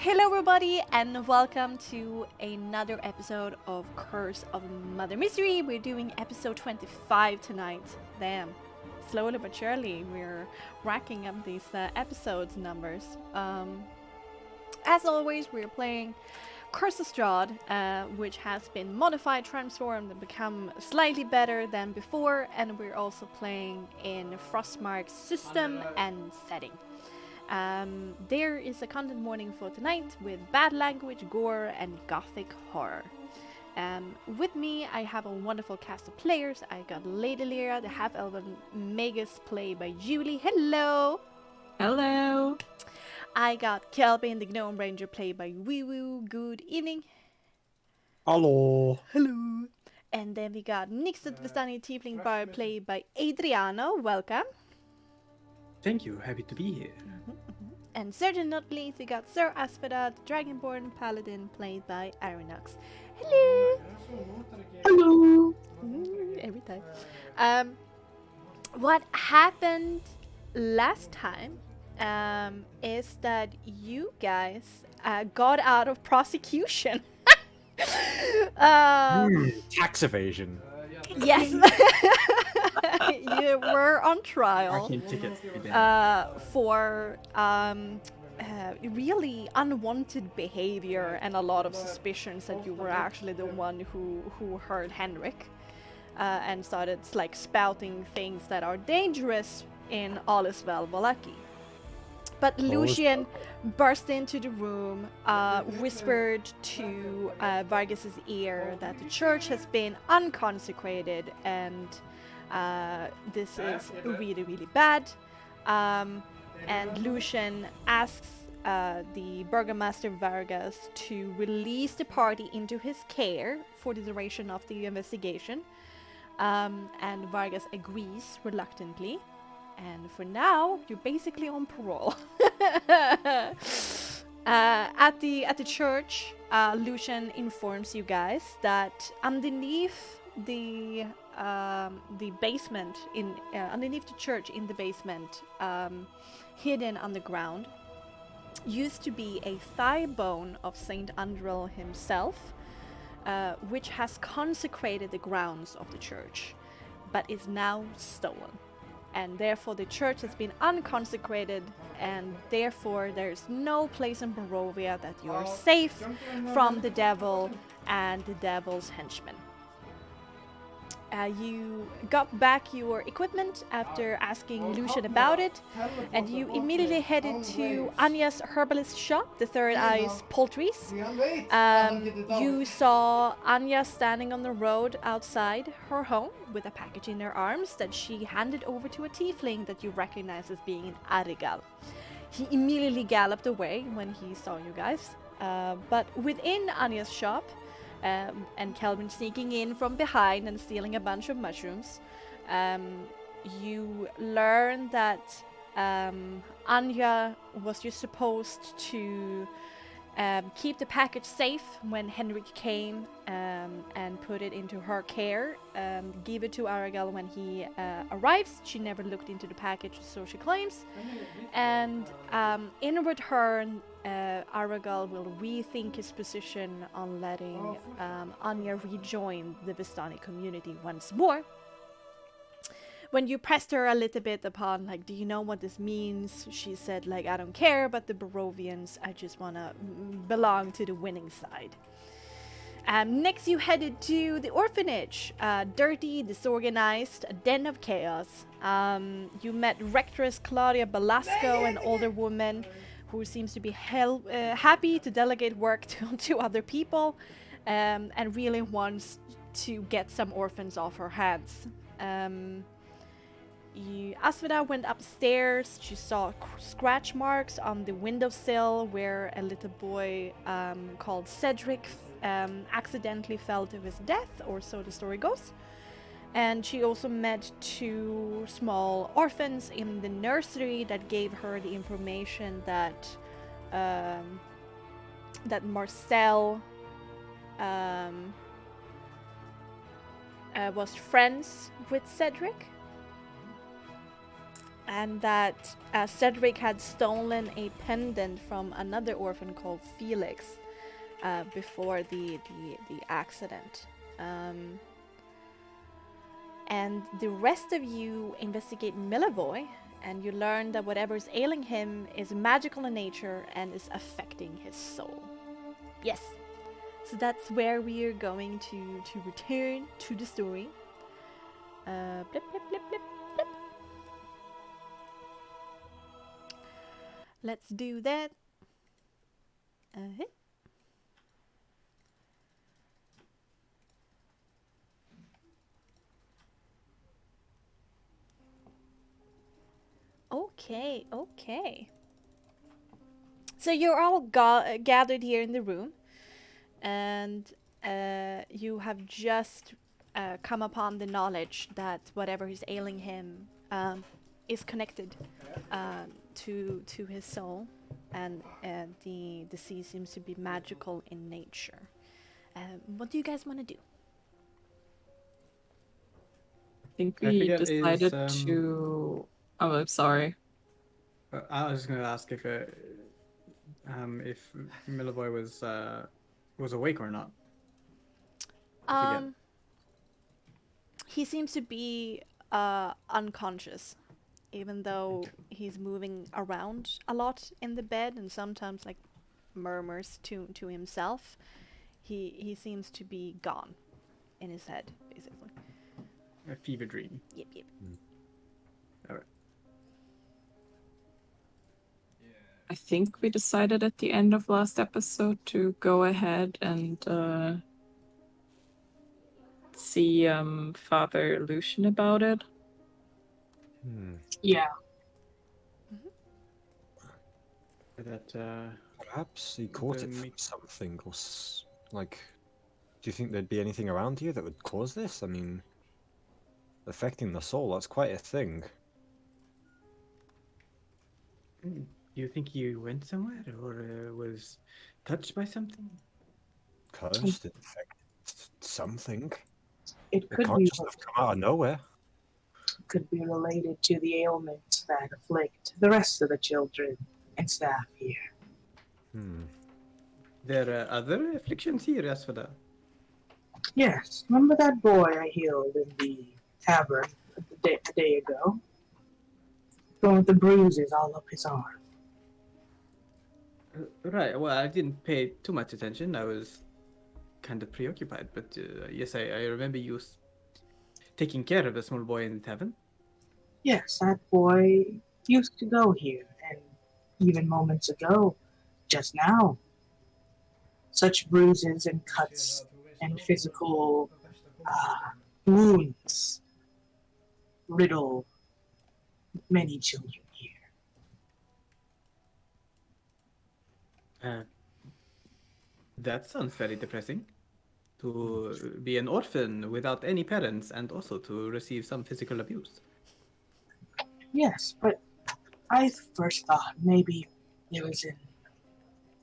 Hello everybody and welcome to another episode of Curse of Mother Mystery. We're doing episode 25 tonight. Damn. Slowly but surely we're racking up these episode numbers. As always, we're playing Curse of Strahd, which has been modified, transformed, and become slightly better than before, and we're also playing in Frostmark's system and setting. There is a content warning for tonight with bad language, gore, and gothic horror. With me, I have a wonderful cast of players. I got Lady Lyra, the half-elven Magus, played by Julie. Hello! Hello! I got Kelvin, the Gnome Ranger, played by Wee Woo. Good evening. Hello. Hello. And then we got Nix, the Vistani Tiefling Bard, played by Adriano. Welcome. Thank you. Happy to be here. And certainly not least, we got Sir Aspida, the Dragonborn Paladin, played by Arinox. Hello! Hello! Every time. What happened last time is that you guys got out of prosecution. Tax evasion. Yes. You were on trial for really unwanted behavior and a lot of suspicions that you were actually the one who hurt Henrik and started like spouting things that are dangerous in all is well Vallaki. But Lucian burst into the room, whispered to Vargas's ear that the church has been unconsecrated and this is really, really bad. And Lucian asks the Burgomaster Vargas to release the party into his care for the duration of the investigation. And Vargas agrees reluctantly. And for now, you're basically on parole. At the church, Lucian informs you guys that underneath the basement underneath the church in the basement, hidden underground, used to be a thigh bone of Saint Andrel himself, which has consecrated the grounds of the church, but is now stolen. And therefore the church has been unconsecrated, and therefore there's no place in Barovia that you're safe from the devil and the devil's henchmen. You got back your equipment after asking Lucian about it, and you immediately headed to Anya's herbalist shop, the Third Eye's Poultries. You saw Anya standing on the road outside her home with a package in her arms that she handed over to a tiefling that you recognize as being an Arigal. He immediately galloped away when he saw you guys, but within Anya's shop, and Kelvin sneaking in from behind and stealing a bunch of mushrooms, you learn that Anya was just supposed to keep the package safe when Henrik came and put it into her care, give it to Aragal when he arrives. She never looked into the package, so she claims. And in return, Aragal will rethink his position on letting Anya rejoin the Vistani community once more. When you pressed her a little bit upon, like, do you know what this means? She said, like, I don't care about the Barovians. I just want to belong to the winning side. Next, you headed to the orphanage. Dirty, disorganized, a den of chaos. You met Rectress Claudia Belasco, an older woman who seems to be happy to delegate work to other people, and really wants to get some orphans off her hands. Asvida went upstairs. She saw scratch marks on the windowsill where a little boy called Cedric accidentally fell to his death, or so the story goes. And she also met two small orphans in the nursery that gave her the information that that Marcel was friends with Cedric. and that Cedric had stolen a pendant from another orphan called Felix before the accident. And the rest of you investigate Milivoy, and you learn that whatever is ailing him is magical in nature and is affecting his soul. Yes. So that's where we are going to return to the story. Blip, blip, blip, blip, blip. Let's do that. Uh-huh. Okay. So you're all gathered here in the room, and you have just come upon the knowledge that whatever is ailing him is connected to his soul, and the disease seems to be magical in nature. What do you guys want to do? I think I we forget, decided is, to. Oh, I'm sorry. I was gonna ask if Milivoy was awake or not. I forget. He seems to be unconscious, even though he's moving around a lot in the bed and sometimes like murmurs to himself. He seems to be gone in his head, basically. A fever dream. Yep. Alright. I think we decided at the end of last episode to go ahead and see Father Lucian about it. Yeah. That Perhaps he caught it from something, or like. Do you think there'd be anything around here that would cause this? I mean, affecting the soul—that's quite a thing. do you think he went somewhere or was touched by something? Cursed, infected, something. It It could can't be just have come out of nowhere. could be related to the ailments that afflict the rest of the children and staff here. There are other afflictions here as for that. Yes, remember that boy I healed in the tavern a day ago? The one with the bruises all up his arm. Right. Well, I didn't pay too much attention. I was kind of preoccupied. But yes, I remember you taking care of a small boy in the tavern. Yes, that boy used to go here, and even moments ago, just now, such bruises and cuts and physical wounds riddle many children here. That sounds very depressing. To be an orphan without any parents and also to receive some physical abuse. Yes, but I first thought maybe there was an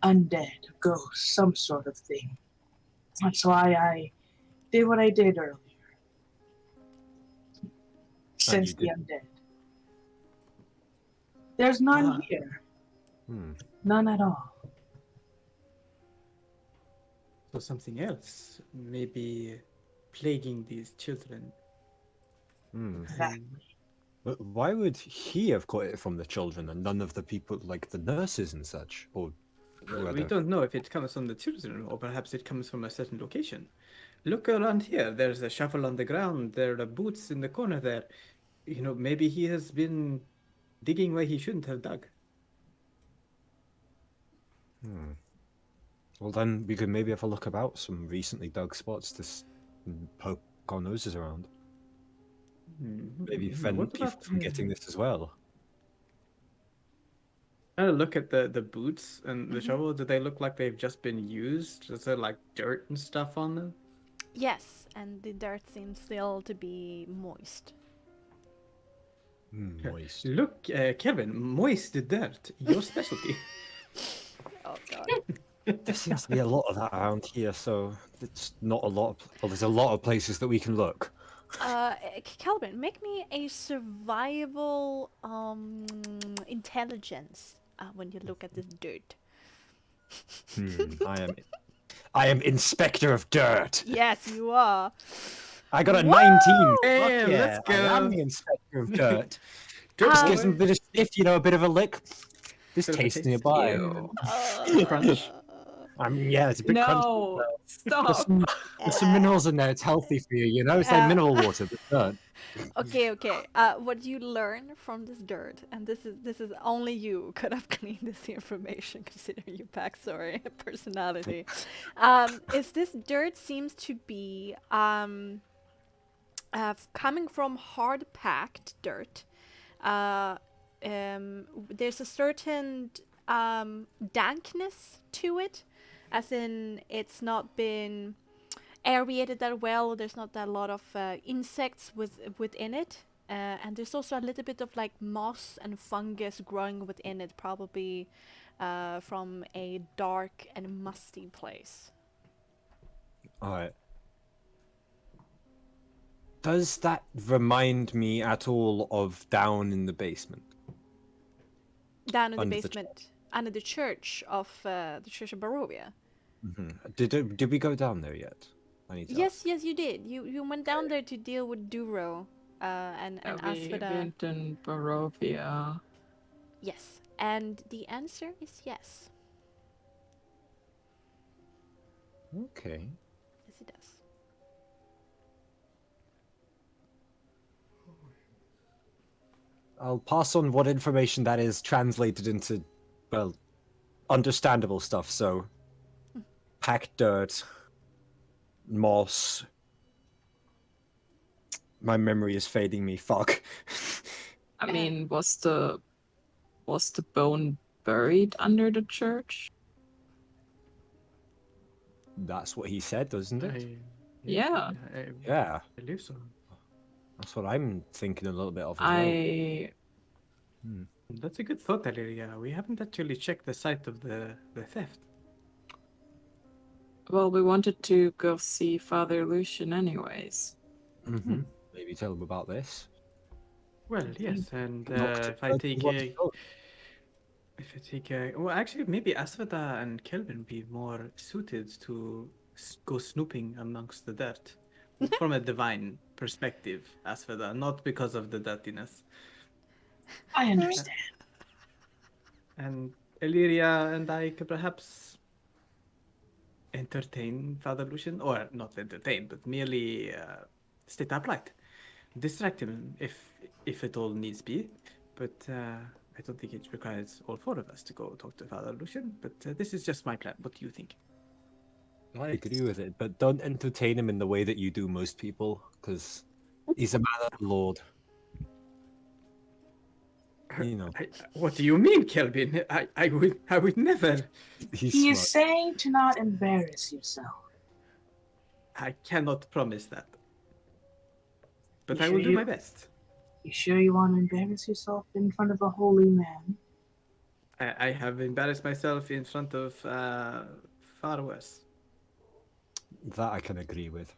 undead ghost, some sort of thing. That's why I did what I did earlier. Since the undead. There's none here. None at all. So something else may be plaguing these children. Exactly. But why would he have caught it from the children and none of the people, like the nurses and such? Or We don't know if it comes from the children or perhaps it comes from a certain location. Look around here. There's a shovel on the ground. There are boots in the corner there. You know, maybe he has been digging where he shouldn't have dug. Well, then we could maybe have a look about some recently dug spots to poke our noses around. Maybe fend people from getting this as well. I look at the boots and the shovel. Do they look like they've just been used? Is there like dirt and stuff on them? Yes, and the dirt seems still to be moist. Moist. Look, Kevin, moist dirt, your specialty. Oh god. There seems to be a lot of that around here, so it's not a lot. Well, there's a lot of places that we can look. Calvin, make me a survival intelligence when you look at this dirt. I am inspector of dirt. Yes, you are. I got a Woo! 19. Fuck Damn, yeah, let's I am go. the inspector of dirt. Good Just Um, gives them a boy. bit of sniff, a bit of a lick. This Bit of a tastes taste. nearby. Ew. Crunch. Yeah, it's a bit crunchy. No, There's stop. some minerals in there. It's healthy for you. You know, it's like mineral water, but dirt. Okay. What you learn from this dirt, and this is only you could have gleaned this information, considering your backstory and personality, is this dirt seems to be coming from hard packed dirt. There's a certain dankness to it, as in it's not been aerated that well. There's not that lot of insects within it, and there's also a little bit of like moss and fungus growing within it, probably from a dark and musty place. All right. Does that remind me at all of down in the basement? Down in the Under the basement, under the church of Barovia. Did we go down there yet? I need to Yes, ask. yes, you did. You went down there to deal with Duro, and ask We for the went in Barovia. yes. And the answer is yes. Okay. Yes, it does. I'll pass on what information that is translated into, well, understandable stuff. So, packed dirt, moss. My memory is fading me. Fuck. I mean, was the bone buried under the church? That's what he said, doesn't it? Yeah. Yeah, I believe so. that's what I'm thinking a little bit of as well. That's a good thought, Aliria. We haven't actually checked the site of the theft. Well, we wanted to go see Father Lucian anyways. Maybe tell him about this. Well, yes, and Not if I take what to go. well, actually, maybe Asvada and Kelvin be more suited to go snooping amongst the dirt from a divine perspective, Asvada, not because of the dirtiness. I understand. And Illyria and I could perhaps entertain Father Lucian, or not entertain, but merely state our plight, distract him if it all needs be. But I don't think it requires all four of us to go talk to Father Lucian. But this is just my plan. What do you think? I agree with it, but don't entertain him in the way that you do most people, because he's a man of the Lord. You know, What do you mean, Kelvin? I would never. he's He is smart. saying to not embarrass yourself. I cannot promise that. But You I will sure do you- my best. You sure you want to embarrass yourself in front of a holy man? I have embarrassed myself in front of far worse. That I can agree with.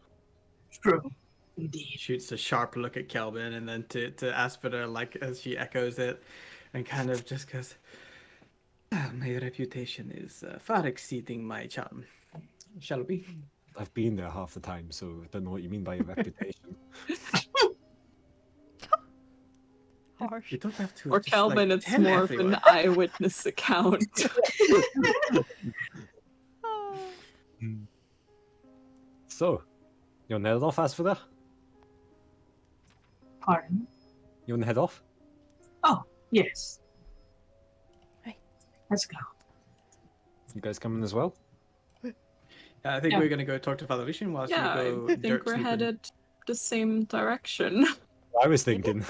True, indeed. Shoots a sharp look at Kelvin and then to Aspida, like as she echoes it, and kind of just goes, my reputation is far exceeding my charm. Shall we? I've been there half the time, so I don't know what you mean by your reputation. Harsh. You don't have to. Or just, Calvin, like, it's tell more of everyone. an eyewitness account. So, you want to head off, Asfada? Pardon? You want to head off? Oh, yes. Right. Let's go. You guys coming as well? I think Yeah. we're gonna go talk to Father Lucian whilst Yeah, you go. I think dirt we're snooping. headed the same direction. I was thinking.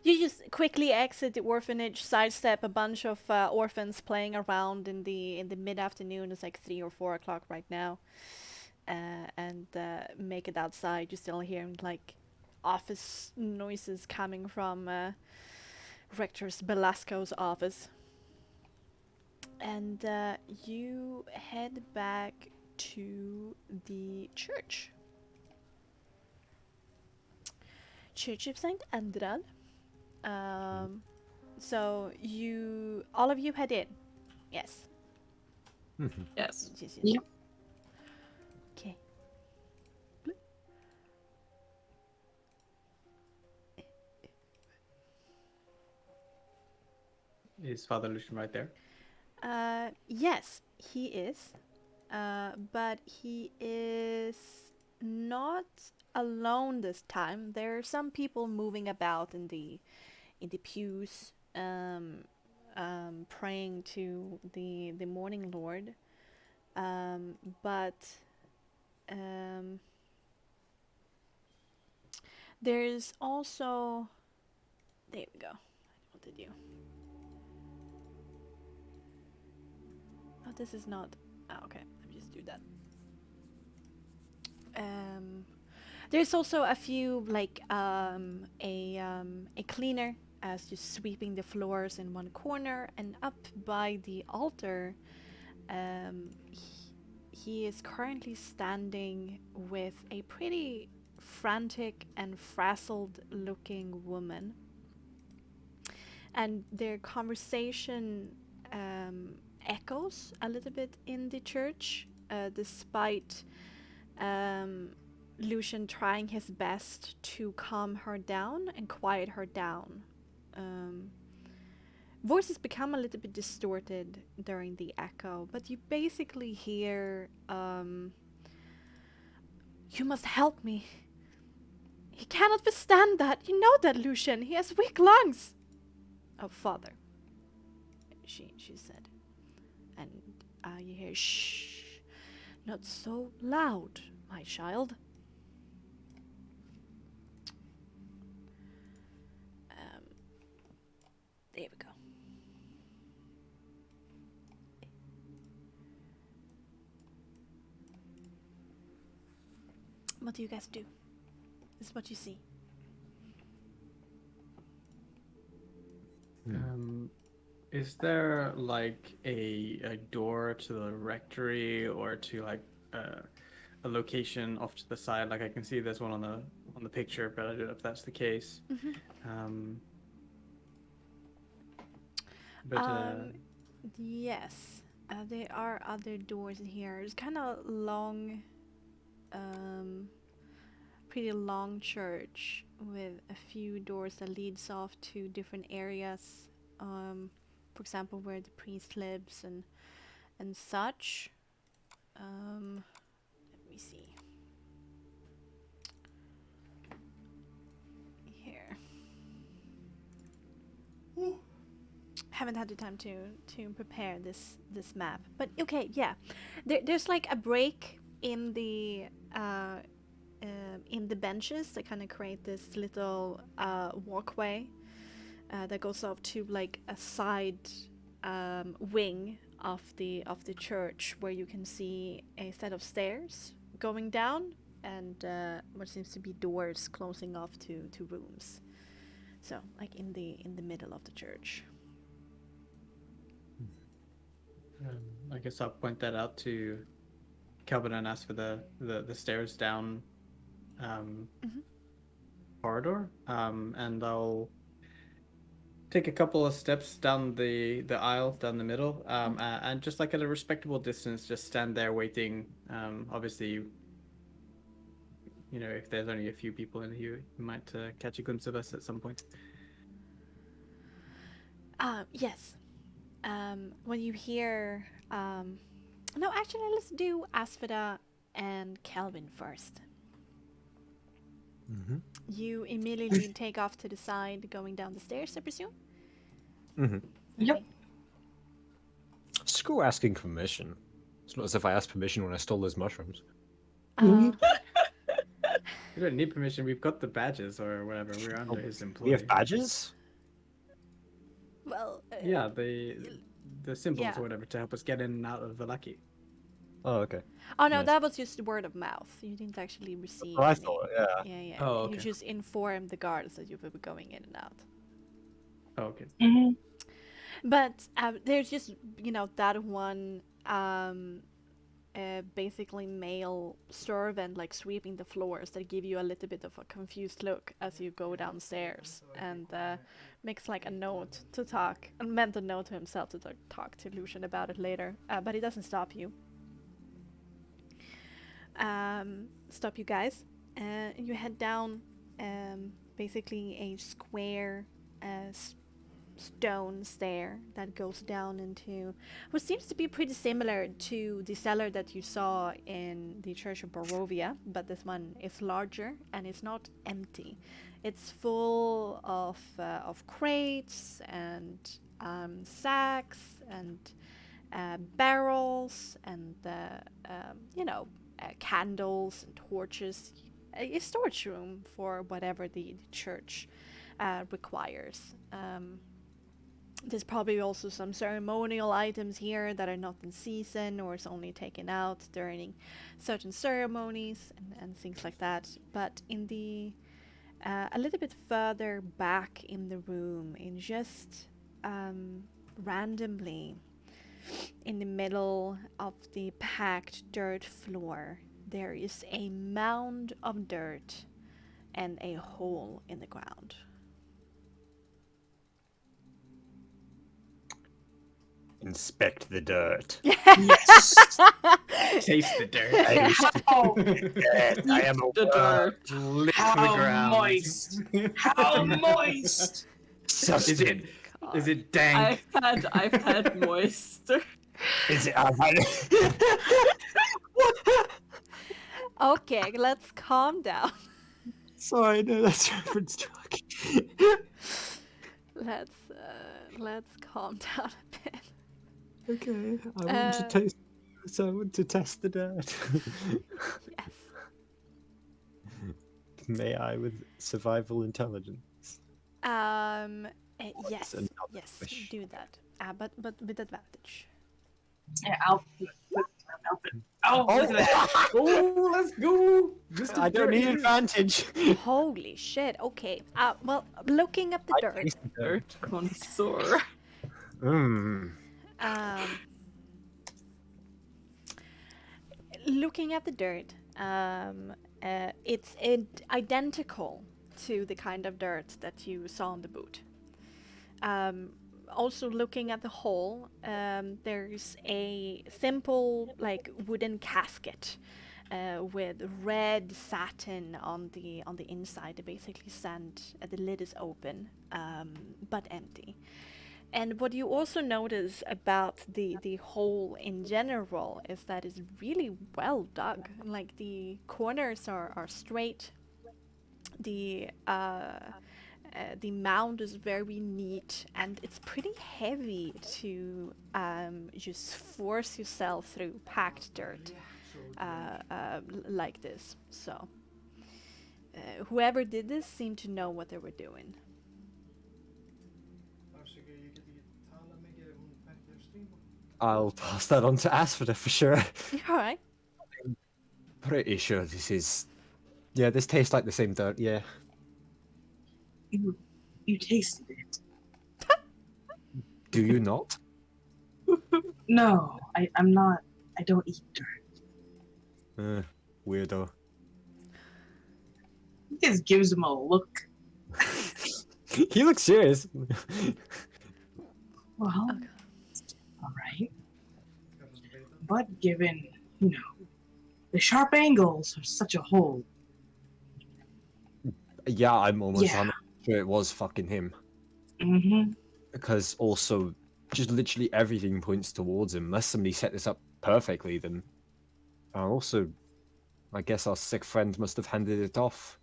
You just quickly exit the orphanage, sidestep a bunch of orphans playing around in the mid-afternoon. It's like 3 or 4 o'clock right now, and make it outside. You're still hearing like office noises coming from Rector's Belasco's office, and you head back to the church. Church of Saint Andral. So all of you head in. Yes. Yes. Yes. Yep. Okay. Is Father Lucian right there? Yes, he is. But he is not alone this time. There are some people moving about in the pews, praying to the Morning Lord. But there's also, there we go. What did you? Oh, this is not. Oh, okay, let me just do that. There's also a few, like a cleaner as just sweeping the floors in one corner, and up by the altar, he is currently standing with a pretty frantic and frazzled looking woman, and their conversation echoes a little bit in the church, despite Lucian trying his best to calm her down and quiet her down. Voices become a little bit distorted during the echo, but you basically hear, "You must help me. He cannot withstand that. You know that, Lucian. He has weak lungs." "Oh, Father," she said. And you hear, "Shh, not so loud, my child." There we go. What do you guys do? This is what you see. Is there like a door to the rectory or to like a location off to the side? Like I can see there's one on the picture, but I don't know if that's the case. Yes, there are other doors in here. It's kind of long, pretty long church with a few doors that leads off to different areas. For example, where the priest lives and such. Let me see. Here. Haven't had the time to prepare this map, but okay, yeah. There's like a break in the benches that kind of create this little walkway that goes off to like a side wing of the church, where you can see a set of stairs going down and what seems to be doors closing off to rooms. So like in the middle of the church. I guess I'll point that out to Kelvin and ask for the stairs down corridor, and I'll take a couple of steps down the aisle down the middle, and just like at a respectable distance, just stand there waiting. Obviously, you know, if there's only a few people in here, you might catch a glimpse of us at some point. Yes. When you hear, no, actually, let's do Asphodel and Kelvin first. You immediately take off to the side, going down the stairs, I presume? Yep. Screw asking permission. It's not as if I asked permission when I stole those mushrooms. We don't need permission. We've got the badges or whatever. We're under his employ. We have badges? Well, Yeah, the symbols yeah. or whatever to help us get in and out of Vallaki. Oh, okay. Oh no, Nice. that was just word of mouth. You didn't actually receive. Oh, I any. thought, yeah. Yeah. Oh, okay. You just informed the guards that you were going in and out. Oh, okay. But there's just that one basically male servant like sweeping the floors that give you a little bit of a confused look as you go downstairs, and makes like a note to talk, and meant a note to himself to talk to Lucian about it later, but he doesn't stop you. Stop you guys. You head down basically a square stone stair that goes down into what seems to be pretty similar to the cellar that you saw in the Church of Barovia, but this one is larger and it's not empty. It's full of crates and sacks and barrels and candles and torches. A storage room for whatever the church requires. There's probably also some ceremonial items here that are not in season or is only taken out during certain ceremonies and things like that. But in the a little bit further back in the room, in just randomly in the middle of the packed dirt floor, there is a mound of dirt and a hole in the ground. Inspect the dirt. Yes. Taste the dirt. Oh, I am a The dirt. Lick the how ground. moist! How moist! Is it? Is it dank? I've had moist. Is it? Okay, let's calm down. Sorry, no, that's reference to Let's calm down a bit. Okay, I want to taste. So I want to test the dirt. Yes. May I with survival intelligence? Yes, another yes, wish. do that. But with advantage. Yeah, I'll Oh, look at that. Oh, let's go! Just I don't need advantage. Holy shit. Okay. Well, looking at the dirt. taste the dirt. Dirt connoisseur. Looking at the dirt, it's identical to the kind of dirt that you saw on the boot. Also looking at the hole, there's a simple like wooden casket with red satin on the inside. Basically sand, the lid is open, but empty. And what you also notice about the hole in general is that it's really well dug. Like the corners are straight. The mound is very neat, and it's pretty heavy to just force yourself through packed dirt like this. So whoever did this seemed to know what they were doing. I'll pass that on to Asphodel for sure. All right. Pretty sure this is. Yeah, this tastes like the same dirt. Yeah. You tasted it. Do you not? No, I'm not. I don't eat dirt. Weirdo. He just gives him a look. He looks serious. Well, all right. But given, the sharp angles of such a hole. Yeah, I'm almost Yeah. 100% sure it was fucking him. Mm-hmm. Because also, just literally everything points towards him. Unless somebody set this up perfectly, then. Also, I guess our sick friend must have handed it off.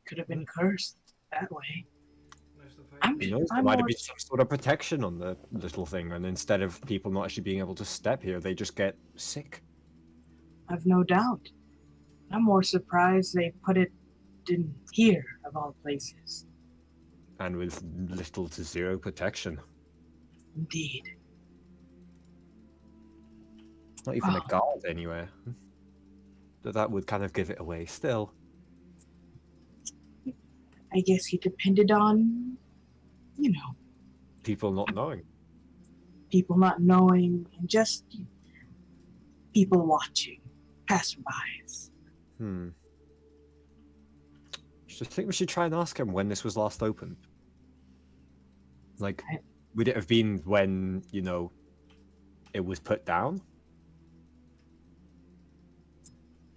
Could have been cursed that way. Who knows? There might have been some sort of protection on the little thing, and instead of people not actually being able to step here, they just get sick. I've no doubt. I'm more surprised they put it in here, of all places. And with little to zero protection. Indeed. Not even a Wow. guard anywhere. But that would kind of give it away still. I guess he depended on, People not knowing. people not knowing and just people watching, passerbys. Hmm. I think we should try and ask him when this was last opened. Like, would it have been when, you know, it was put down?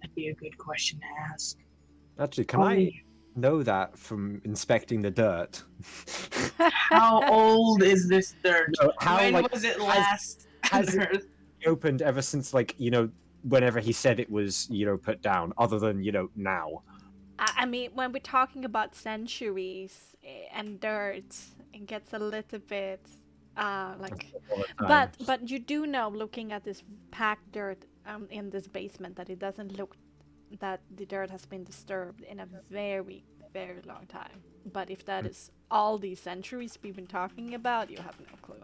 That'd be a good question to ask. Actually, can I Only, know that from inspecting the dirt? how old is this dirt? No, how, when like, was it last? has it opened ever since, like, you know, whenever he said it was, you know, put down, other than, you know, now? I mean, when we're talking about centuries and dirt, it gets a little bit like. All the time. But you do know, looking at this packed dirt in this basement, that it doesn't look that the dirt has been disturbed in a very, very long time. But if that is all these centuries we've been talking about, you have no clue.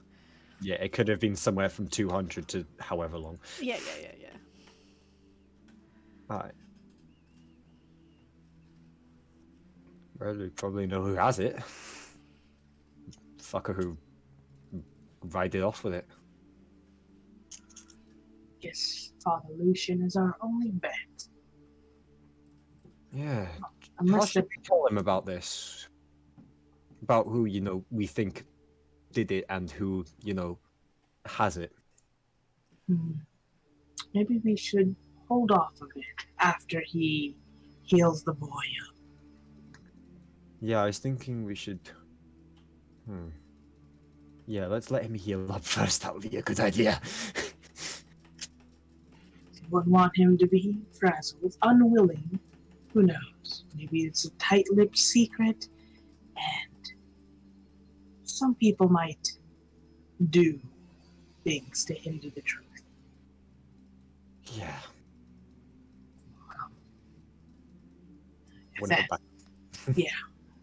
Yeah, it could have been somewhere from 200 to however long. Yeah. Alright. Well, we probably know who has it. Fucker who rided off with it. Guess Father Lucian is our only bet. Yeah. How Unless should we tell him about this? About who, you know, we think did it and who, you know, has it. maybe we should hold off a bit after he heals the boy up. Yeah, I was thinking we should... Yeah, let's let him heal up first. That would be a good idea. Would want him to be frazzled, unwilling. Who knows? Maybe it's a tight-lipped secret, and some people might do things to hinder the truth. Yeah. If Wouldn't that- go back.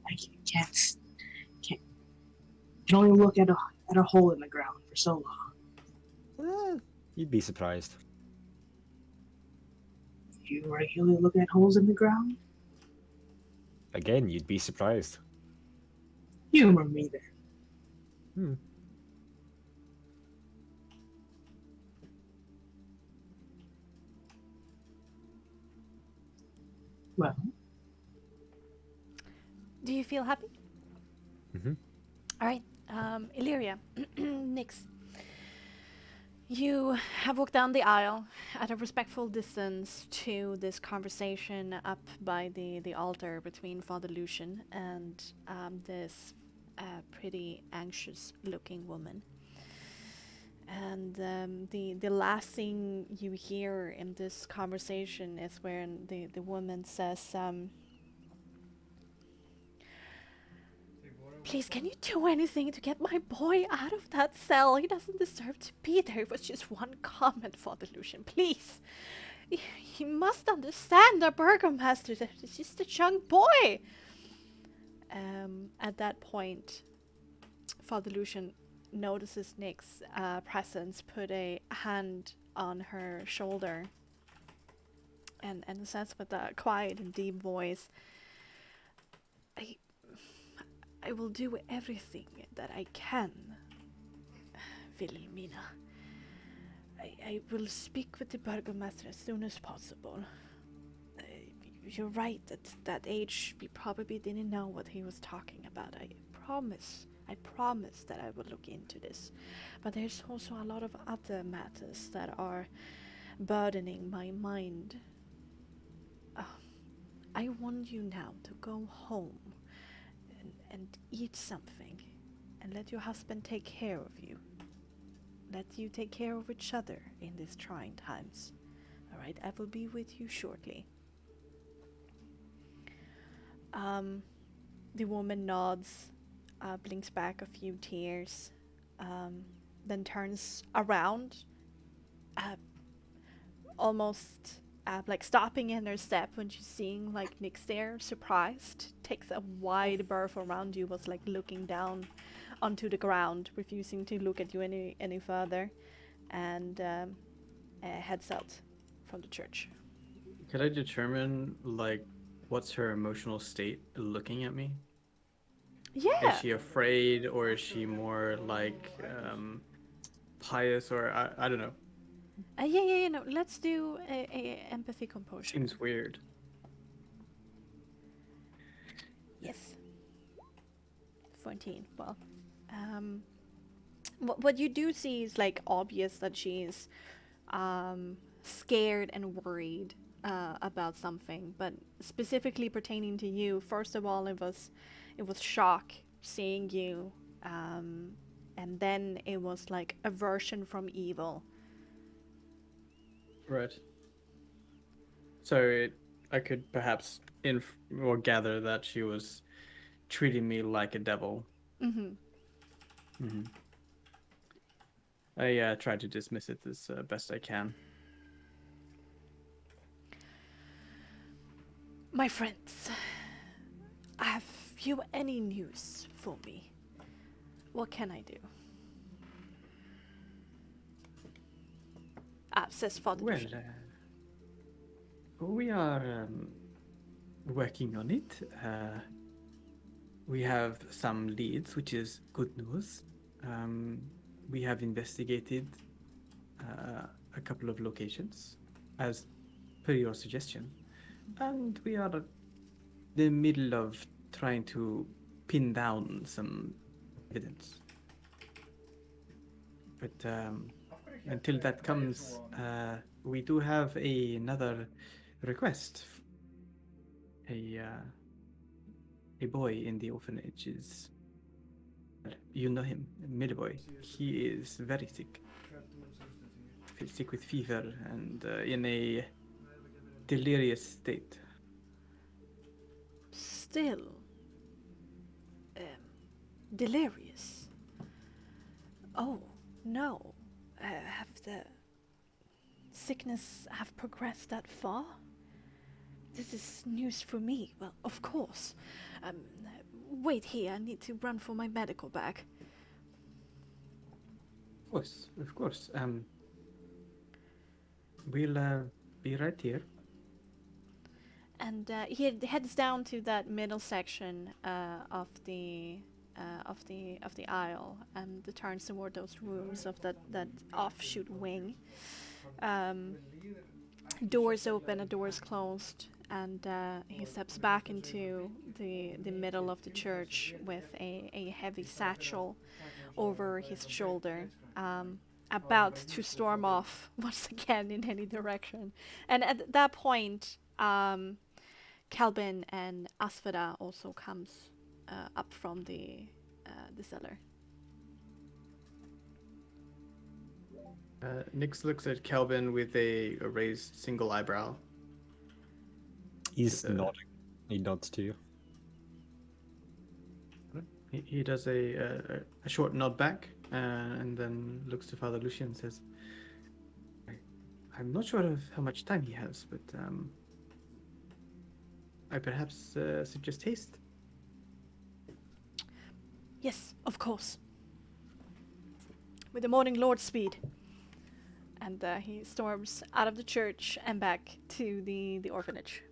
I can't. You can only look at a hole in the ground for so long. You'd be surprised. You regularly look at holes in the ground? Again, you'd be surprised. Humor me then. Well, Do you feel happy? All right, Illyria, Nyx. You have walked down the aisle at a respectful distance to this conversation up by the altar between Father Lucian and this pretty anxious-looking woman. And the last thing you hear in this conversation is when the woman says, "Please, can you do anything to get my boy out of that cell? He doesn't deserve to be there. It was just one comment, Father Lucian. Please. He must understand the burgomaster that he's just a young boy." At that point, Father Lucian notices Nick's presence, put a hand on her shoulder, and says with a quiet and deep voice, I will do everything that I can, Wilhelmina. I will speak with the burgomaster as soon as possible. You're right, at that age, we probably didn't know what he was talking about. I promise that I will look into this. But there's also a lot of other matters that are burdening my mind. I want you now to go home and eat something, and let your husband take care of you. Let you take care of each other in these trying times. All right, I will be with you shortly. The woman nods, blinks back a few tears, then turns around, almost like stopping in her step when she's seeing like Nick's there, surprised, takes a wide berth around you, was like looking down onto the ground, refusing to look at you any further, and heads out from the church. Could I determine, like, what's her emotional state looking at me? Yeah. Is she afraid, or is she more like pious, or I don't know? Yeah. No, let's do a empathy composure. Seems weird. Yes. 14. Well, what you do see is like obvious that she's scared and worried about something, but specifically pertaining to you, first of all, it was shock seeing you, and then it was like aversion from evil. Right. So I could perhaps or gather that she was treating me like a devil. Mm-hmm. I try to dismiss it as best I can. My friends, have you any news for me? What can I do? Says Father Well, Lucian. we are working on it. We have some leads, which is good news. We have investigated a couple of locations, as per your suggestion, and we are in the middle of trying to pin down some evidence. But until that comes, we do have another request. A boy in the orphanage is, you know him, Midboy. He is very sick. Sick with fever and in a delirious state. Still delirious. Oh no, have the sickness have progressed that far? This is news for me. Well, of course. Wait here, I need to run for my medical bag. Of course. We'll be right here. And he heads down to that middle section of the aisle and turns toward those rooms of that offshoot wing. Doors open, a door is closed, and he steps back into the middle of the church with a heavy satchel over his shoulder, about to storm off once again in any direction. And at that point, Calvin and Asfada also comes up from the cellar. Nix looks at Kelvin with a raised single eyebrow. He's nodding. He nods to you. He does a short nod back and then looks to Father Lucian and says, I'm not sure of how much time he has, but I perhaps suggest haste. Yes, of course. With the morning lord speed. And he storms out of the church and back to the orphanage.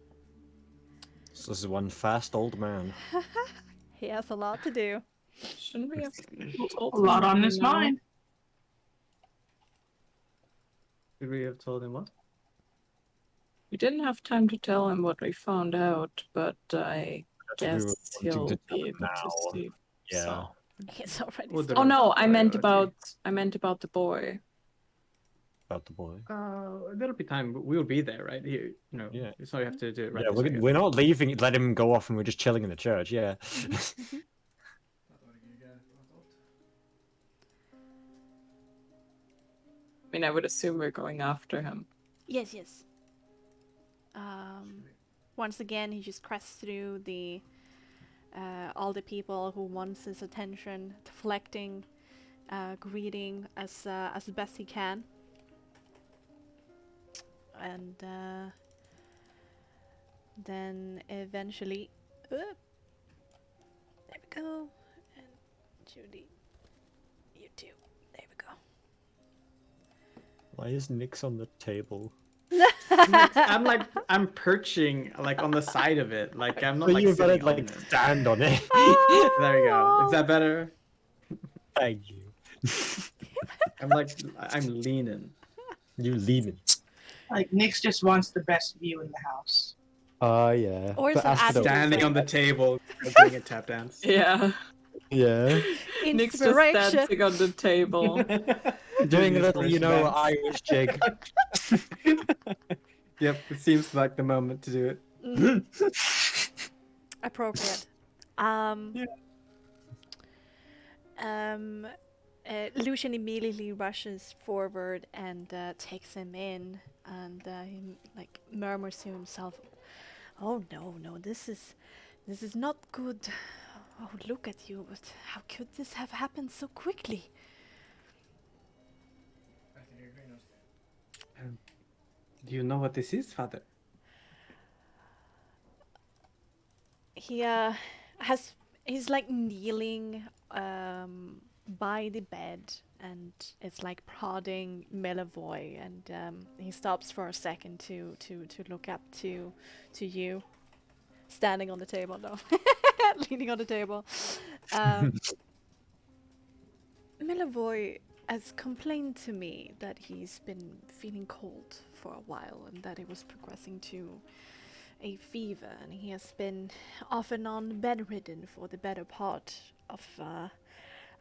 So this is one fast old man. He has a lot to do. Shouldn't we have A lot on his mind. Should we have told him what? We didn't have time to tell him what we found out, but I guess he'll be able to see. Yeah. So. He's already Well, stormed. Oh no, I meant Priority. about the boy. About the boy. There'll be time. We'll be there, right? Yeah. It's not you have to do it right. Yeah, this second. we're not leaving it, let him go off and we're just chilling in the church, yeah. I mean, I would assume we're going after him. Yes. Once again, he just crests through all the people who wants his attention, deflecting, greeting as best he can, and then eventually, there we go, and Judy, you too. There we go. Why is Nix on the table? I'm perching like on the side of it. Like I'm not So like you better sitting on like it. stand on it. There we go. Is that better? Thank you. I'm leaning. You leaving? Like, Nyx just wants the best view in the house. Yeah. Or But some as for the- adjective. Standing on the table, doing a tap dance. Yeah. Yeah. Nick's just Inspiration. dancing on the table. Doing a little, Inspiration dance. Irish jig. Yep, it seems like the moment to do it. Appropriate. Yeah. Lucian immediately rushes forward and takes him in, and he like murmurs to himself, "Oh no, this is not good. Oh, look at you! But how could this have happened so quickly?" Do you know what this is, Father? He he's like kneeling by the bed, and it's like prodding Melivoy, and he stops for a second to look up to you, standing on the table, no, leaning on the table. Melivoy has complained to me that he's been feeling cold for a while, and that it was progressing to a fever, and he has been off and on bedridden for the better part of a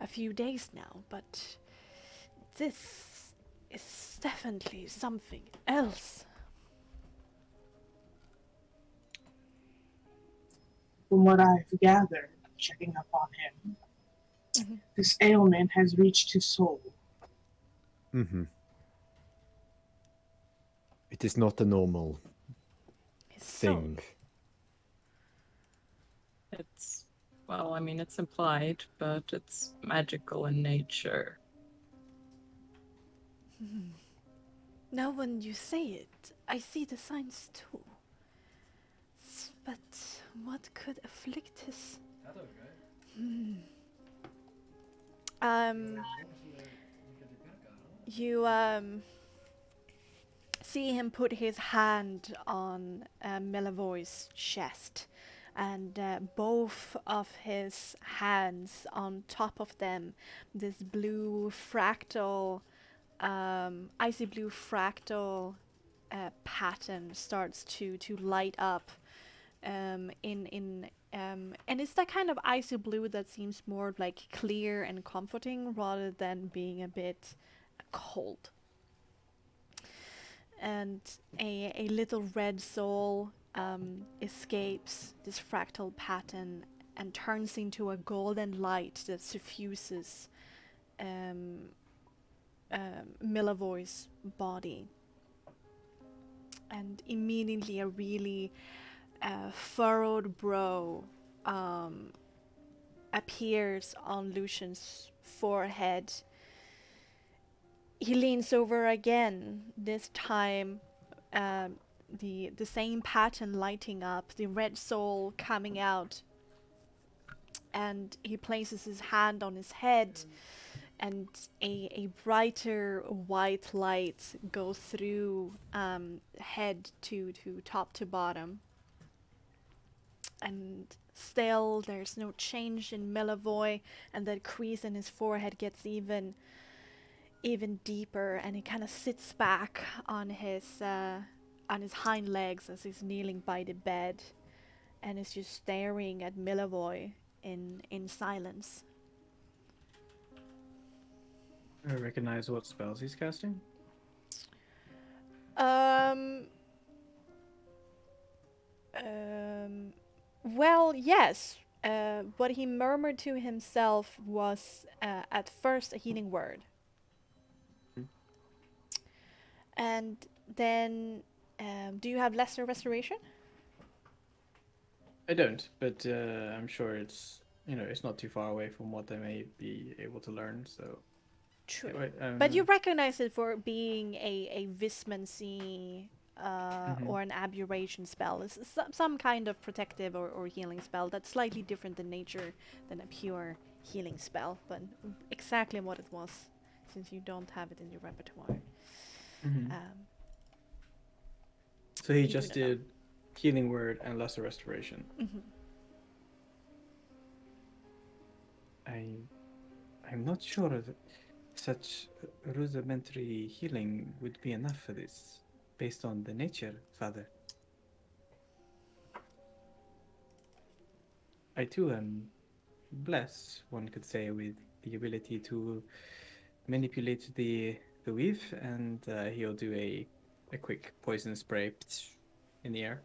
few days now, but this is definitely something else. From what I've gathered, checking up on him, this ailment has reached his soul. Mm-hmm. It is not a normal His soul. thing. It's, well, I mean, it's implied, but it's magical in nature. Now when you say it, I see the signs too. But what could afflict his... You see him put his hand on Melivoy's chest, and both of his hands, on top of them, this blue fractal, icy blue fractal pattern starts to light up. And it's that kind of icy blue that seems more like clear and comforting rather than being a bit cold. And a little red soul escapes this fractal pattern and turns into a golden light that suffuses Melivoy's body. And immediately a really furrowed brow appears on Lucian's forehead. He leans over again, this time the same pattern lighting up, the red soul coming out, and he places his hand on his head, and a brighter white light goes through head to top to bottom. And still there's no change in Melivoy, and that crease in his forehead gets even deeper, and he kind of sits back on his hind legs as he's kneeling by the bed, and is just staring at Melivoy in silence. I recognize what spells he's casting. Well, yes. What he murmured to himself was at first a healing word. And then, do you have lesser restoration? I don't, but I'm sure it's it's not too far away from what I may be able to learn. So True. Anyway, But you recognize it for being a Vismancy or an Abjuration spell. It's some kind of protective or healing spell that's slightly different in nature than a pure healing spell, but exactly what it was, since you don't have it in your repertoire. So he you just do not know. did healing word and lesser restoration. I'm not sure. such rudimentary healing would be enough for this, based on the nature, Father. I too am blessed, one could say, with the ability to manipulate the weave, and he'll do a quick poison spray in the air.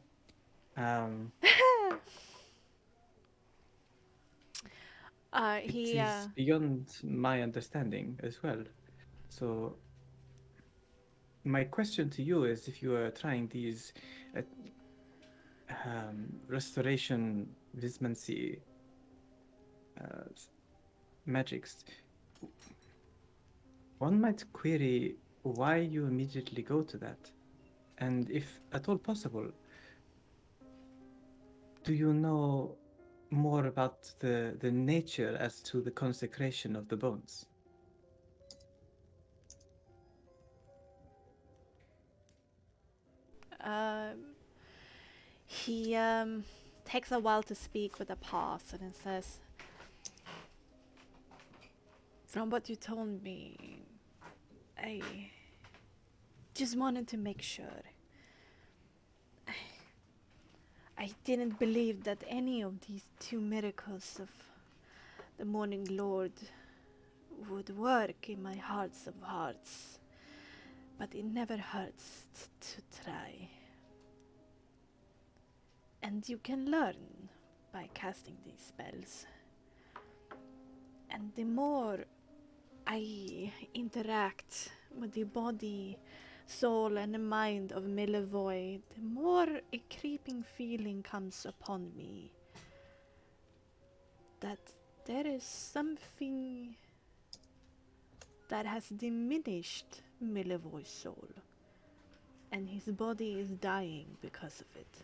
It is beyond my understanding as well. So my question to you is, if you are trying these restoration vismancy magics, one might query why you immediately go to that, and if at all possible, do you know more about the nature as to the consecration of the bones? He takes a while to speak with a pause, and then says, "From what you told me, I just wanted to make sure. I didn't believe that any of these two miracles of the Morning Lord would work in my hearts of hearts, but it never hurts to try. And you can learn by casting these spells. And the more I interact with the body, soul, and the mind of Millevoy, the more a creeping feeling comes upon me that there is something that has diminished Millevoy's soul, and his body is dying because of it."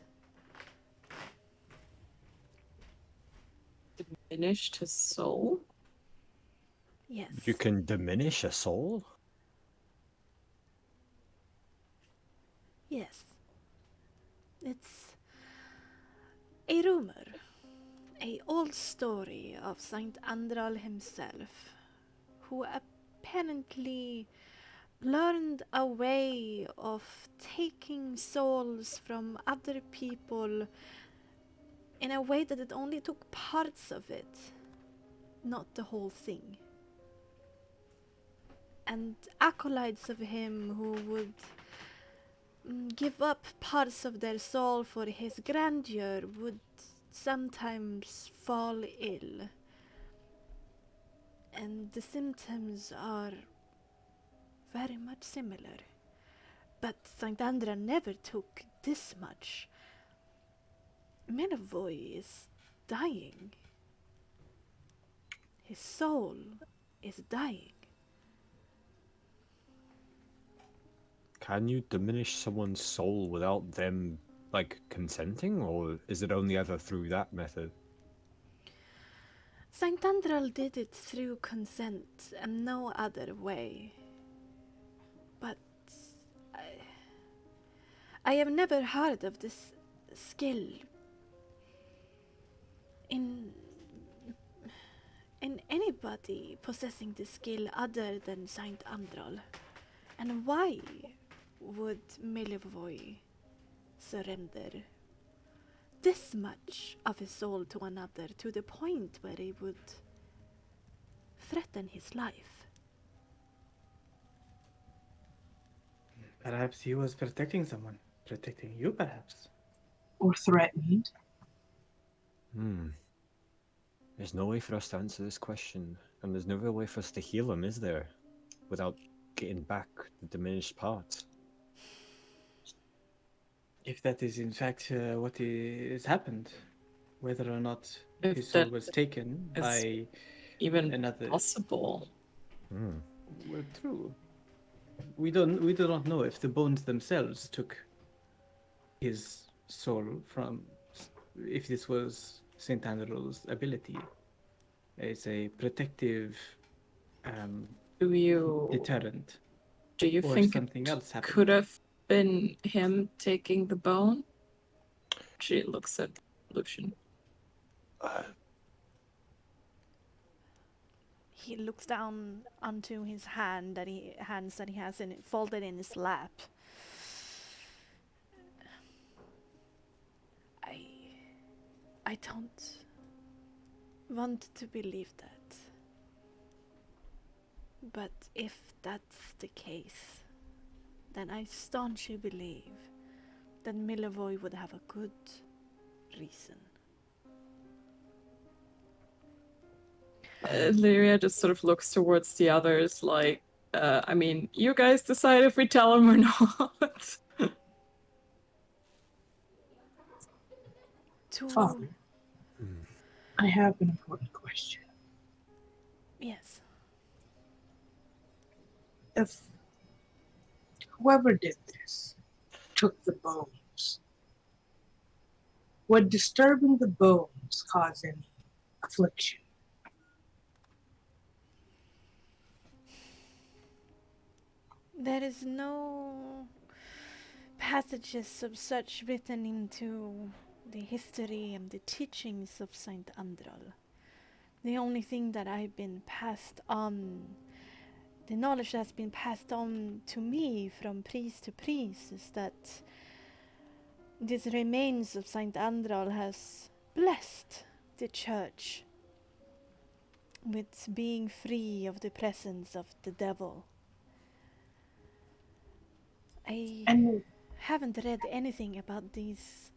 Diminished his soul? Yes. You can diminish a soul? Yes. It's a rumor, a old story of Saint Andral himself, who apparently learned a way of taking souls from other people in a way that it only took parts of it, not the whole thing. And acolytes of him who would give up parts of their soul for his grandeur would sometimes fall ill. And the symptoms are very much similar. But Saint Andra never took this much. Millevoy is dying. His soul is dying. Can you diminish someone's soul without them, like, consenting? Or is it only ever through that method? Saint Andral did it through consent and no other way. But I have never heard of this skill in anybody possessing this skill other than Saint Andral. And why would Millevoy surrender this much of his soul to another, to the point where it would threaten his life? Perhaps he was protecting someone. Protecting you, perhaps. Or threatened. There's no way for us to answer this question, and there's no real way for us to heal him, is there? Without getting back the diminished parts. If that is in fact what has happened, whether or not If his soul that was taken is by even another. possible. Well, true. We do not know if the bones themselves took his soul from, if this was Saint Andrew's ability. It's a protective deterrent. Do you or think something it else happened. could have been him taking the bone? She looks at Lucian. He looks down onto his hands that he has folded in his lap. I don't want to believe that. But if that's the case, then I staunchly believe that Milivoj would have a good reason. Lyria just sort of looks towards the others like, I mean, you guys decide if we tell him or not. Father, I have an important question. Yes. If whoever did this took the bones, would disturbing the bones cause any affliction? There is no passages of such written into the history and the teachings of Saint Andral. The only thing that I've been passed on, the knowledge that's been passed on to me from priest to priest, is that these remains of Saint Andral has blessed the church with being free of the presence of the devil. I haven't read anything about these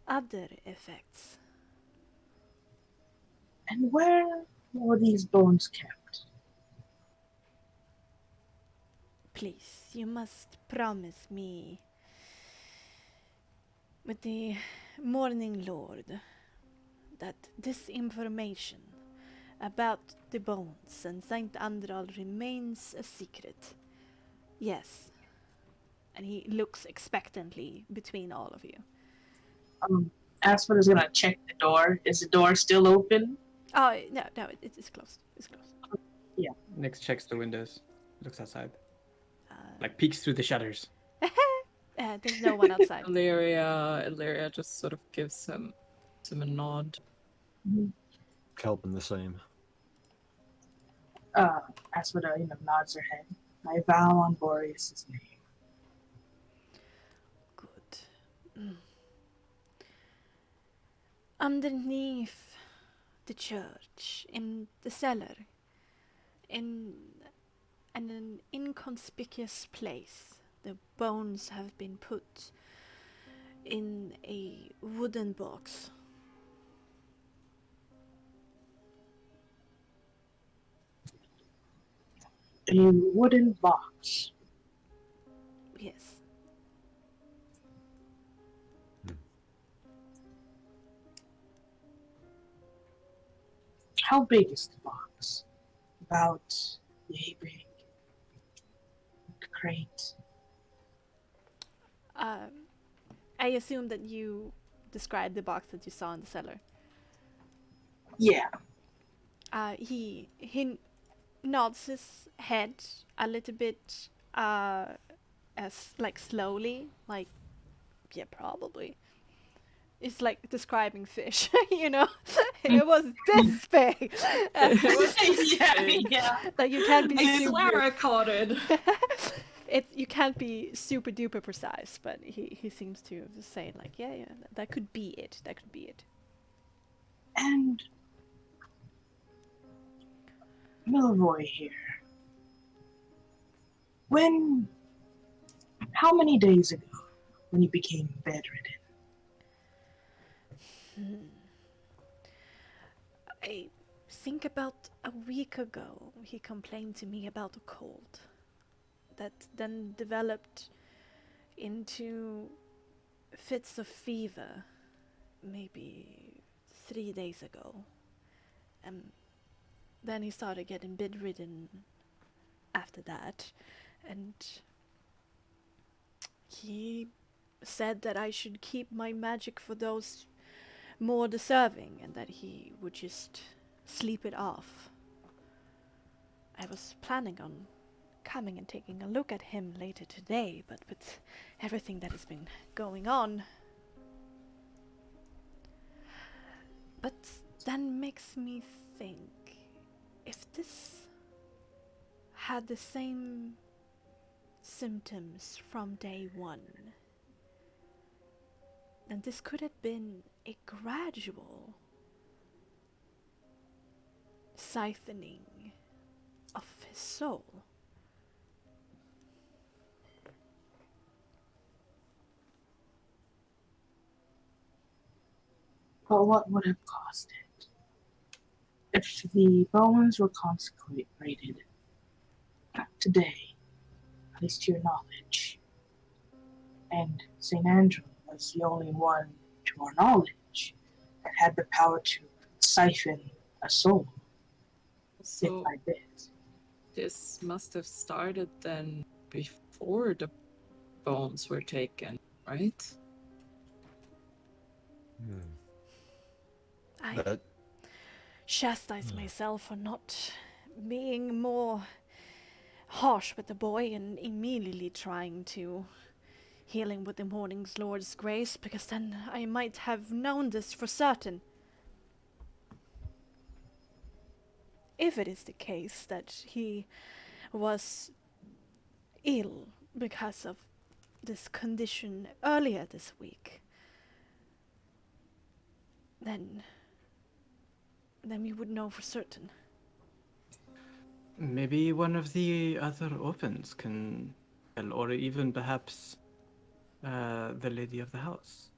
other effects. And where were these bones kept? Please, you must promise me with the Morning Lord that this information about the bones and Saint Andral remains a secret. Yes. And he looks expectantly between all of you. Asphod's gonna check the door. Is the door still open? Oh, no, it's closed. It's closed. Yeah. Nyx checks the windows, looks outside, like peeks through the shutters. There's no one outside. Illyria just sort of gives him a nod. Kelvin the same. Asphoda, nods her head. I vow on Boreas' name. Good. Underneath the church, in the cellar, in an inconspicuous place, the bones have been put in a wooden box. A wooden box. Yes. How big is the box? About yay big. Crate. I assume that you described the box that you saw in the cellar. Yeah. He nods his head a little bit, as like slowly, like, yeah, probably. It's like describing fish, you know. It was this big. yeah. Like you can't be. I swear I caught it. You can't be super duper precise, but he seems to say like, yeah, that could be it. That could be it. And Milivoj here. How many days ago, when you became bedridden? I think about a week ago, he complained to me about a cold that then developed into fits of fever maybe 3 days ago. Then he started getting bedridden after that, and he said that I should keep my magic for those more deserving, and that he would just sleep it off. I was planning on coming and taking a look at him later today, but with everything that has been going on. But that makes me think, if this had the same symptoms from day one, then this could have been a gradual siphoning of his soul. But what would have caused it? If the bones were consecrated today, at least to your knowledge, and St. Andrew was the only one, to our knowledge, that had the power to siphon a soul, bit So by bit. this must have started then before the bones were taken, right? I But chastise myself for not being more harsh with the boy and immediately trying to heal him with the morning's Lord's grace, because then I might have known this for certain. If it is the case that he was ill because of this condition earlier this week, then we would know for certain. Maybe one of the other orphans can tell, or even perhaps the lady of the house.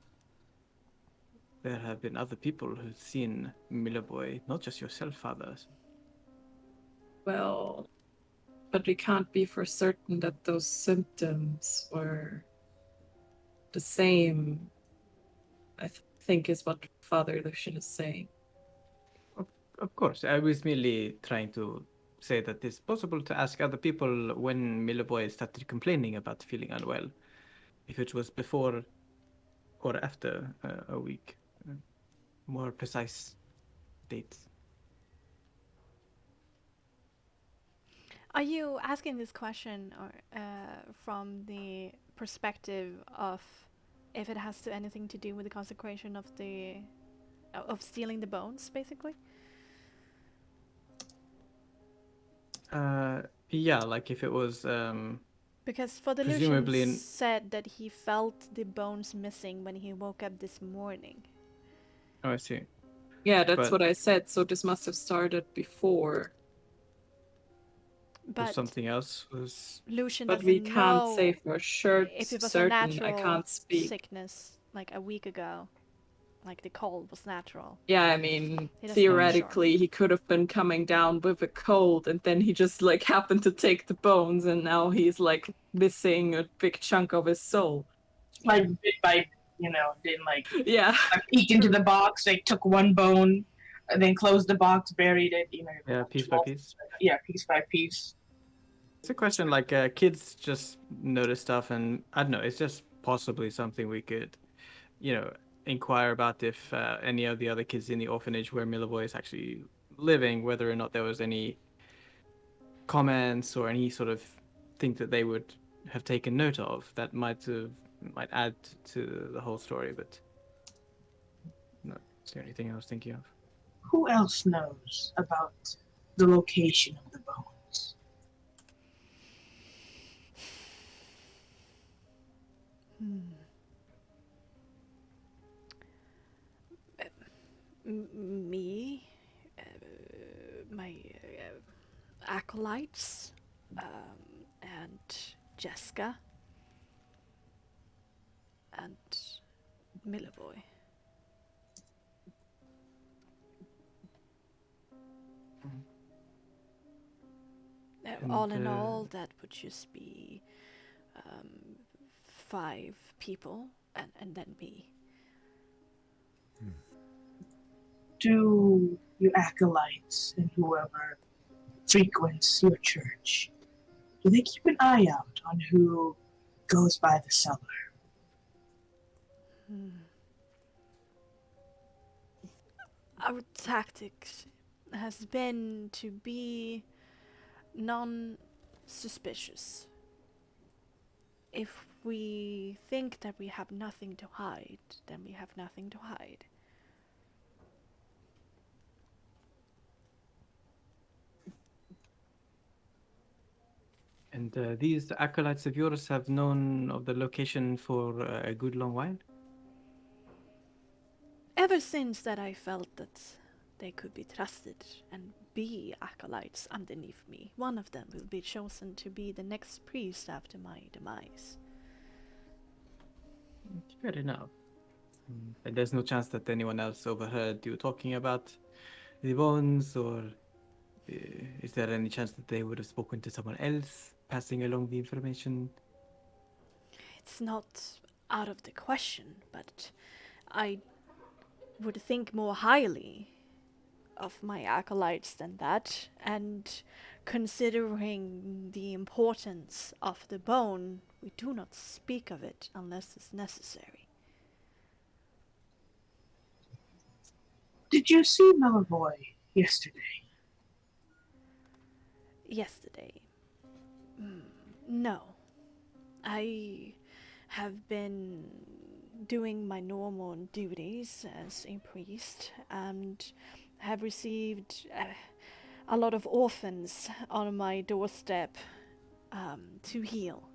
There have been other people who've seen Milovoy, not just yourself, Father. Well, but we can't be for certain that those symptoms were the same, I think is what Father Lucian is saying. Of course, I was merely trying to say that it's possible to ask other people when Milovoy started complaining about feeling unwell, if it was before or after a week. More precise dates. Are you asking this question or from the perspective of if it has to anything to do with the consecration of the of stealing the bones, basically? Yeah, like if it was Because for the presumably Lucian said that he felt the bones missing when he woke up this morning. Oh, I see. Yeah, that's But- what I said. So this must have started before. But something else was. Lucian But doesn't we can't know say for sure. if it was a Certain, I natural can't speak. sickness like a week ago, like the cold was natural. Yeah, I mean, He doesn't know for theoretically, he could have been coming down with a cold, and then he just like happened to take the bones, and now he's like missing a big chunk of his soul. Like bit by, didn't like Yeah. I peeked into the box, like took one bone, and then closed the box, buried it, Yeah, piece by piece. Yeah, piece by piece. It's a question like kids just notice stuff, and I don't know. It's just possibly something we could, inquire about if any of the other kids in the orphanage where Milovoy is actually living, whether or not there was any comments or any sort of thing that they would have taken note of that might add to the whole story. But no, it's the only thing I was thinking of. Who else knows about the location of the bones? Me, my acolytes, and Jessica, and Milovoy. All in all, that would just be 5 people, and then me. Do your acolytes and whoever frequents your church, do they keep an eye out on who goes by the cellar? Our tactics has been to be non-suspicious. If we think that we have nothing to hide, then we have nothing to hide. And these acolytes of yours have known of the location for a good long while? Ever since that I felt that they could be trusted and be acolytes underneath me, one of them will be chosen to be the next priest after my demise. Fair enough. And there's no chance that anyone else overheard you talking about the bones, or is there any chance that they would have spoken to someone else, passing along the information? It's not out of the question, but I would think more highly of my acolytes than that, and considering the importance of the bone, we do not speak of it unless it's necessary. Did you see Melavoy yesterday? Yesterday? No. I have been doing my normal duties as a priest and have received a lot of orphans on my doorstep to heal.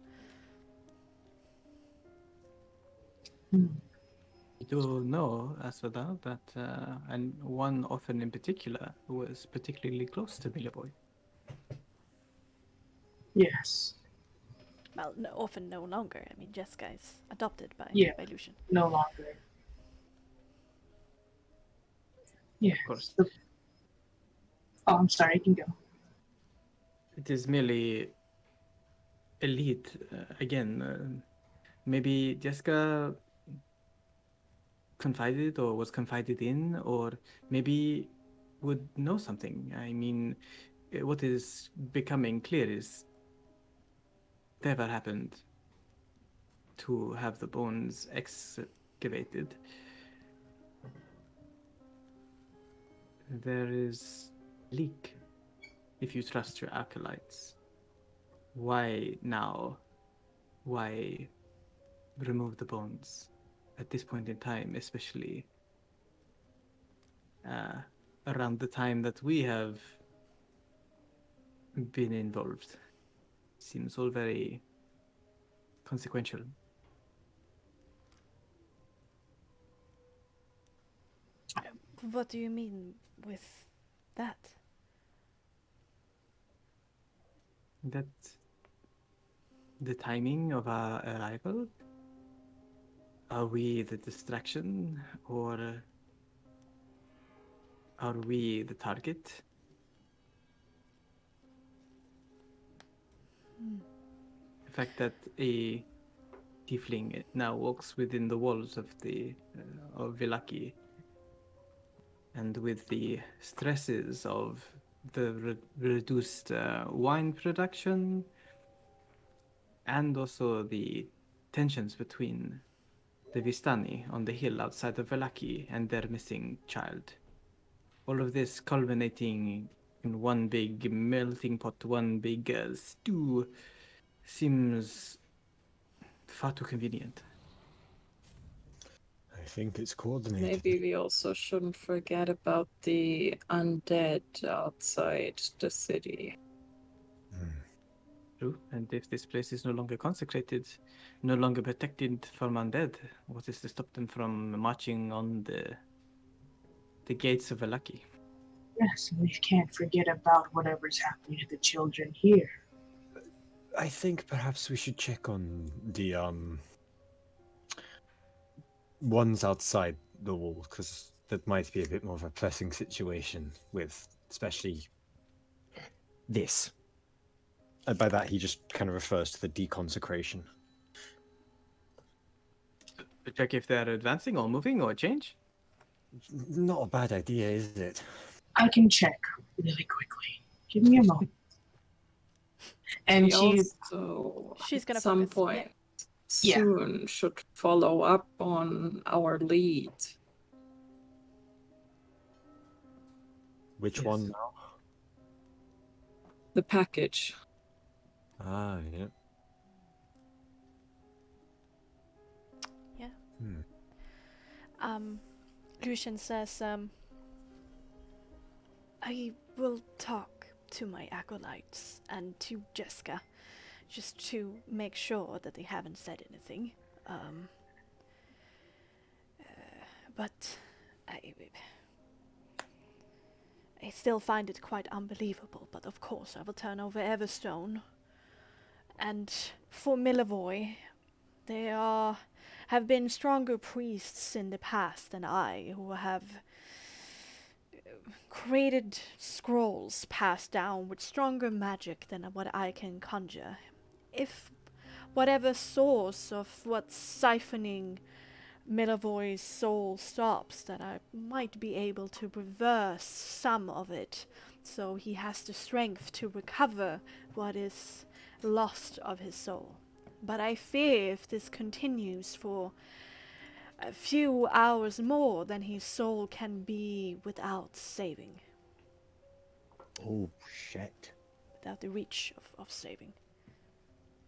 You do know, Aswada, that and one orphan in particular was particularly close to Milaboy. Yes. Well, often no longer. I mean, Jessica is adopted by Lucian. No longer. Yes. Of course. Oh, I'm sorry, you can go. It is merely elite. Again, maybe Jessica confided or was confided in, or maybe would know something. I mean, what is becoming clear is whatever happened to have the bones excavated, there is leak if you trust your acolytes. Why now? Why remove the bones at this point in time, especially around the time that we have been involved? Seems all very consequential. What do you mean with that? That the timing of our arrival? Are we the distraction, or are we the target? The fact that a tiefling now walks within the walls of the of Vallaki, and with the stresses of the reduced wine production, and also the tensions between the Vistani on the hill outside of Vallaki and their missing child. All of this culminating in one big melting pot, one big stew, seems far too convenient. I think it's coordinated. Maybe we also shouldn't forget about the undead outside the city. True, and if this place is no longer consecrated, no longer protected from undead, what is to stop them from marching on the gates of Vallaki? Yes, and we can't forget about whatever's happening to the children here. I think perhaps we should check on the ones outside the wall, because that might be a bit more of a pressing situation with especially this. And by that he just kind of refers to the deconsecration. To check if they're advancing or moving or change? Not a bad idea, is it? I can check really quickly. Give me a moment. And We she's also, She's gonna at some focus, yeah. point soon, should follow up on our lead. Which Yes. one now? The package. Ah, yeah. Yeah. Hmm. Lucian says, I will talk to my acolytes and to Jessica just to make sure that they haven't said anything. But I still find it quite unbelievable, but of course I will turn over every stone. And for Milavoy, there have been stronger priests in the past than I who have created scrolls passed down with stronger magic than what I can conjure. If whatever source of what's siphoning Milavoy's soul stops, that I might be able to reverse some of it, so he has the strength to recover what is lost of his soul. But I fear if this continues for a few hours more, then his soul can be without saving, Oh shit. without the reach of saving.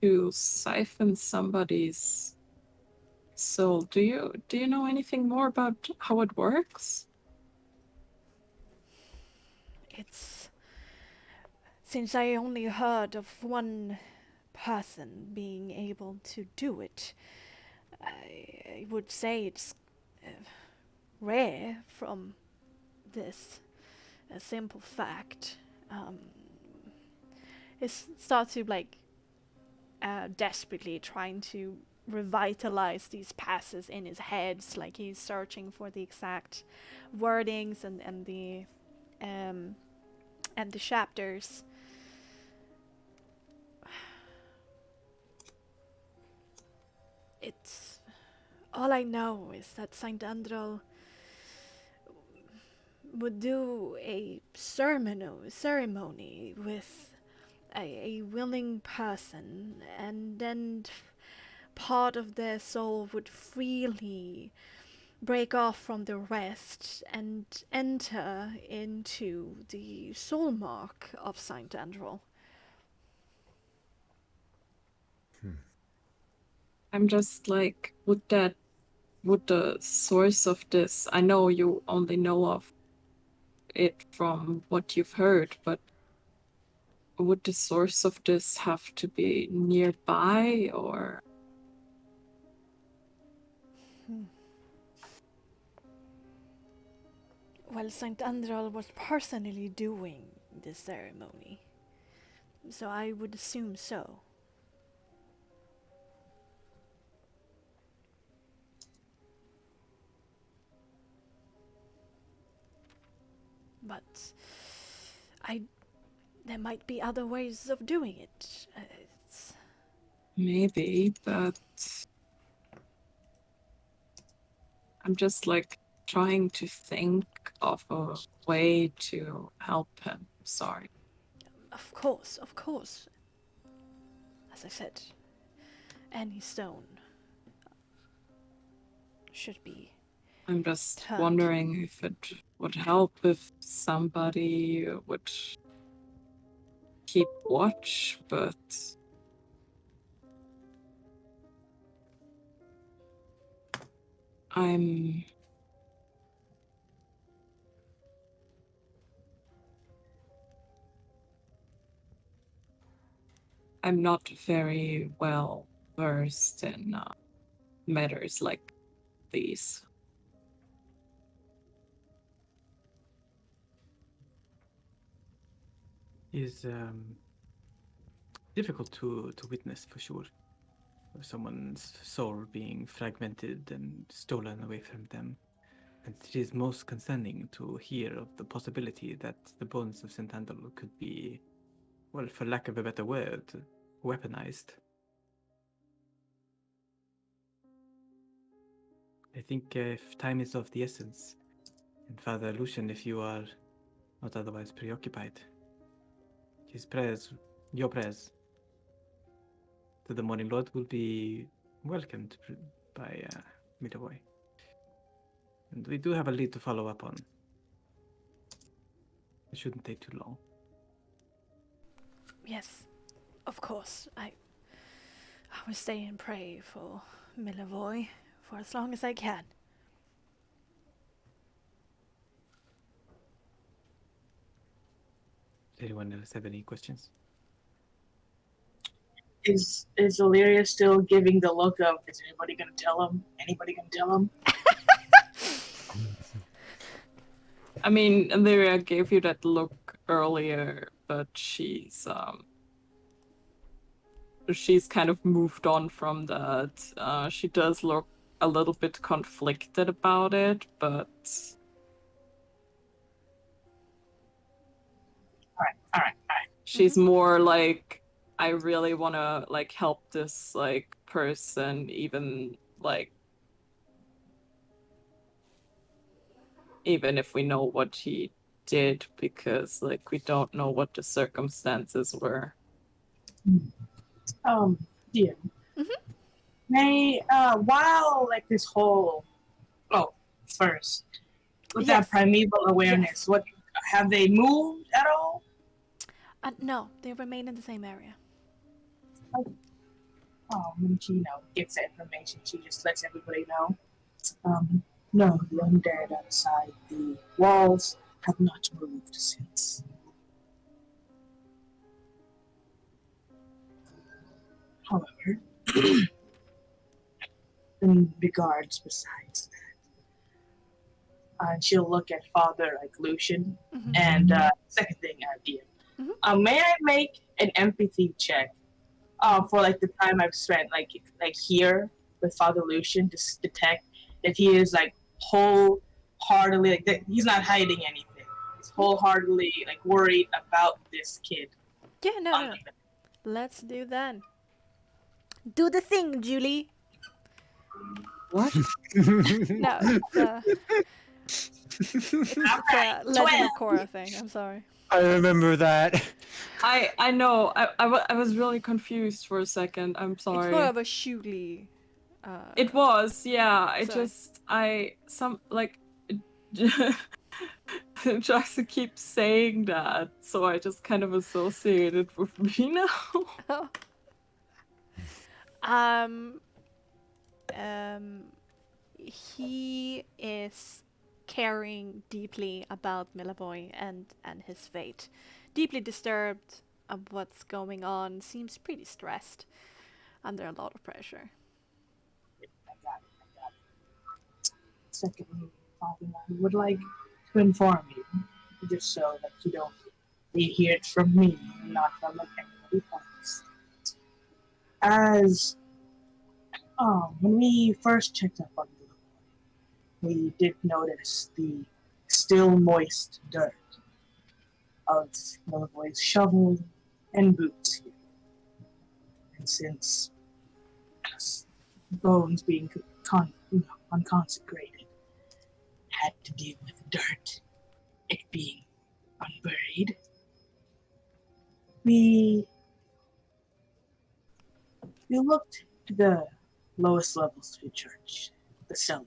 To siphon somebody's soul, do you know anything more about how it works? It's... Since I only heard of one person being able to do it, I would say it's rare from this a simple fact. It starts to desperately trying to revitalize these passes in his head, like he's searching for the exact wordings and the chapters. It's all I know is that Saint Andral would do a ceremony with a willing person, and then part of their soul would freely break off from the rest and enter into the soul mark of Saint Andral. I'm just like, would the source of this, I know you only know of it from what you've heard, but would the source of this have to be nearby, or? Well, Saint Andral was personally doing this ceremony, so I would assume so. But there might be other ways of doing it. Maybe, but I'm just like trying to think of a way to help him. Sorry. Of course. As I said, any stone should be. I'm just Turned. wondering if it would help if somebody would keep watch, but I'm not very well versed in matters like these. Is difficult to witness for sure. Someone's soul being fragmented and stolen away from them. And it is most concerning to hear of the possibility that the bones of St. Andal could be, well, for lack of a better word, weaponized. I think if time is of the essence, and Father Lucian, if you are not otherwise preoccupied, his prayers, your prayers, to the Morning Lord will be welcomed by Midaway. And we do have a lead to follow up on. It shouldn't take too long. Yes, of course. I will stay and pray for Milavoy for as long as I can. Does anyone else have any questions? Is Illyria still giving the look of, is anybody gonna tell him? Anybody gonna tell him? I mean, Illyria gave you that look earlier, but she's kind of moved on from that. She does look a little bit conflicted about it, but Alright. she's more like, I really want to like help this like person, even if we know what he did, because like we don't know what the circumstances were. Yeah. May, while like this whole, first, with Yes. that primeval awareness, what, have they moved at all? No, they remain in the same area. When she, gets that information, she just lets everybody know. No, the undead outside the walls have not moved since. However, in regards besides that, and she'll look at Father like Lucian, and second thing idea. May I make an empathy check for like the time I've spent like here with Father Lucian to detect that he is like wholeheartedly like that he's not hiding anything. He's wholeheartedly like worried about this kid. Yeah, no. Let's do that. Do the thing, Julie. What? No, it's a Legend of Korra thing. I'm sorry. I remember that. I know. I was really confused for a second. I'm sorry. It's more of a Shuli. It was, yeah. Jackson keeps saying that, so I just kind of associate it with me now. He is caring deeply about Milavoy and his fate. Deeply disturbed of what's going on. Seems pretty stressed. Under a lot of pressure. I got it. Secondly, Father, I would like to inform you, just so that you don't hear it from me, and not from like anybody else. As when we first checked up on you, we did notice the still moist dirt of Milavoy's shovel and boots here. And since bones being unconsecrated had to deal with dirt, it being unburied, we looked to the lowest levels of the church, the cellar,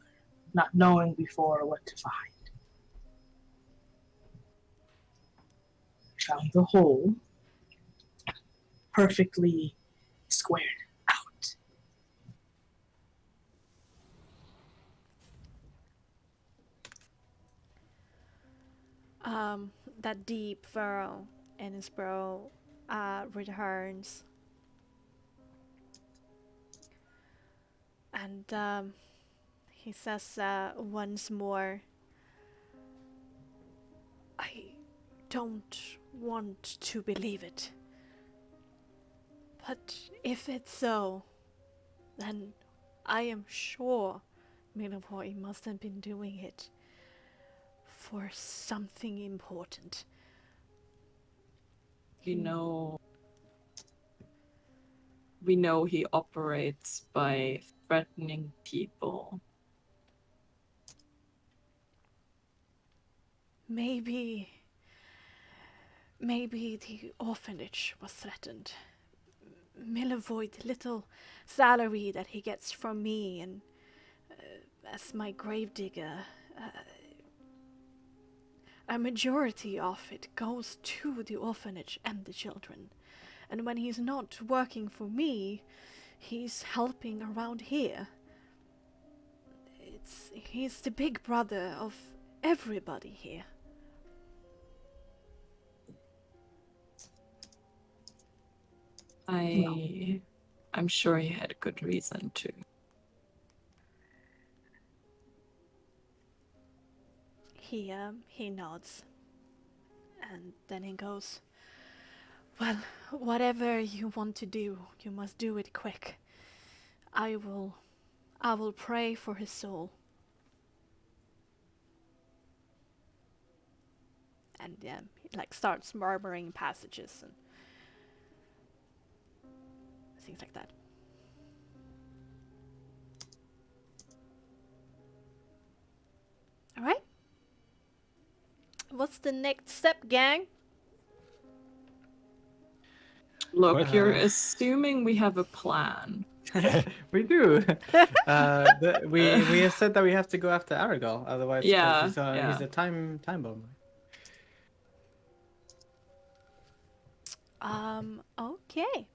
not knowing before what to find. Found the hole perfectly squared out. That deep furrow in his brow returns. And he says once more, I don't want to believe it. But if it's so, then I am sure Milavoy must have been doing it for something important. We know he operates by threatening people. Maybe the orphanage was threatened. Milavoy, the little salary that he gets from me and as my gravedigger, a majority of it goes to the orphanage and the children. And when he's not working for me, he's helping around here. He's the big brother of everybody here. I I'm sure he had a good reason to. He nods, and then he goes, "Well, whatever you want to do, you must do it quick. I will pray for his soul." And he like starts murmuring passages and things like that. All right. What's the next step, gang? Look, What? you're assuming we have a plan. We do. We have said that we have to go after Aragal, otherwise 'cause Yeah, he's a time bomb. Okay.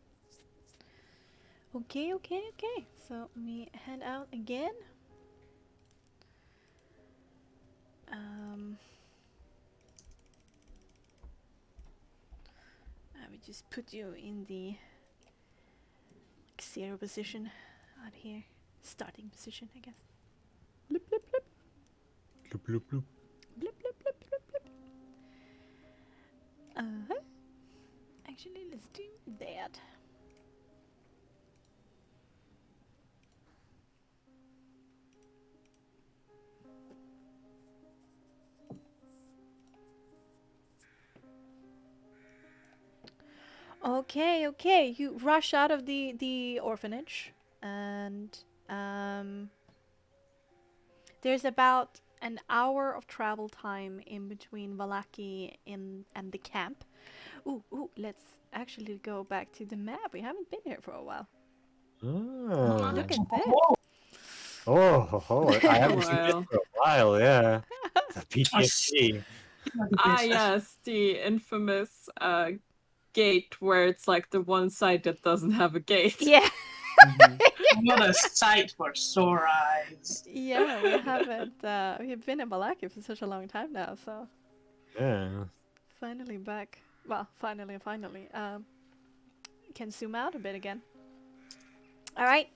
Okay. So we head out again. I will just put you in the like, 0 position out here. Starting position, I guess. Blip, blip, blip. Bloop, bloop, bloop. Blip, blip, blip, blip, blip. Uh-huh. Actually, let's do that. Okay. You rush out of the orphanage, and there's about an hour of travel time in between Vallaki and the camp. Ooh, let's actually go back to the map. We haven't been here for a while. Oh. Look at this. I haven't seen this Wow. for a while, yeah. The PTSD. Yes, the infamous gate where it's like the one side that doesn't have a gate. Yeah. What a sight for sore eyes. Yeah, we haven't. We've been in Vallaki for such a long time now, so Yeah. finally back. Well, finally. Can zoom out a bit again. All right.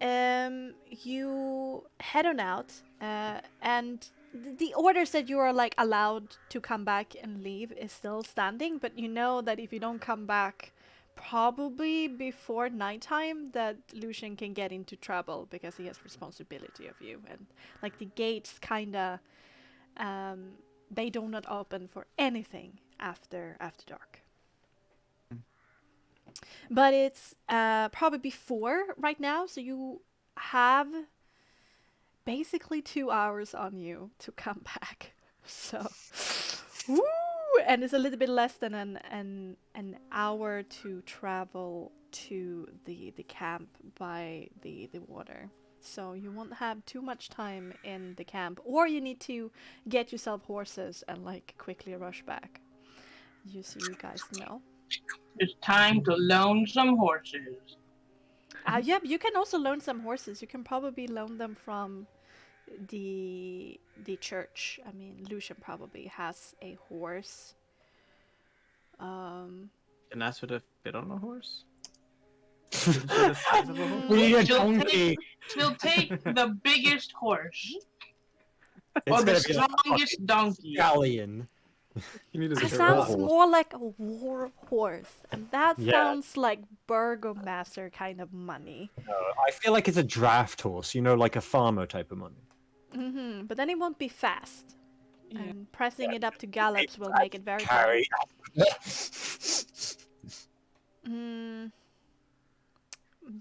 You head on out, and the orders that you are like allowed to come back and leave is still standing, but you know that if you don't come back probably before nighttime, that Lucian can get into trouble because he has responsibility of you, and like the gates kinda they do not open for anything after dark. But it's probably before right now, so you have basically 2 hours on you to come back. So, woo! And it's a little bit less than an hour to travel to the camp by the water. So you won't have too much time in the camp, or you need to get yourself horses and like quickly rush back. Just so you guys know. It's time to loan some horses. Yeah, you can also loan some horses. You can probably loan them from the church. I mean, Lucian probably has a horse. Can ask her to fit on a horse? Isn't she the size of a horse? We need a She'll donkey. She'll take the biggest horse It's or the gonna be like a strongest fucking donkey. stallion. You need a That giraffe. sounds more like a war horse, and that Yeah. sounds like burgomaster kind of money. I feel like it's a draft horse, you know, like a farmer type of money. But then it won't be fast, Yeah. and pressing it up to gallops will make it very Carry.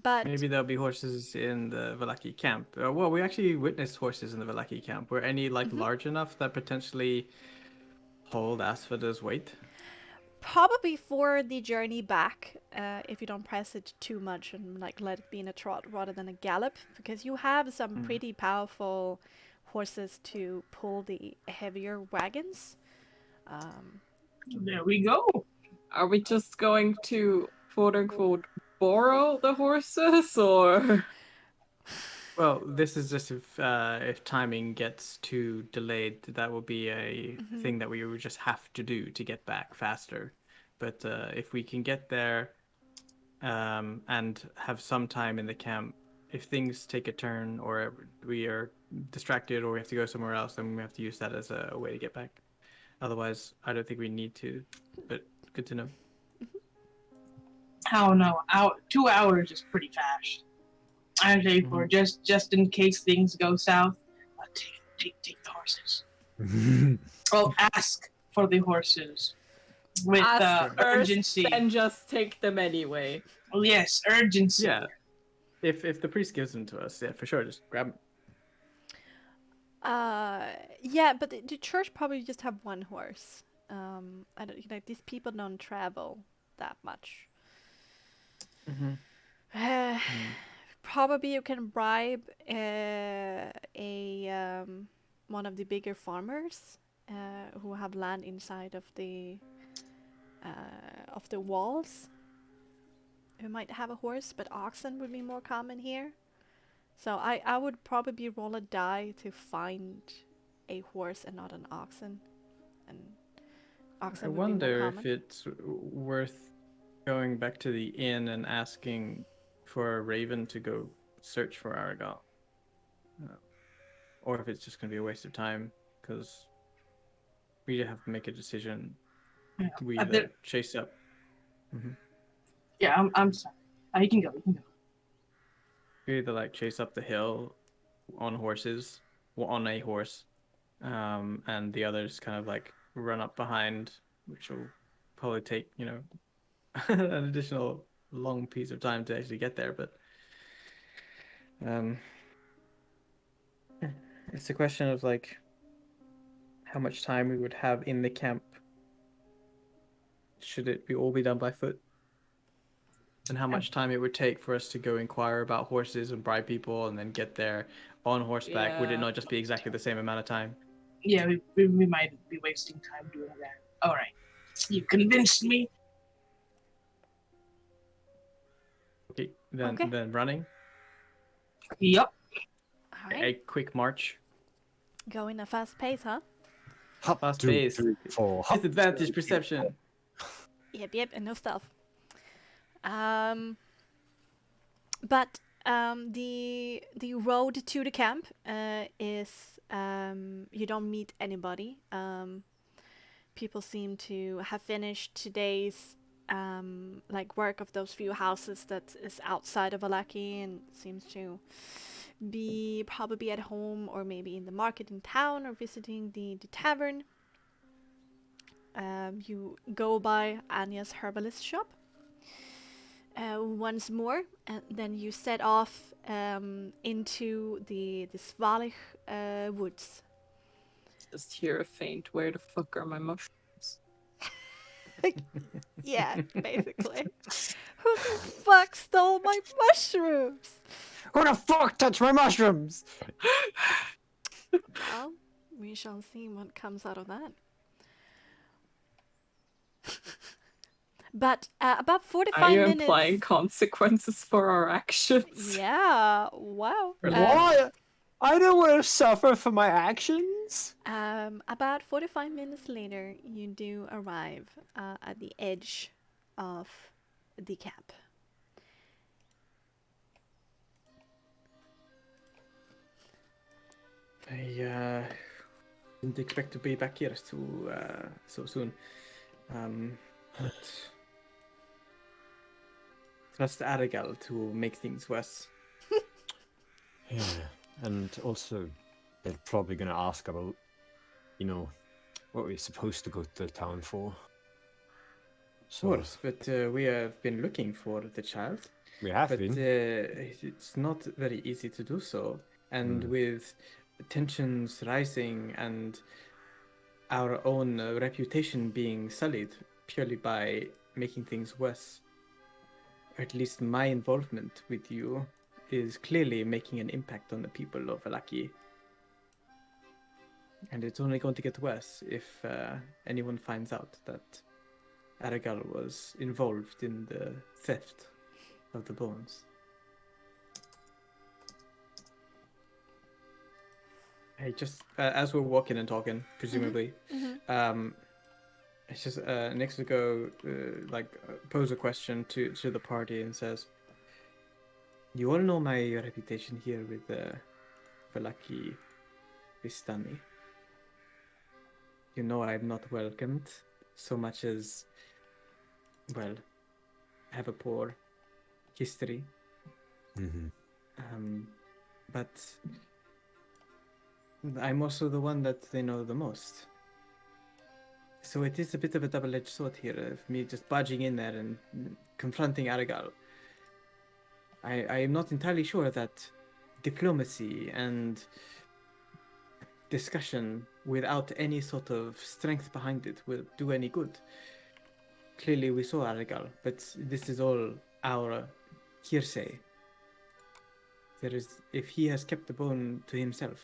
But Maybe there'll be horses in the Vallaki camp. Well, we actually witnessed horses in the Vallaki camp. Were any like large enough that potentially hold Asphoda's weight? probably for the journey back, if you don't press it too much and like let it be in a trot rather than a gallop, because you have some pretty powerful horses to pull the heavier wagons. There we go. Are we just going to quote unquote borrow the horses or Well, this is just if timing gets too delayed, that will be a thing that we would just have to do to get back faster. But if we can get there and have some time in the camp. If things take a turn or we are distracted or we have to go somewhere else, then we have to use that as a way to get back. Otherwise, I don't think we need to, but good to know. Oh no, 2 hours is pretty fast. I say for just in case things go south, take the horses. Well, ask for the horses with Ask first, urgency. then just take them anyway. Oh, yes, urgency. Yeah. If the priest gives them to us, yeah, for sure, just grab them. Yeah, but the church probably just have one horse. I don't like these people don't travel that much. Probably you can bribe one of the bigger farmers who have land inside of the walls, who might have a horse, but oxen would be more common here. So I would probably roll a die to find a horse and not an oxen. And oxen I would be more wonder common. if it's worth going back to the inn and asking for a raven to go search for Aragal. Or if it's just going to be a waste of time, because we have to make a decision. Yeah. We either chase up. Yeah, I'm sorry. You can go. We either like chase up the hill on horses, or on a horse, and the others kind of like run up behind, which will probably take, an additional long piece of time to actually get there. But it's a question of like how much time we would have in the camp. Should it be all be done by foot? And how much time it would take for us to go inquire about horses and bribe people and then get there on horseback? Would it not just be exactly the same amount of time? Yeah, we might be wasting time doing that. All right, you convinced me. Okay, then running. Yup. All right, A quick march. going a fast pace, huh? Hop, Fast 2, pace. 3, 4. Hop. Disadvantage perception. Yep, and no stealth. But the road to the camp is you don't meet anybody. People seem to have finished today's like work of those few houses that is outside of Vallaki, and seems to be probably at home or maybe in the market in town or visiting the tavern. You go by Anya's herbalist shop once more, and then you set off into the Vallaki woods. Just hear a faint, where the fuck are my mushrooms? Yeah, basically. Who the fuck stole my mushrooms? Who the fuck touched my mushrooms? Well, we shall see what comes out of that. But about 45 Are you minutes. implying consequences for our actions? Yeah, wow. Why? I don't want to suffer for my actions. About 45 minutes later, you do arrive at the edge of the camp. I didn't expect to be back here so soon. But trust Aragal to make things worse. Yeah, and also they're probably going to ask about, what we're supposed to go to the town for. Of course, but we have been looking for the child. We have But been. it's not very easy to do so. And with tensions rising and our own reputation being sullied purely by making things worse, or at least my involvement with you is clearly making an impact on the people of Vallaki. And it's only going to get worse if anyone finds out that Aragal was involved in the theft of the bones. Hey, just as we're walking and talking, presumably, It's just next to go pose a question to the party and says, "You all know my reputation here with Vallaki Vistani. You know I'm not welcomed so much as, well, have a poor history. Mm-hmm. But I'm also the one that they know the most. So it is a bit of a double-edged sword here of me just barging in there and confronting Aragal. I am not entirely sure that diplomacy and discussion without any sort of strength behind it will do any good. Clearly we saw Aragal, but this is all our hearsay. If he has kept the bone to himself,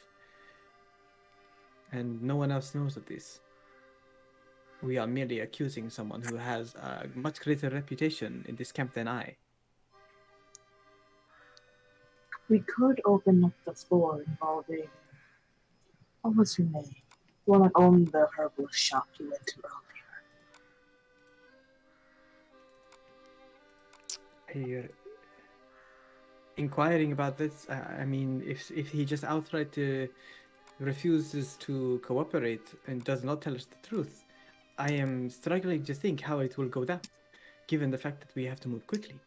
and no one else knows of this, we are merely accusing someone who has a much greater reputation in this camp than I. We could open up the floor involving, what was her name? One that owned the herbal shop you went to earlier. Inquiring about this, I mean, if he just outright refuses to cooperate and does not tell us the truth, I am struggling to think how it will go down, given the fact that we have to move quickly.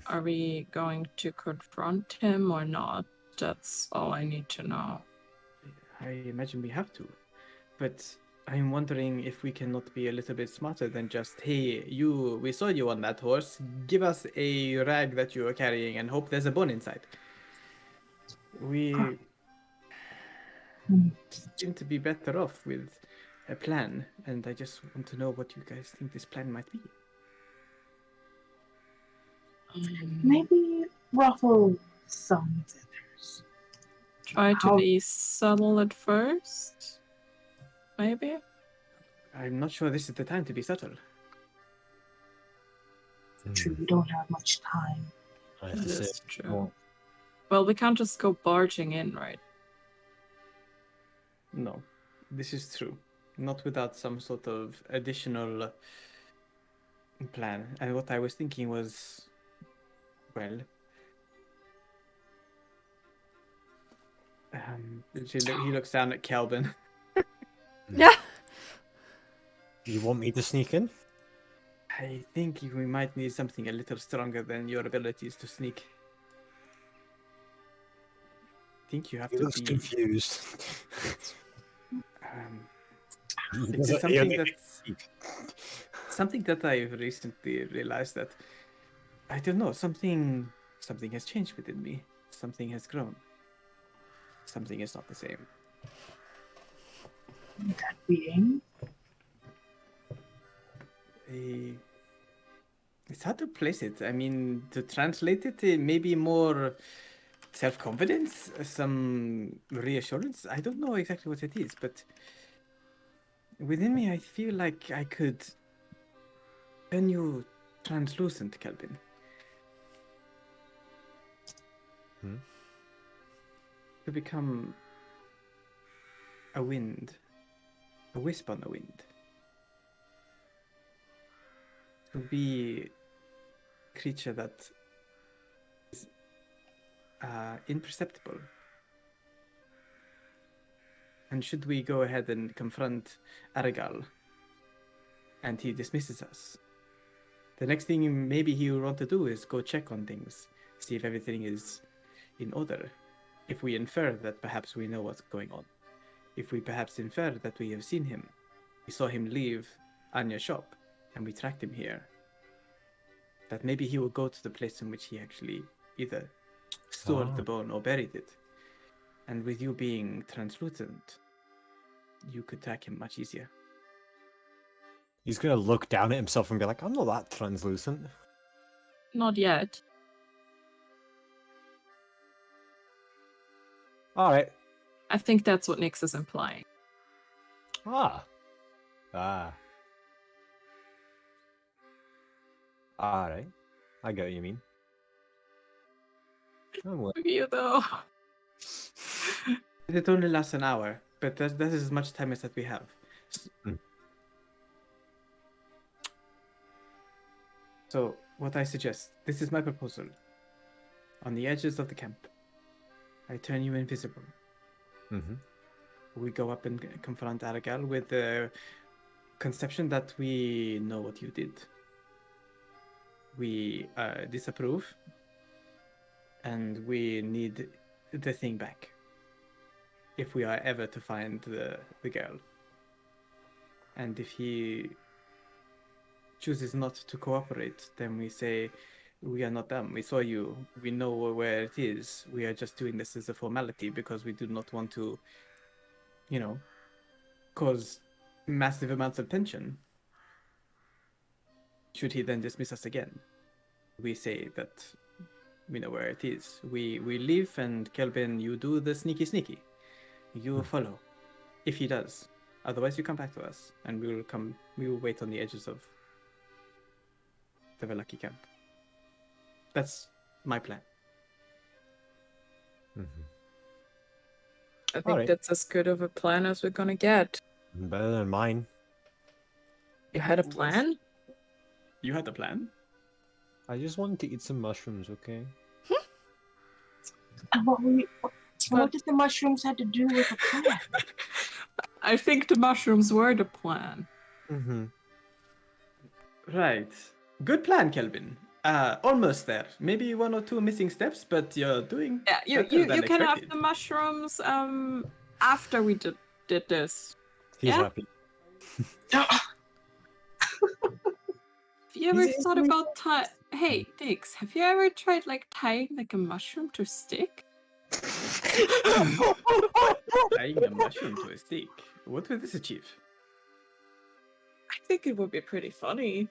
Are we going to confront him or not? That's all I need to know. I imagine we have to, but I'm wondering if we cannot be a little bit smarter than just, hey, we saw you on that horse, give us a rag that you are carrying and hope there's a bone inside. We seem to be better off with a plan, and I just want to know what you guys think this plan might be. Maybe ruffle some feathers. Try to be subtle at first, maybe? I'm not sure this is the time to be subtle. True, we don't have much time. I have to say, That's true. well, Well, we can't just go barging in, right? No, this is true. Not without some sort of additional plan. And what I was thinking was, well, he looks down at Kelvin. Yeah. you want me to sneak in? I think we might need something a little stronger than your abilities to sneak. I think you have He to looks be. confused. He It is doesn't- he something only that can speak. something that I've recently realized that I don't know, something has changed within me. Something has grown. Something is not the same. That being, It's hard to place it. I mean, to translate it, maybe more self-confidence, some reassurance. I don't know exactly what it is, but within me, I feel like I could turn you translucent, Kelvin. To become a wind, a wisp on the wind. To be a creature that is imperceptible. And should we go ahead and confront Aragal and he dismisses us, the next thing maybe he will want to do is go check on things, see if everything is in order. If we infer that perhaps we know what's going on. If we perhaps infer that we have seen him, we saw him leave Anya's shop, and we tracked him here, that maybe he will go to the place in which he actually either stored the bone or buried it. And with you being translucent, you could track him much easier. He's gonna look down at himself and be like, I'm not that translucent. Not yet. Alright. I think that's what Nyx is implying. Alright. I get what you mean. You though. It only lasts an hour, but that is as much time as that we have. So, what I suggest, this is my proposal. On the edges of the camp, I turn you invisible. Mm-hmm. We go up and confront Aragal with the conception that we know what you did. We disapprove, and we need the thing back. If we are ever to find the girl. And if he chooses not to cooperate, then we say, we are not them. We saw you. We know where it is. We are just doing this as a formality because we do not want to, cause massive amounts of tension. Should he then dismiss us again? We say that we know where it is. We leave, and Kelvin, you do the sneaky. You follow. If he does. Otherwise, you come back to us, and we will wait on the edges of the Vallaki camp. That's my plan. Mm-hmm. I think Alright. that's as good of a plan as we're gonna get. Better than mine. You had a plan? You had a plan? I just wanted to eat some mushrooms, okay? And what does the mushrooms have to do with a plan? I think the mushrooms were the plan. Mm-hmm. Right. Good plan, Kelvin. Almost there. Maybe 1 or 2 missing steps, but you're doing Yeah, you better than can have expected. the mushrooms after we did this. He's Yeah? happy. Have you ever He's- thought about Hey, Dix, have you ever tried tying a mushroom to a stick? Tying a mushroom to a stick. What would this achieve? I think it would be pretty funny.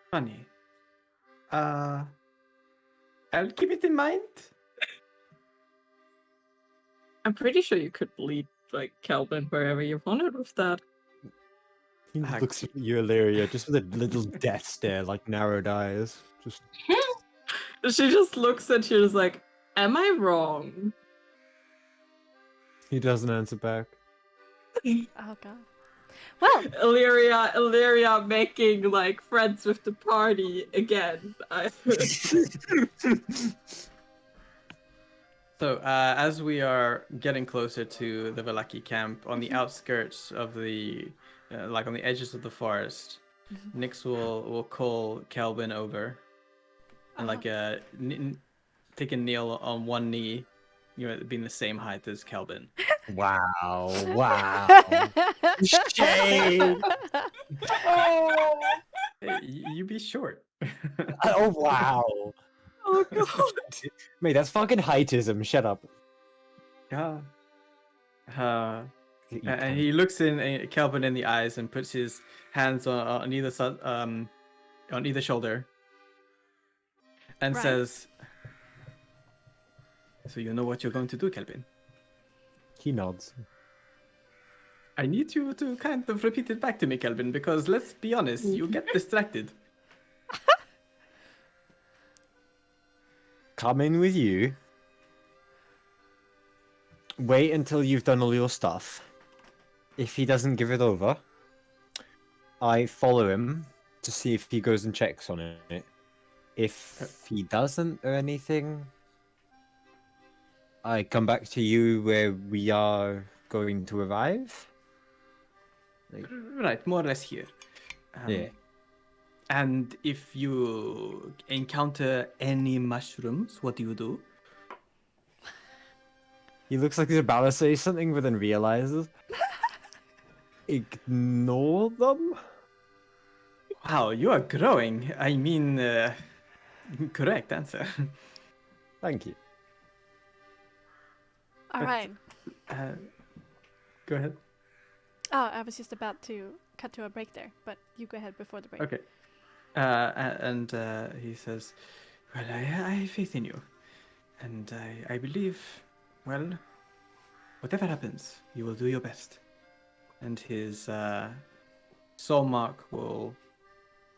Funny. I'll keep it in mind. I'm pretty sure you could lead Kelvin wherever you wanted with that. He looks at you, Illyria, just with a little death stare, narrowed eyes. Just She just looks at you and is like, am I wrong? he doesn't answer back. Oh god. Well, Illyria making friends with the party again. So, as we are getting closer to the Vallaki camp, on the outskirts of the, on the edges of the forest, Nyx will call Kelvin over, and take a kneel on one knee, being the same height as Kelvin. Wow! Shame! Hey, you be short. Oh wow! Oh god. Mate, that's fucking heightism. Shut up. Yeah. You And cunt. he looks in Kelvin in the eyes and puts his hands on either side, on either shoulder, and Right. says, "So you know what you're going to do, Kelvin? He nods. I need you to kind of repeat it back to me, Kelvin, because let's be honest, you get distracted." Come in with you. Wait until you've done all your stuff. If he doesn't give it over, I follow him to see if he goes and checks on it. If he doesn't or anything, I come back to you where we are going to arrive. Right, more or less here. Yeah. And if you encounter any mushrooms, what do you do? He looks like he's about to say something, but then realizes. Ignore them? Wow, you are growing. I mean, correct answer. Thank you. all But- right. Go ahead. Oh, I was just about to cut to a break there, but you go ahead before the break. Okay. And he says, "Well, I have faith in you, and I believe, well, whatever happens, you will do your best." And his soul mark will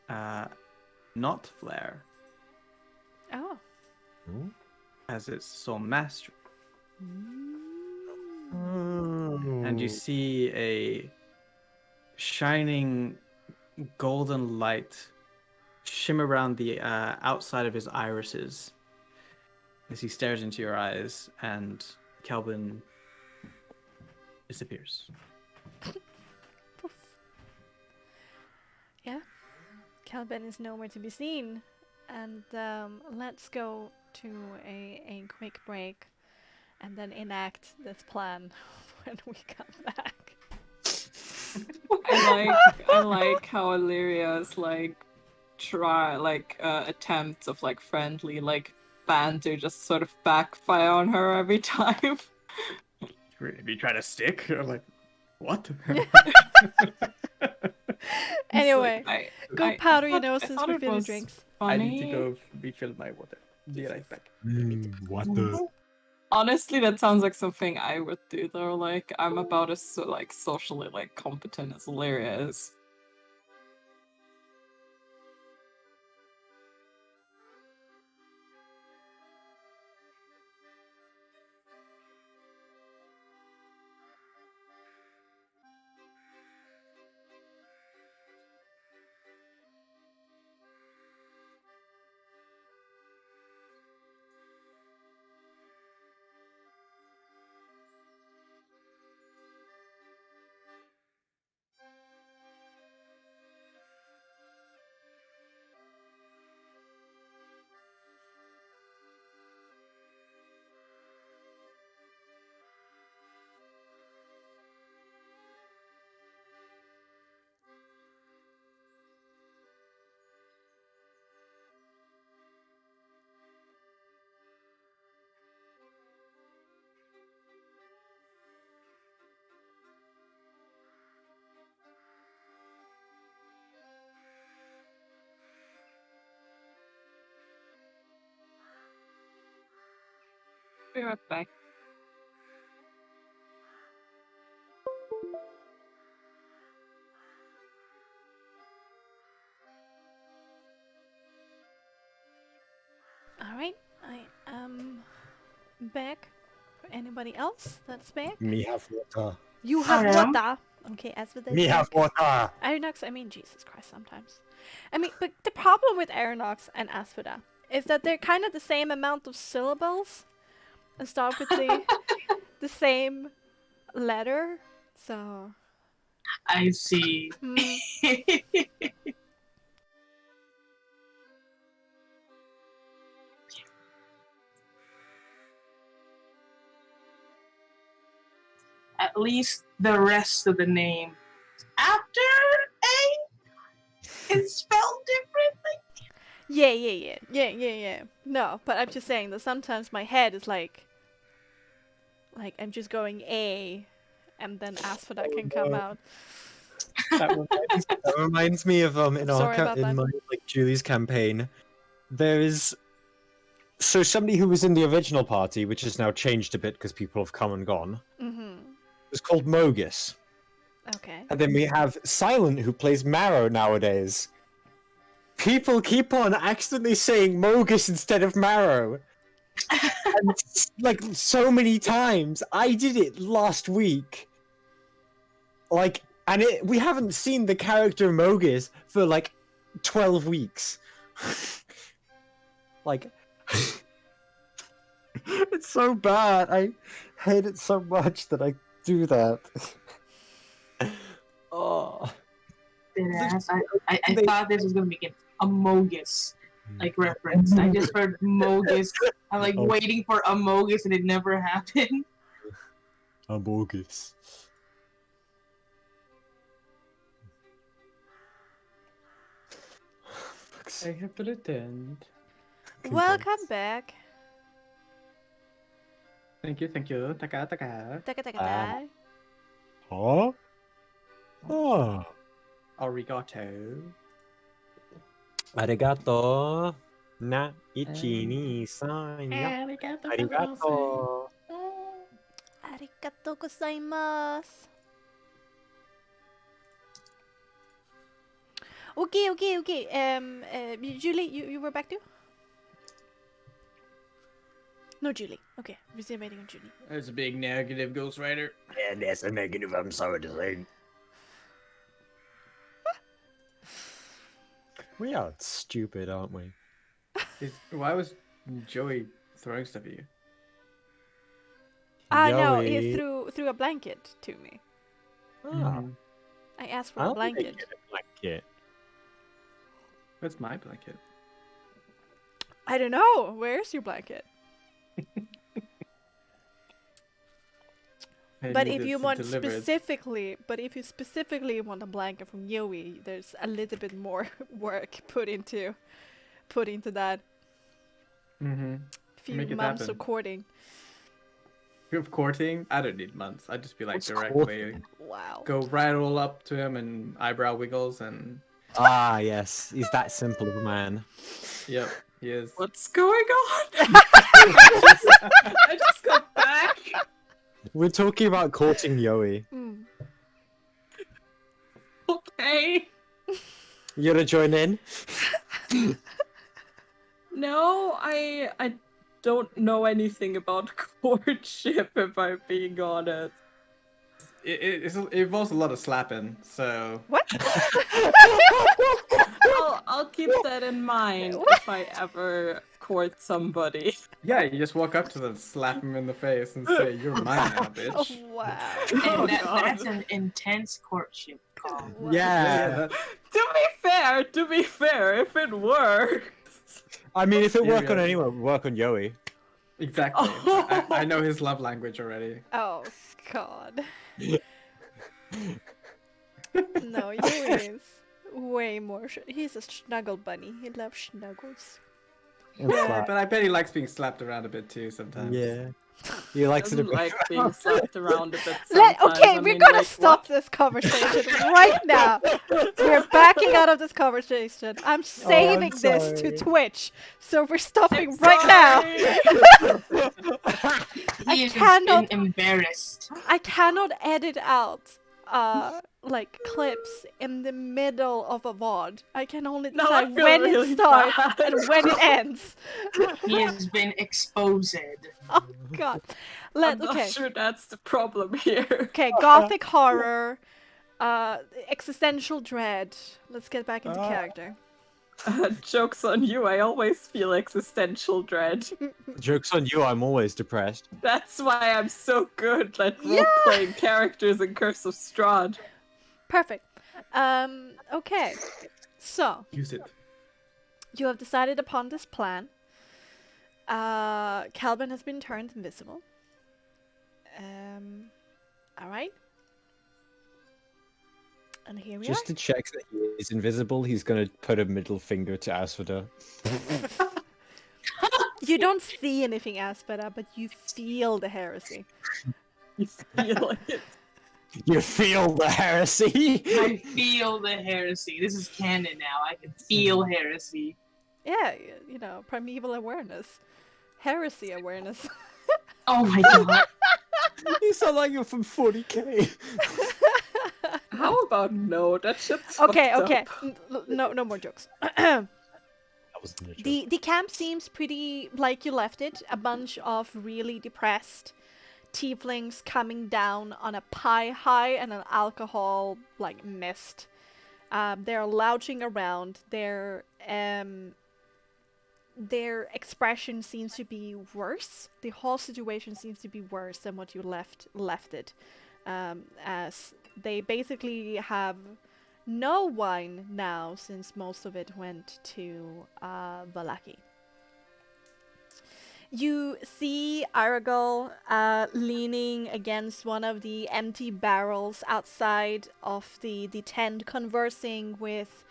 not flare. Oh. as its sole master. Mm. And you see a shining golden light shimmer around the outside of his irises as he stares into your eyes, and Kelvin disappears. Poof. Yeah. Calvin is nowhere to be seen. And let's go to a quick break and then enact this plan when we come back. I like how Illyria's like attempts of like friendly like banter just sort of backfire on her every time. If you try to stick, you're like, what? Anyway, Like, go powder your I noses thought for it finish was drinks. I need to funny. go refill my water. Be right back. What the? Honestly, that sounds like something I would do though. Like I'm about as like socially like competent as Illyria is. Be right back. Alright, I am back. For anybody else that's back? Me have water. You have I am. water! Okay, as with Me have water. Aeronox, I mean, Jesus Christ, sometimes. I mean, but the problem with Aeronox and Asphoda is that they're kind of the same amount of syllables and start with the same letter, so... I see. At least the rest of the name after A is spelled differently. Yeah. No, but I'm just saying that sometimes my head is like I'm just going A, and then Asphoda can come out. That reminds me of in Sorry about that. my like Julie's campaign. There is somebody who was in the original party, which has now changed a bit because people have come and gone. Mm-hmm. Was called Mogus, Okay. and then we have Silent who plays Marrow nowadays. People keep on accidentally saying Mogus instead of Marrow. And like so many times. I did it last week. Like, and we haven't seen the character Mogus for like 12 weeks. Like, it's so bad. I hate it so much that I do that. Oh. Deadass. I thought this was gonna make it a Mogus like reference. I just heard Mogus. I'm like waiting for a Mogus and it never happened. Mogus. I have returned. Welcome back. Thank you. Taka. Taka. Huh? Oh. Arigato. Arigato. Na ichi ni san ya. Arigato. Arigatou gozaimasu. Okay. Julie, you were back too? No, Julie. Okay, resume waiting on Julie. There's a big negative, Ghost Rider. Yeah, that's a negative, I'm sorry to say. We are stupid, aren't we? Why was Joey throwing stuff at you? I know, he Yoey. threw a blanket to me. Ah, I asked for I'll a blanket. make it a blanket. What's my blanket? I don't know. Where's your blanket? But if you want specifically, if you specifically want a blanket from Yoey, there's a little bit more work put into that. Mm-hmm. Few Make it months happen. of courting. Of courting? I don't need months. I'd just be like What's directly courting? Wow. go right all up to him and eyebrow wiggles and Ah, yes, he's that simple of a man. yep, he is. What's going on? I just got back. We're talking about courting Yoey. Mm. Okay. You gonna join in? No, I don't know anything about courtship, if I'm being honest. It involves a lot of slapping, so What? I'll keep that in mind if I ever court somebody. yeah, you just walk up to them, slap them in the face, and say, "You're mine now, Oh, bitch." wow. Oh, And God. that's an intense courtship call. Wow. Yeah. that- To be fair, if it works. I mean, if it Yeah, work on yeah. anyone, it would work on Yoey. exactly. I know his love language already. Oh God. No, Yoey is way more. He's a snuggle bunny. He loves snuggles. In Yeah, fact, but I bet he likes being slapped around a bit too sometimes. yeah. He likes it a Doesn't bit. like being slapped around a bit sometimes. Okay, I we're mean, gonna like, stop what? this conversation right now. We're backing out of this conversation. I'm saving this to sorry. Twitch, so we're stopping I'm right now. He I has cannot- been embarrassed. I cannot edit out like clips in the middle of a VOD. I can only Now I decide feel when really it starts bad. and when it ends. He has been exposed. Oh God. I'm not Okay. sure that's the problem here. Okay, gothic horror, existential dread. Let's get back into character. Joke's on you, I always feel existential dread. Joke's on you, I'm always depressed. That's why I'm so good at role-playing characters in Curse of Strahd. Perfect. Okay. So, Use it. you have decided upon this plan. Calvin has been turned invisible. Alright. And here we Just to check that he is invisible, he's gonna put a middle finger to Asphodel. are. You don't see anything, Aspera, but you feel the heresy. You feel it. You feel the heresy! I feel the heresy. This is canon now. I can feel heresy. Yeah, you know, primeval awareness. Heresy awareness. Oh my god. You sound like you're from 40k. How about no? That shit's Okay, fucked okay. up. No more jokes. That wasn't a joke. The camp seems pretty like you left it. A bunch of really depressed tieflings coming down on a pie high and an alcohol like mist. They're lounging around. Their expression seems to be worse. The whole situation seems to be worse than what you left it. As they basically have no wine now since most of it went to Vallaki. You see Aragal leaning against one of the empty barrels outside of the tent, conversing with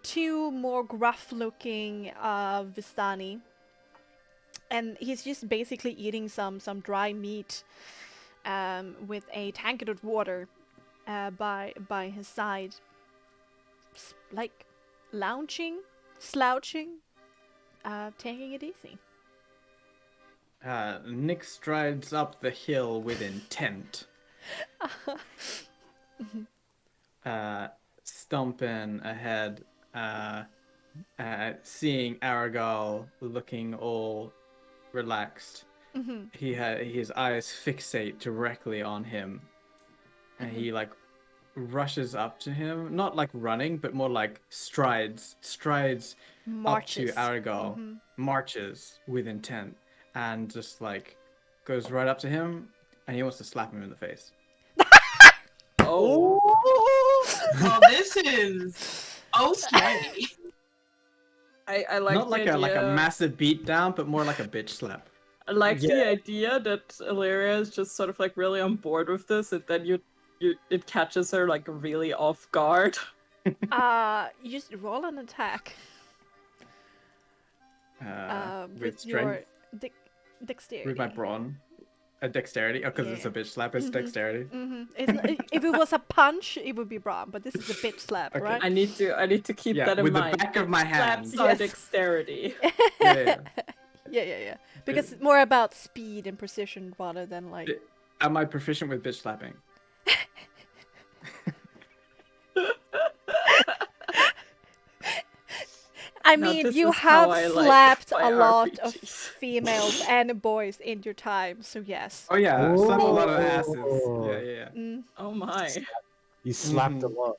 two more gruff-looking Vistani. And he's just basically eating some dry meat with a tankard of water by his side. Like, lounging, slouching, taking it easy. Nick strides up the hill with intent. Stomping ahead, seeing Aragal looking all relaxed. Mm-hmm. His eyes fixate directly on him, and he like rushes up to him, not like running, but more like strides Marches. up to Aragal, Mm-hmm. marches with intent, and just like goes right up to him, and he wants to slap him in the face. Oh, well, this is okay. I like Not the like idea. a massive beat down, but more like a bitch slap. I like the Yeah. idea that Illyria is just sort of like really on board with this, and then it catches her like really off guard. You just roll an attack With your strength, dexterity. with my brawn, a dexterity. Oh, because it's a bitch slap. It's dexterity. Mm-hmm. If it was a punch, it would be brawn, but this is a bitch slap, Okay. right? I need to keep that in with mind. the back of my hand. Slaps are Yes. dexterity. Yeah. Yeah. Because it's more about speed and precision rather than like. Am I proficient with bitch slapping? I Now, mean, this you is how have I like slapped my a lot of RPGs. females and boys in your time, so yes. Oh yeah, I've slapped a lot of asses. Oh. Yeah. Mm. Oh my. You slapped Mhm. a lot.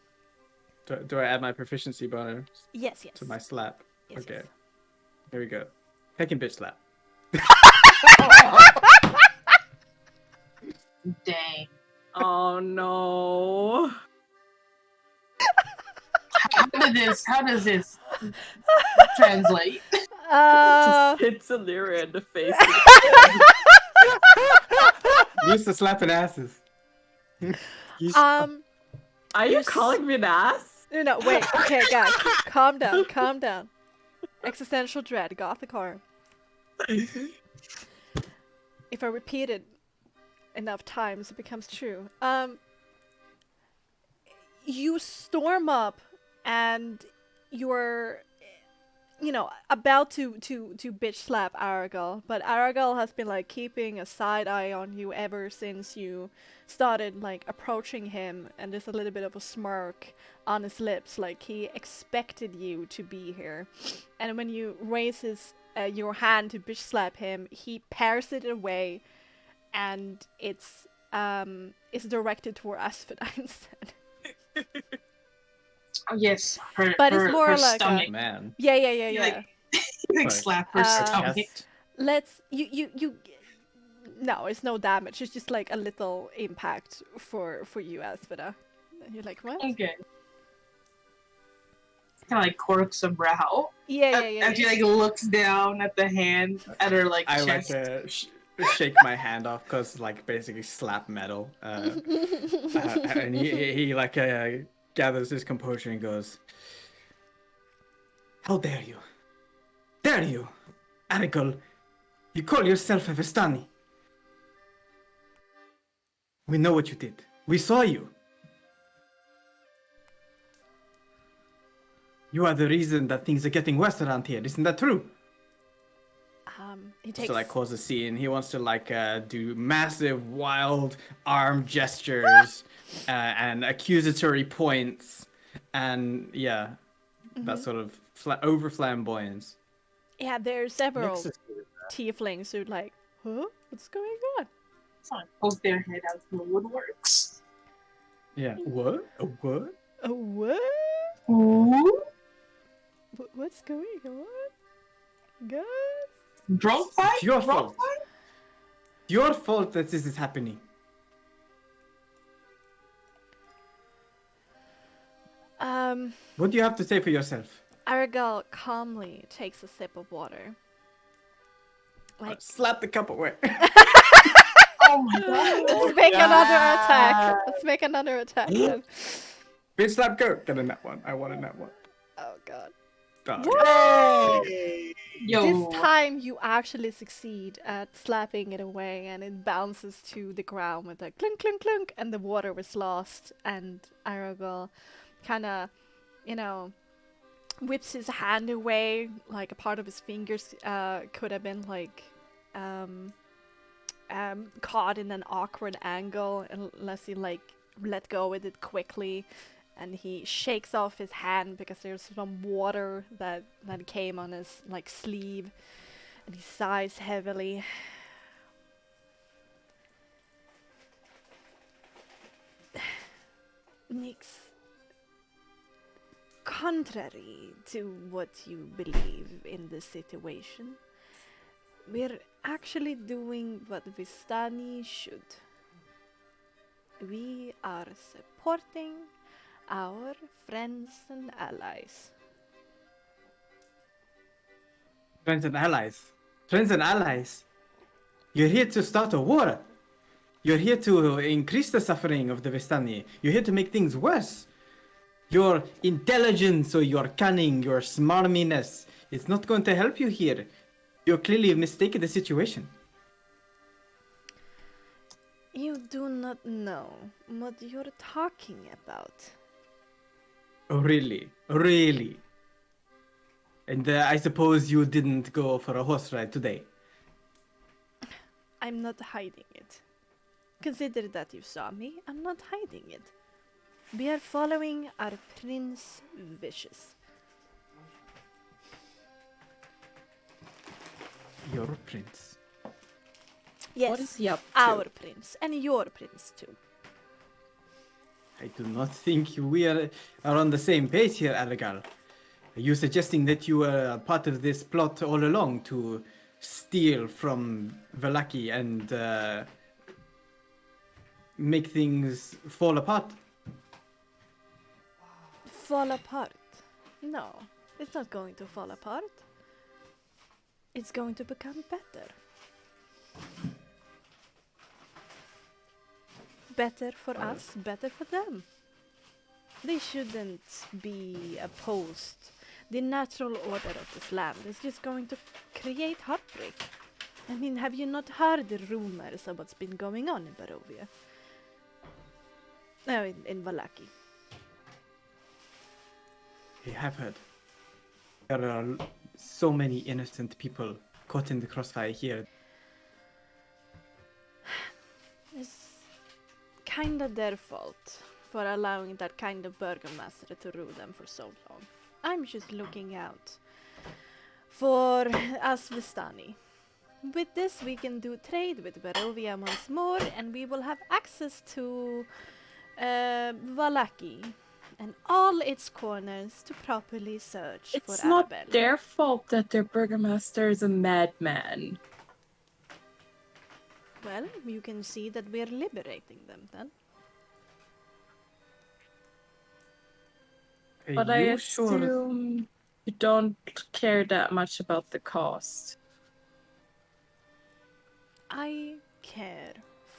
Do I add my proficiency bonus Yes. to my slap? Yes, Okay. yes. Here we go. Peking bitch slap. Dang. Oh no. How does this translate? Uh, Just hits Illyria in the face. Used to slapping asses. Are you calling me an ass? no, wait. Okay, guys, calm down. Existential dread, gothic horror. If I repeat it enough times, it becomes true. You storm up, and you're, about to bitch slap Aragal, but Aragal has been like keeping a side eye on you ever since you started like approaching him, and there's a little bit of a smirk on his lips, like he expected you to be here. And when you raise your hand to bitch slap him, he parries it away, and it's directed toward Asphodite instead. Oh, yes, But it's more her like a- stomach. Man. Yeah. Like slap her stomach. Chest. Let's you. No, it's no damage. It's just like a little impact for you, Asphodite. And you're like, what? Okay. Kind of like quirks a brow. Yeah. And she like looks down at the hand at her like I chest. like shake my hand off because like basically slap metal. And he like gathers his composure and goes, "How dare you? Dare you, Aragol? You call yourself a Vestani? We know what you did. We saw you. You are the reason that things are getting worse around here. Isn't that true?" He takes. So like cause a scene. He wants to like do massive wild arm gestures and accusatory points, and that sort of over flamboyance. Yeah, there are several Makes us do that. tieflings who like, huh? What's going on? Fine. Poke their head out from the woodworks. Yeah. What? A what? Oh, what? Ooh. What's going on? Guys? Drunk fight? It's your Drunk fault. fight? Your fault that this is happening. What do you have to say for yourself? Aragal calmly takes a sip of water. Like, Slap the cup away. Oh my god. let's make another attack. Let's make another attack then. Bitch slap go. Get a net one. I want a net one. Oh god. Yo. This time you actually succeed at slapping it away, and it bounces to the ground with a clunk clunk clunk, and the water was lost, and Aragal kinda, whips his hand away, like a part of his fingers could have been like caught in an awkward angle unless he like let go with it quickly, and he shakes off his hand because there's some water that came on his like sleeve, And he sighs heavily. Nix, contrary to what you believe in this situation, we're actually doing what Vistani should. We are supporting our friends and allies. Friends and allies. Friends and allies. You're here to start a war. You're here to increase the suffering of the Vistani. You're here to make things worse. Your intelligence or your cunning, your smarminess, it's not going to help you here. You're clearly mistaken the situation. You do not know what you're talking about. Oh, really? Really? And I suppose you didn't go for a horse ride today. I'm not hiding it. Consider that you saw me. I'm not hiding it. We are following our prince's wishes. Your prince. Yes, What is he up to? our prince, and your prince too. I do not think we are on the same page here, Aragal. Are you suggesting that you were part of this plot all along to steal from Vallaki and make things fall apart? Fall apart? No, it's not going to fall apart. It's going to become better. Better for us, better for them. They shouldn't be opposed. The natural order of this land is just going to create heartbreak. I mean, have you not heard the rumors of what's been going on in Barovia? No, in Vallaki. I have heard. There are so many innocent people caught in the crossfire here. It's kinda their fault for allowing that kind of burgomaster to rule them for so long. I'm just looking out for us Vistani. With this we can do trade with Barovia once more, and we will have access to Vallaki and all its corners to properly search It's for not Arabelle. their fault that their burgomaster is a madman. Well, you can see that we're liberating them then. But Are I you sure? assume you don't care that much about the cost. I care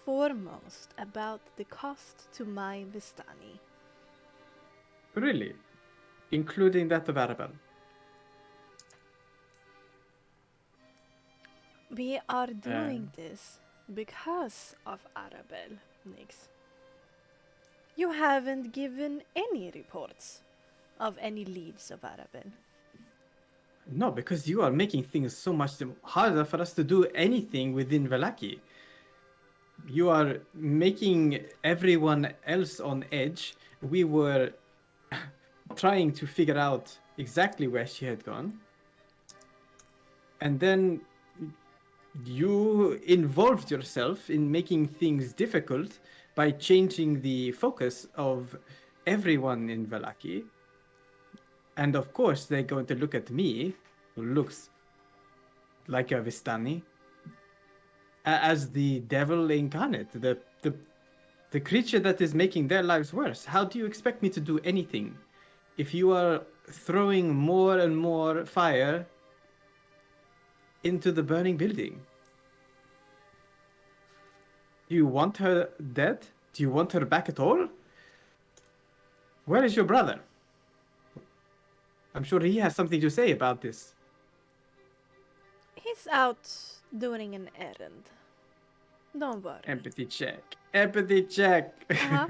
foremost about the cost to my Vistani. Really? Including that of Arabelle? We are doing this because of Arabelle, Nix. You haven't given any reports of any leads of Arabelle. No, because you are making things so much harder for us to do anything within Vallaki. You are making everyone else on edge. We were trying to figure out exactly where she had gone. And then you involved yourself in making things difficult by changing the focus of everyone in Vallaki. And of course, they're going to look at me, who looks like a Vistani, as the devil incarnate, the creature that is making their lives worse. How do you expect me to do anything if you are throwing more and more fire into the burning building? Do you want her dead? Do you want her back at all? Where is your brother? I'm sure he has something to say about this. He's out doing an errand. Don't worry. Empathy check. Empathy check. Uh-huh.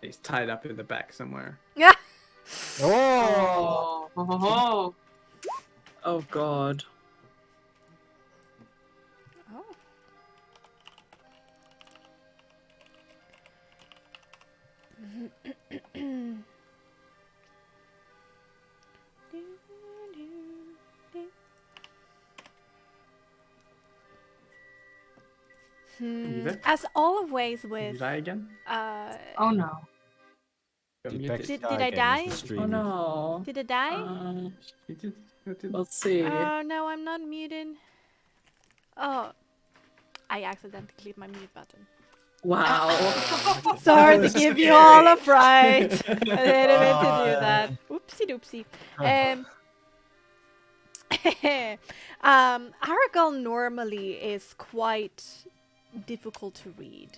He's tied up in the back somewhere. Yeah. Oh! Oh, oh God. Oh. Eva? As always with Did I again? Oh no. Got Did muted. Bexxy Did die I again? Is die? the Oh stream- no. Did I die? You did. You did. Let's see. Oh no, I'm not muted. Oh, I accidentally clicked my mute button. Wow. Sorry to was give you scary. all a fright. I didn't mean to do that. Oopsie doopsie. Aragal normally is quite difficult to read.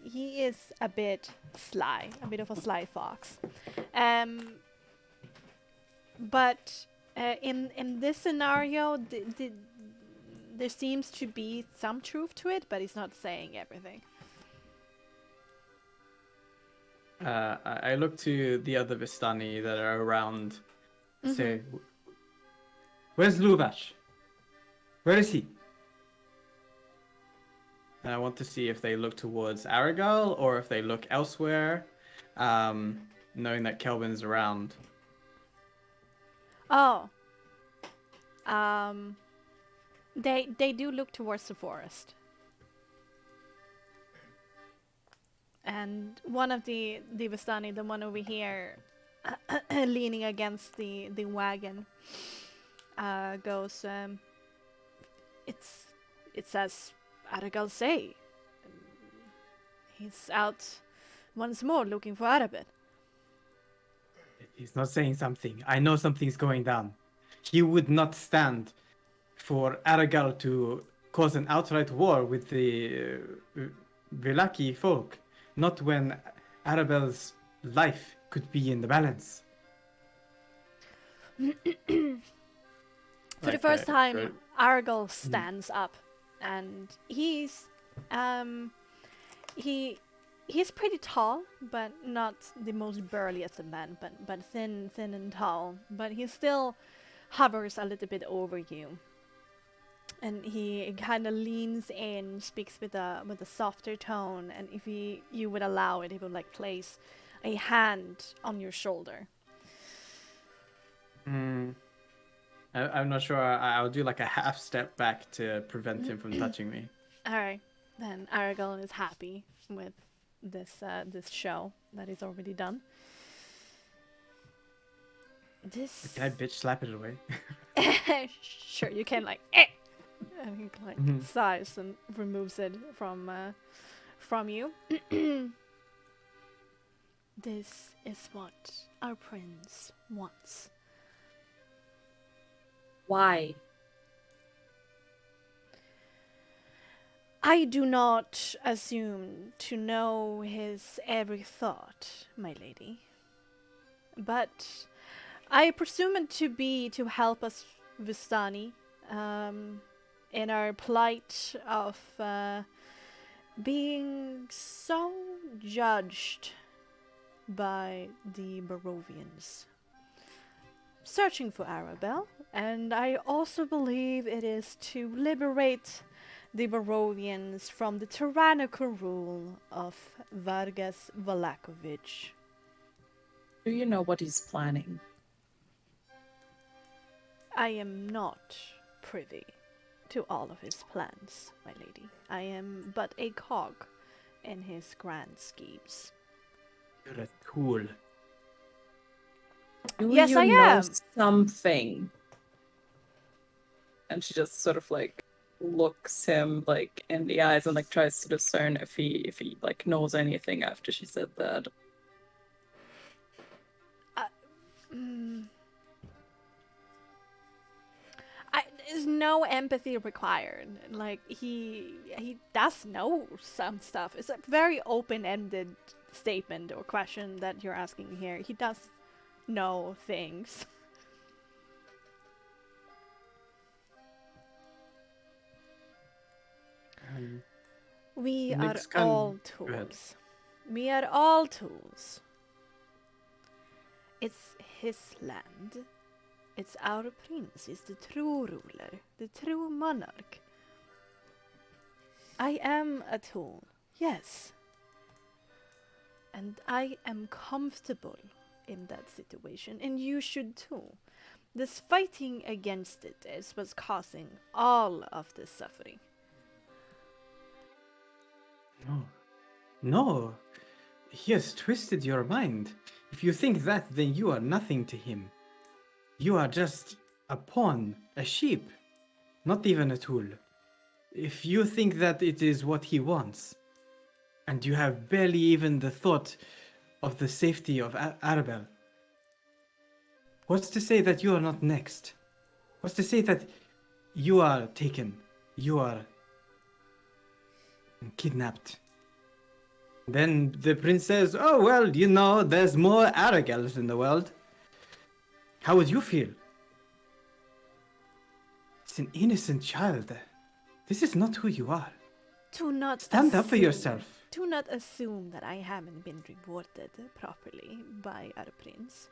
He is a bit sly, a bit of a sly fox. But in this scenario, there seems to be some truth to it, but he's not saying everything. I look to the other Vistani that are around. Say, where's Luvash? Where is he? And I want to see if they look towards Aragal or if they look elsewhere, knowing that Kelvin's around. Oh. They do look towards the forest. And one of the Vistani, the one over here, leaning against the wagon, goes, it's as Aragal say. He's out once more looking for Arabet. He's not saying something. I know something's going down. He would not stand for Aragal to cause an outright war with the Vallaki folk. Not when Arabelle's life could be in the balance. For the first time, Aragal stands up, and he's pretty tall, but not the most burliest of men, but thin and tall. But he still hovers a little bit over you, and he kind of leans in, speaks with a softer tone, and if you would allow it, he would like place a hand on your shoulder. I'm not sure. I'll do like a half step back to prevent him from touching me. All right, then Aragal is happy with this show that is already done. This Can I bitch slap it away? sure, you can like and he like sighs and removes it from you. This is what our prince wants. Why? I do not assume to know his every thought, my lady. But I presume it to be to help us Vistani in our plight of being so judged by the Barovians. Searching for Arabelle, and I also believe it is to liberate the Barovians from the tyrannical rule of Vargas Valakovich. Do you know what he's planning? I am not privy to all of his plans, my lady. I am but a cog in his grand schemes. You're a tool. Do Yes, you I know am. something? And she just sort of like looks him like in the eyes and like tries to discern if he like knows anything after she said that. There's no empathy required. Like he does know some stuff. It's a very open-ended statement or question that you're asking here. He does know things. We are Nick's kind- all Go ahead. tools. We are all tools. It's his land. It's our prince. He's the true ruler, the true monarch. I am a tool, yes. And I am comfortable in that situation, and you should too. This fighting against it is what's causing all of this suffering. No. No. He has twisted your mind. If you think that, then you are nothing to him. You are just a pawn, a sheep, not even a tool. If you think that it is what he wants, and you have barely even the thought of the safety of Arabelle, what's to say that you are not next? What's to say that you are taken, you are kidnapped? Then the prince says, oh, well, you know, there's more Aragels in the world. How would you feel? It's an innocent child. This is not who you are. Do not Stand up for assume- yourself. Do not assume that I haven't been rewarded properly by our prince.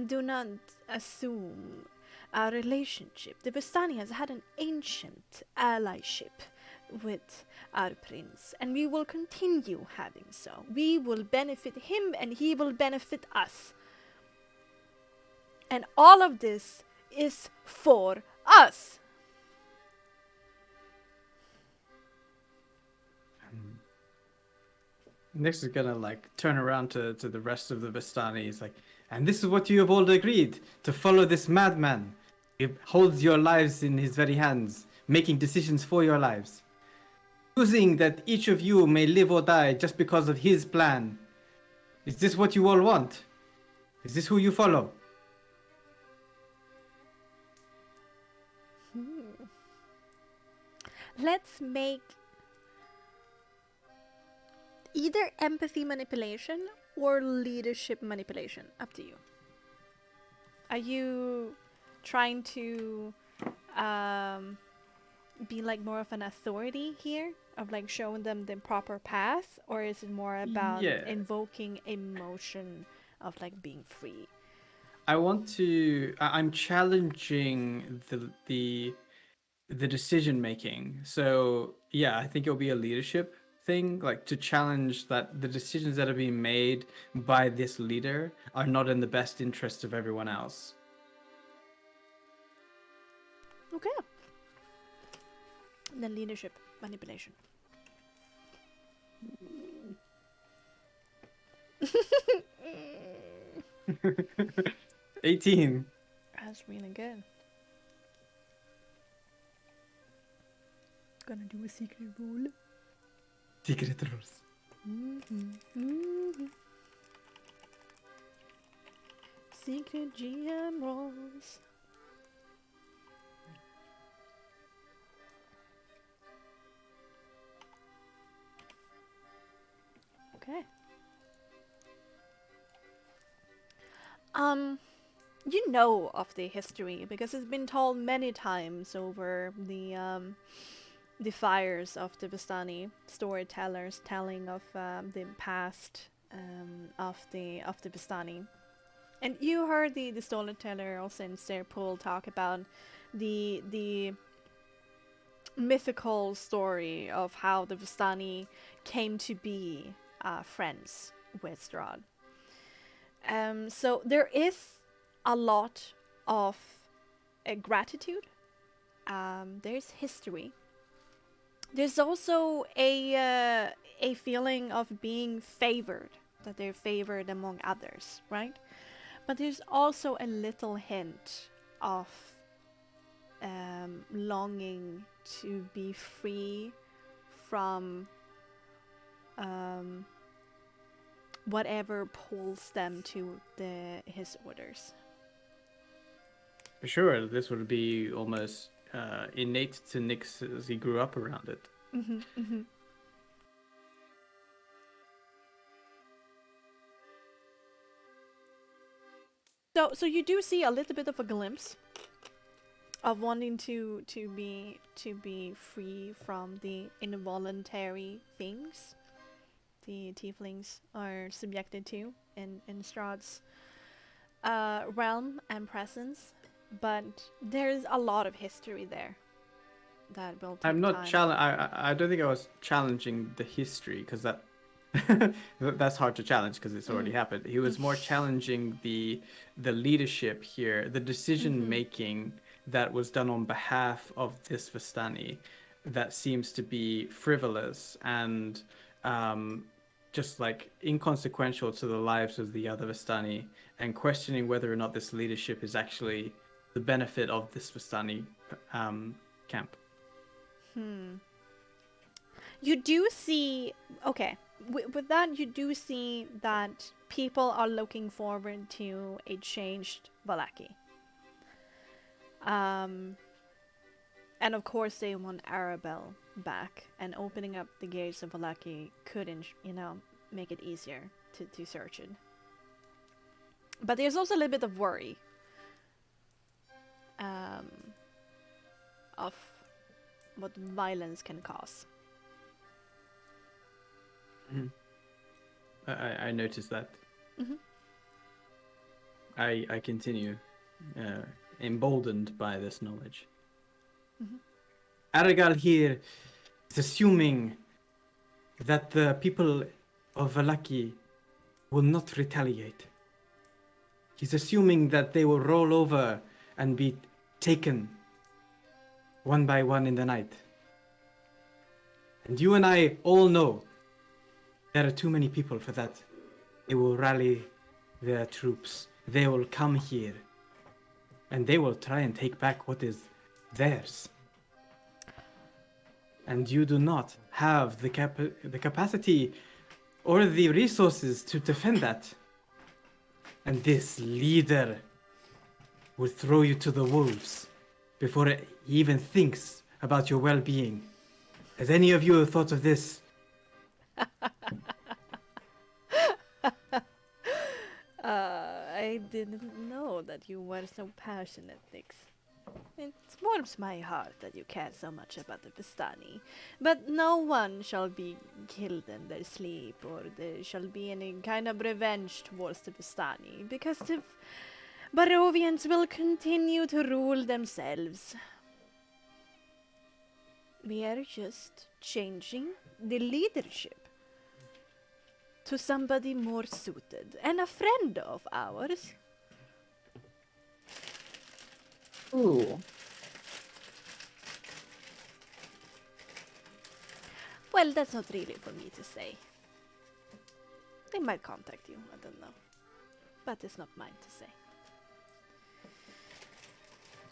Do not assume our relationship. The Vistani has had an ancient allyship with our prince, and we will continue having so. We will benefit him, and he will benefit us. And all of this is for us. Nyx is gonna like turn around to the rest of the Vistani. He's like, and this is what you have all agreed, to follow this madman. He holds your lives in his very hands, making decisions for your lives. Choosing that each of you may live or die just because of his plan. Is this what you all want? Is this who you follow? Let's make either empathy manipulation or leadership manipulation. Up to you. Are you trying to be like more of an authority here, of like showing them the proper path, or is it more about Yeah. invoking emotion of like being free? I want to. I'm challenging the decision making. So yeah, I think it'll be a leadership thing, like to challenge that the decisions that are being made by this leader are not in the best interest of everyone else. Okay. Then leadership manipulation. 18. That's really good. Gonna do a secret roll. Secret rules. Secret GM rolls. Okay. You know of the history because it's been told many times over the fires of the Vistani storytellers telling of the past of the Vistani. And you heard the storyteller also in Serpol talk about the mythical story of how the Vistani came to be friends with Strahd. So there is a lot of gratitude. There's history. There's also a feeling of being favored, that they're favored among others, right? But there's also a little hint of longing to be free from whatever pulls them to his orders. For sure, this would be almost innate to Nyx as he grew up around it. So you do see a little bit of a glimpse of wanting to be free from the involuntary things the tieflings are subjected to in Strahd's realm and presence, but there's a lot of history there that will take I'm not time. I don't think I was challenging the history because that that's hard to challenge because it's already happened. He was more challenging the leadership here, the decision making that was done on behalf of this Vistani. that seems to be frivolous and just like inconsequential to the lives of the other Vistani, and questioning whether or not this leadership is actually the benefit of this Vistani camp. You do see, okay, with that, you do see that people are looking forward to a changed Vallaki. And of course they want Arabelle back, and opening up the gates of Vallaki could, make it easier to search it. But there's also a little bit of worry of what violence can cause. I noticed that. Mhm. I continue, emboldened by this knowledge. Aragal here is assuming that the people of Vallaki will not retaliate. He's assuming that they will roll over and be taken one by one in the night. And you and I all know there are too many people for that. They will rally their troops. They will come here. And they will try and take back what is theirs. And you do not have the capacity or the resources to defend that. And this leader will throw you to the wolves before he even thinks about your well-being. Has any of you thought of this? I didn't know that you were so passionate, Nix. It warms my heart that you care so much about the Vistani. But no one shall be killed in their sleep, or there shall be any kind of revenge towards the Vistani, because the Barovians will continue to rule themselves. We are just changing the leadership to somebody more suited, and a friend of ours. Ooh. Well, that's not really for me to say. They might contact you, I don't know. But it's not mine to say.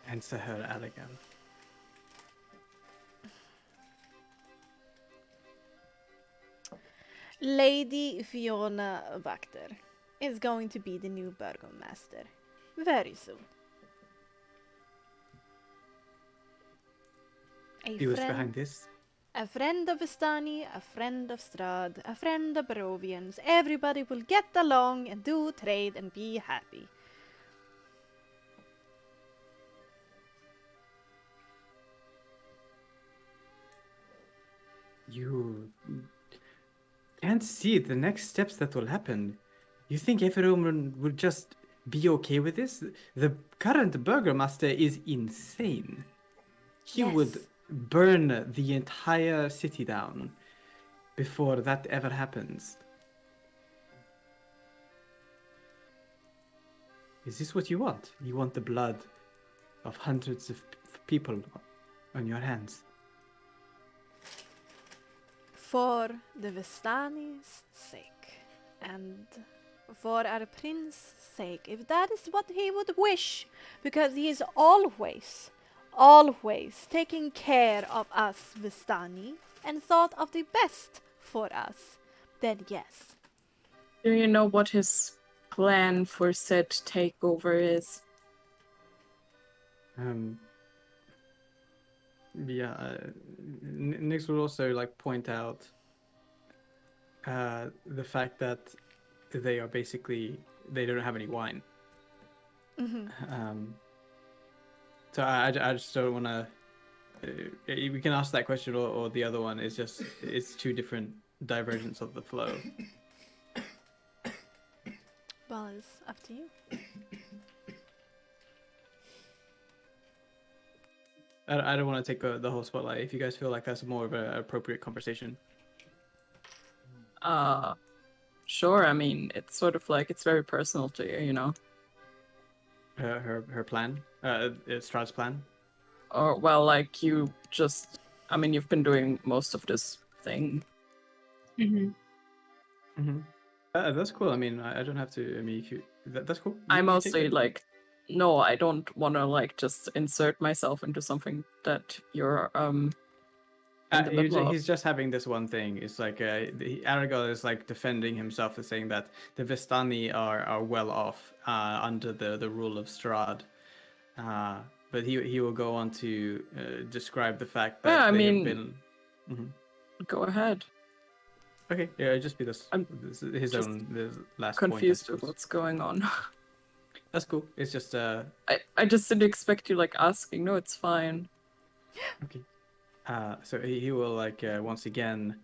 Answer her, Aragal. Lady Fiona Wachter is going to be the new burgomaster very soon. He was behind this. A friend of Vistani, a friend of Strahd, a friend of Barovians. Everybody will get along and do trade and be happy. You can't see the next steps that will happen. You think everyone will just be okay with this? The current burgomaster is insane. He would burn the entire city down before that ever happens. Is this what you want? You want the blood of hundreds of people on your hands? For the Vistani's sake, and for our prince's sake, if that is what he would wish, because he is always taking care of us Vistani and thought of the best for us, then yes. Do you know what his plan for said takeover is? Nix will also point out the fact that they don't have any wine. So I just don't want to. We can ask that question, or the other one is just it's two different divergence of the flow. Well, it's up to you. I don't want to take the whole spotlight. If you guys feel like that's more of an appropriate conversation. Sure. I mean, it's sort of like it's very personal to you, you know. Her plan, Strahd's plan. Or well, like you just I mean, you've been doing most of this thing. That's cool. I mean, I don't have to. I mean, if you that's cool. I You take mostly it. like, no, I don't want to like just insert myself into something that you're in the middle of. He's just having this one thing. It's like Aragorn is like defending himself, and saying that the Vistani are well off under the rule of Strahd. But he will go on to describe the fact that Yeah, I they have mean, been. Go ahead. Okay, yeah, just be this. I'm This is his just own last Confused point. with what's going on. That's cool. It's just I just didn't expect you like asking. No, it's fine. okay. So he will like once again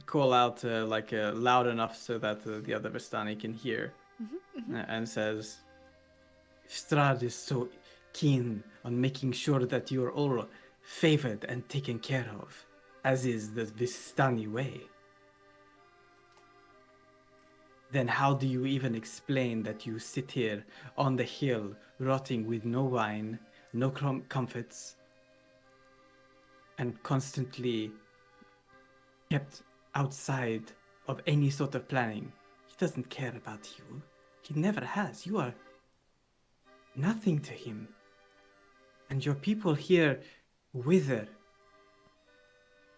call out like loud enough so that the other Vistani can hear, and says, "Strahd is so keen on making sure that you are all favored and taken care of, as is the Vistani way. Then how do you even explain that you sit here on the hill, rotting with no wine, no comforts, and constantly kept outside of any sort of planning? He doesn't care about you. He never has. You are nothing to him. And your people here wither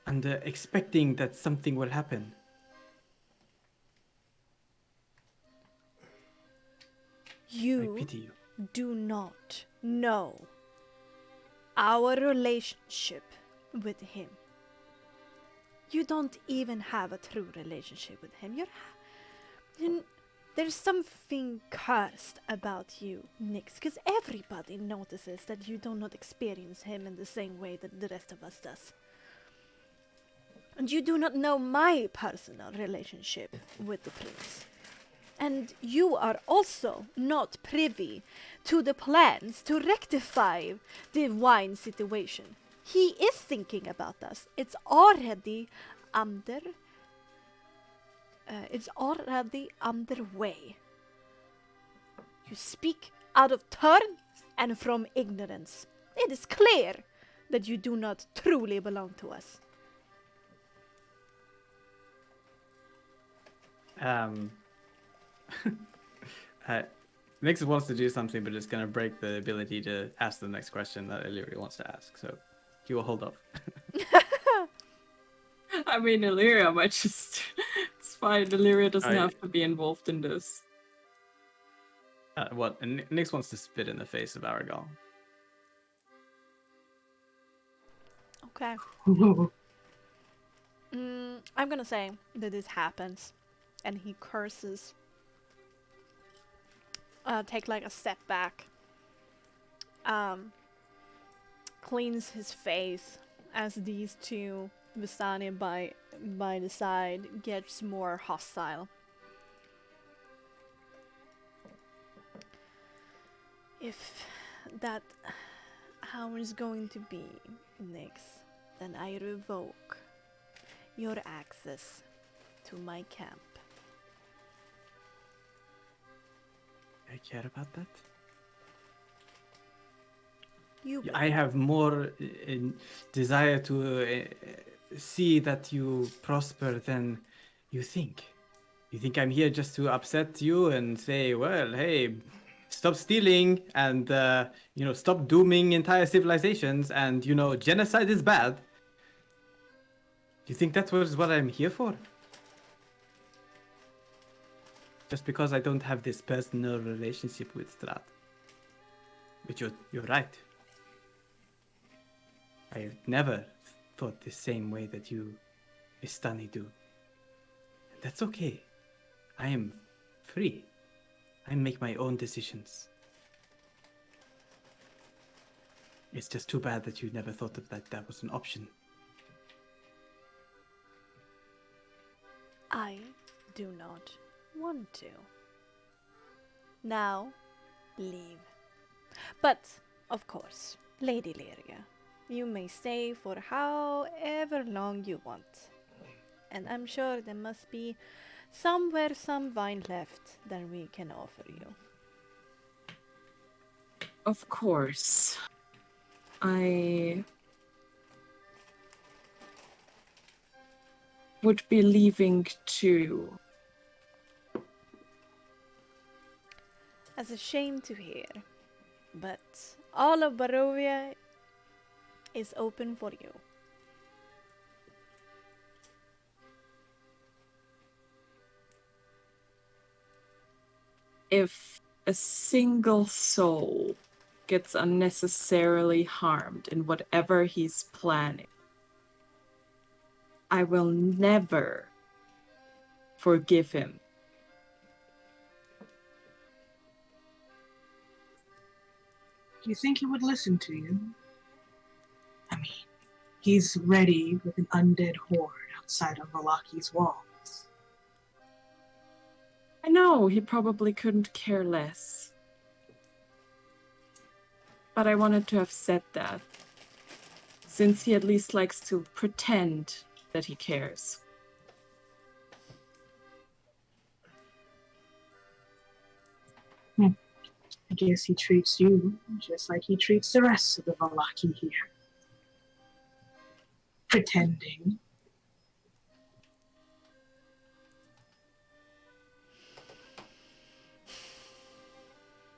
and expecting that something will happen. I You pity you. do not know our relationship with him. You don't even have a true relationship with him. There's something cursed about you, Nix, because everybody notices that you do not experience him in the same way that the rest of us does. And you do not know my personal relationship with the prince. And you are also not privy to the plans to rectify the wine situation. He is thinking about us. It's already underway. You speak out of turn and from ignorance. It is clear that you do not truly belong to us. Nix wants to do something, but it's going to break the ability to ask the next question that Illyria wants to ask. So he will hold off. I mean, Illyria might just... It's fine. Illyria doesn't I- have to be involved in this. What? And Nix wants to spit in the face of Aragorn. Okay. I'm gonna say that this happens, and he curses. Take like a step back. Cleans his face as these two Vistani by the side gets more hostile. If that how it's going to be, Nix, then I revoke your access to my camp. I care about that. You I have more desire to see that you prosper than you think. You think I'm here just to upset you and say, well, hey, stop stealing and, stop dooming entire civilizations and, genocide is bad. You think that's what I'm here for? Just because I don't have this personal relationship with Strahd. But you're right. I never thought the same way that you, Vistani, do. That's okay. I am free. I make my own decisions. It's just too bad that you never thought of that was an option. I do not want to. Now, leave. But, of course, Lady Lyria, you may stay for however long you want. And I'm sure there must be somewhere some wine left that we can offer you. Of course. I would be leaving too. That's a shame to hear, but all of Barovia is open for you. If a single soul gets unnecessarily harmed in whatever he's planning, I will never forgive him. Do you think he would listen to you? I mean, he's ready with an undead horde outside of Vallaki's walls. I know he probably couldn't care less. But I wanted to have said that, since he at least likes to pretend that he cares. I guess he treats you just like he treats the rest of the Vallaki here. Pretending.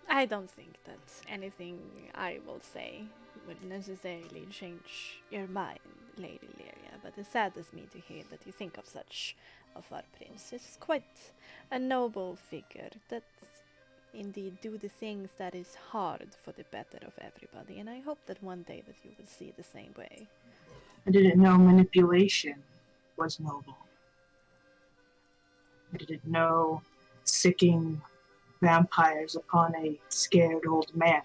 I don't think that anything I will say would necessarily change your mind, Lady Lyria, but it saddens me to hear that you think of such of our prince. It's quite a noble figure that indeed do the things that is hard for the better of everybody, and I hope that one day that you will see the same way. I didn't know manipulation was noble. I didn't know sicking vampires upon a scared old man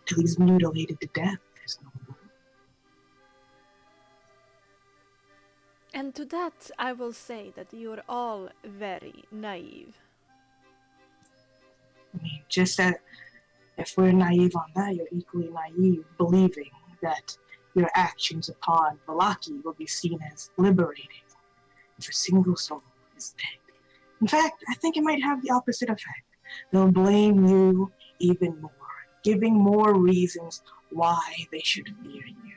till he's mutilated to death is noble. And to that I will say that you are all very naive. I mean, just that if we're naive on that, you're equally naive believing that your actions upon Vallaki will be seen as liberating if a single soul is dead. In fact, I think it might have the opposite effect. They'll blame you even more, giving more reasons why they should fear you.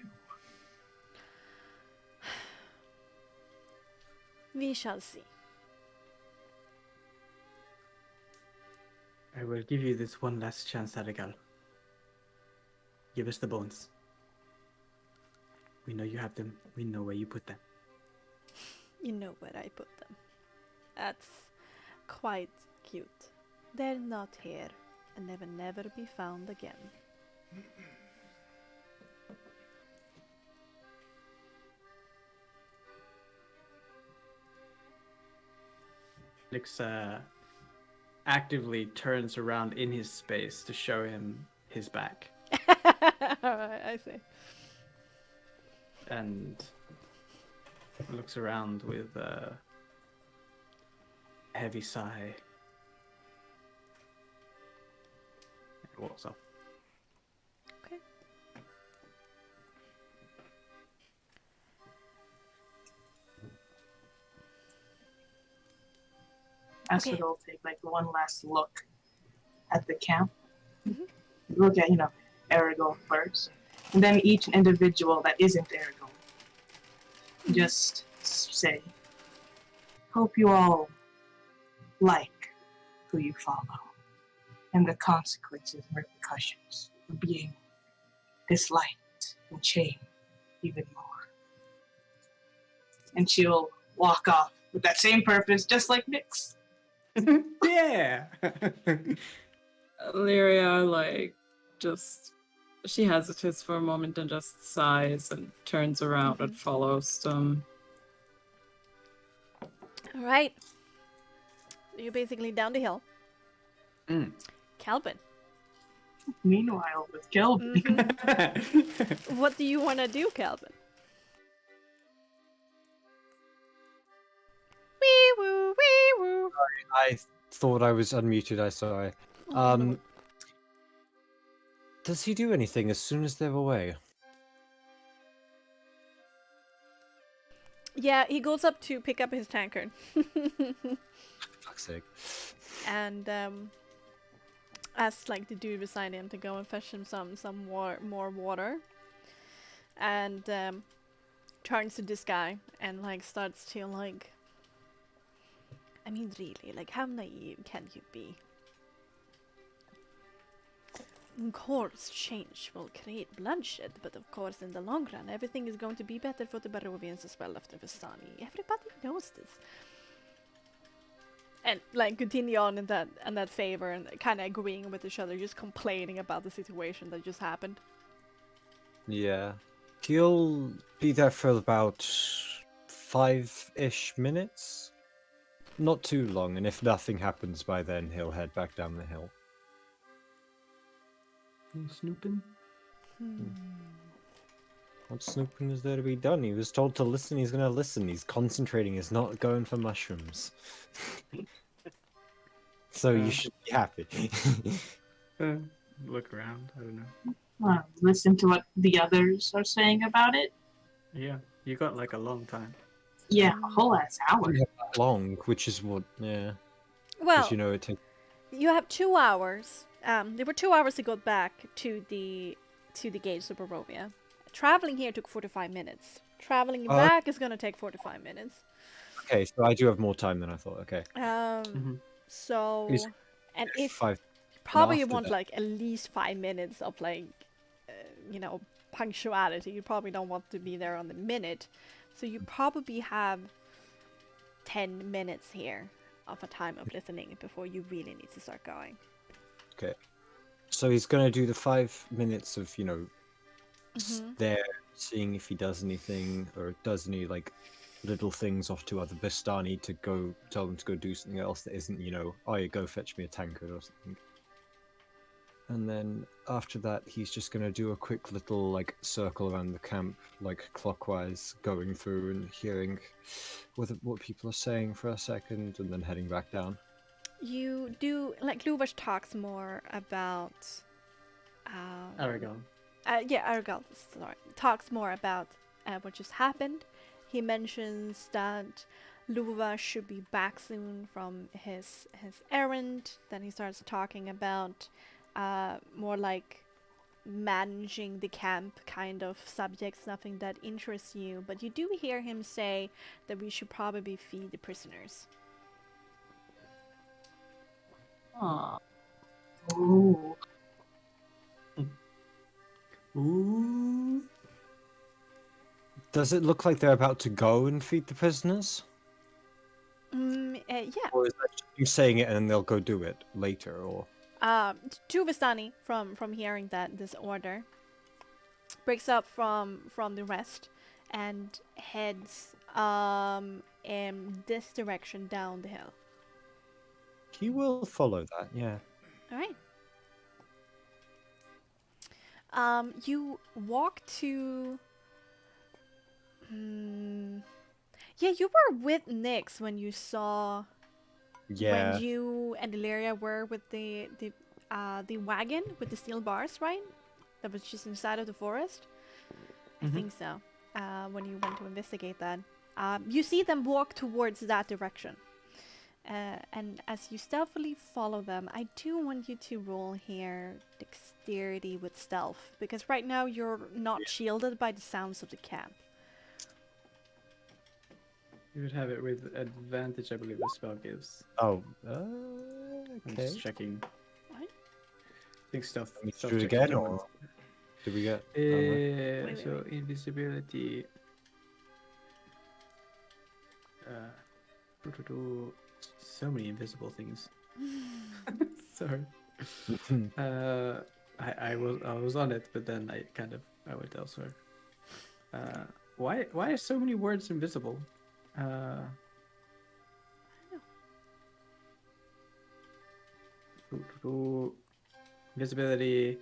We shall see. I will give you this one last chance, Arigal. Give us the bones. We know you have them. We know where you put them. You know where I put them. That's quite cute. They're not here, and they will never be found again. Alex actively turns around in his space to show him his back. Alright, I see. And looks around with a heavy sigh. And walks off. Okay. Astrid Okay. will take like one last look at the camp. Mhm. Look at, Aragorn first. And then each individual that isn't Aragorn. Just say, hope you all like who you follow and the consequences and repercussions of being disliked and chained even more. And she'll walk off with that same purpose, just like Nyx. Yeah! Lyria, she hesitates for a moment and just sighs and turns around and follows them. Alright. You're basically down the hill. Mm. Calvin, Meanwhile, with Kelvin, what do you want to do, Calvin? Wee woo, wee woo. I thought I was unmuted. I sorry. Oh, no. Does he do anything as soon as they're away? Yeah, he goes up to pick up his tankard. Fuck's sake. And asks like the dude beside him to go and fetch him some more water. And turns to this guy and like starts to like I mean, really, like, how naive can you be? Of course, change will create bloodshed, but of course, in the long run, everything is going to be better for the Barovians as well after Vistani. Everybody knows this. And like continue on in that favor and kind of agreeing with each other, just complaining about the situation that just happened. Yeah. He'll be there for about 5-ish minutes. Not too long, and if nothing happens by then, he'll head back down the hill. Snooping? What snooping is there to be done? He was told to listen, he's gonna listen. He's concentrating, he's not going for mushrooms. So you should be happy. Look around, I don't know. Listen to what the others are saying about it. Yeah, you got like a long time. Yeah, a whole ass hour. Long, which is what, yeah. Well, Because you know it takes. you have 2 hours. There were 2 hours to go back to the gates of Barovia. Traveling here took 45 minutes. Traveling back is gonna take 45 minutes. Okay, so I do have more time than I thought. Okay. So, Is- and if Five. probably you after want that- like at least 5 minutes of like, punctuality. You probably don't want to be there on the minute, so you probably have 10 minutes here of a time of listening before you really need to start going. Okay. So he's gonna do the 5 minutes of, there, seeing if he does anything or does any like little things off to other Bistani to go tell them to go do something else that isn't, oh, you go fetch me a tankard or something. And then after that, he's just gonna do a quick little like circle around the camp, like clockwise, going through and hearing what people are saying for a second, and then heading back down. You do, like, Luvash talks more about Aragon. Aragal, sorry, talks more about what just happened. He mentions that Luva should be back soon from his errand. Then he starts talking about more like managing the camp kind of subjects, nothing that interests you. But you do hear him say that we should probably feed the prisoners. Aw. Ooh. Ooh. Does it look like they're about to go and feed the prisoners? Yeah. Or is that just you saying it and then they'll go do it later? Or To Vistani, from hearing that this order, breaks up from the rest and heads in this direction down the hill. he will follow that, yeah. All right. You walk to. Yeah, you were with Nyx when you saw. Yeah. When you and Illyria were with the wagon with the steel bars, right? That was just inside of the forest. I think so. When you went to investigate that, you see them walk towards that direction. And as you stealthily follow them, I do want you to roll here dexterity with stealth, because right now you're not shielded by the sounds of the camp. You would have it with advantage, I believe the spell gives. Oh, I'm okay. just checking. What? I think stealth. Let me stealth do it check again, determines- or did we get? Wait, so wait. invisibility. So many invisible things. Sorry. I was on it, but then I went elsewhere. Why are so many words invisible? Invisibility.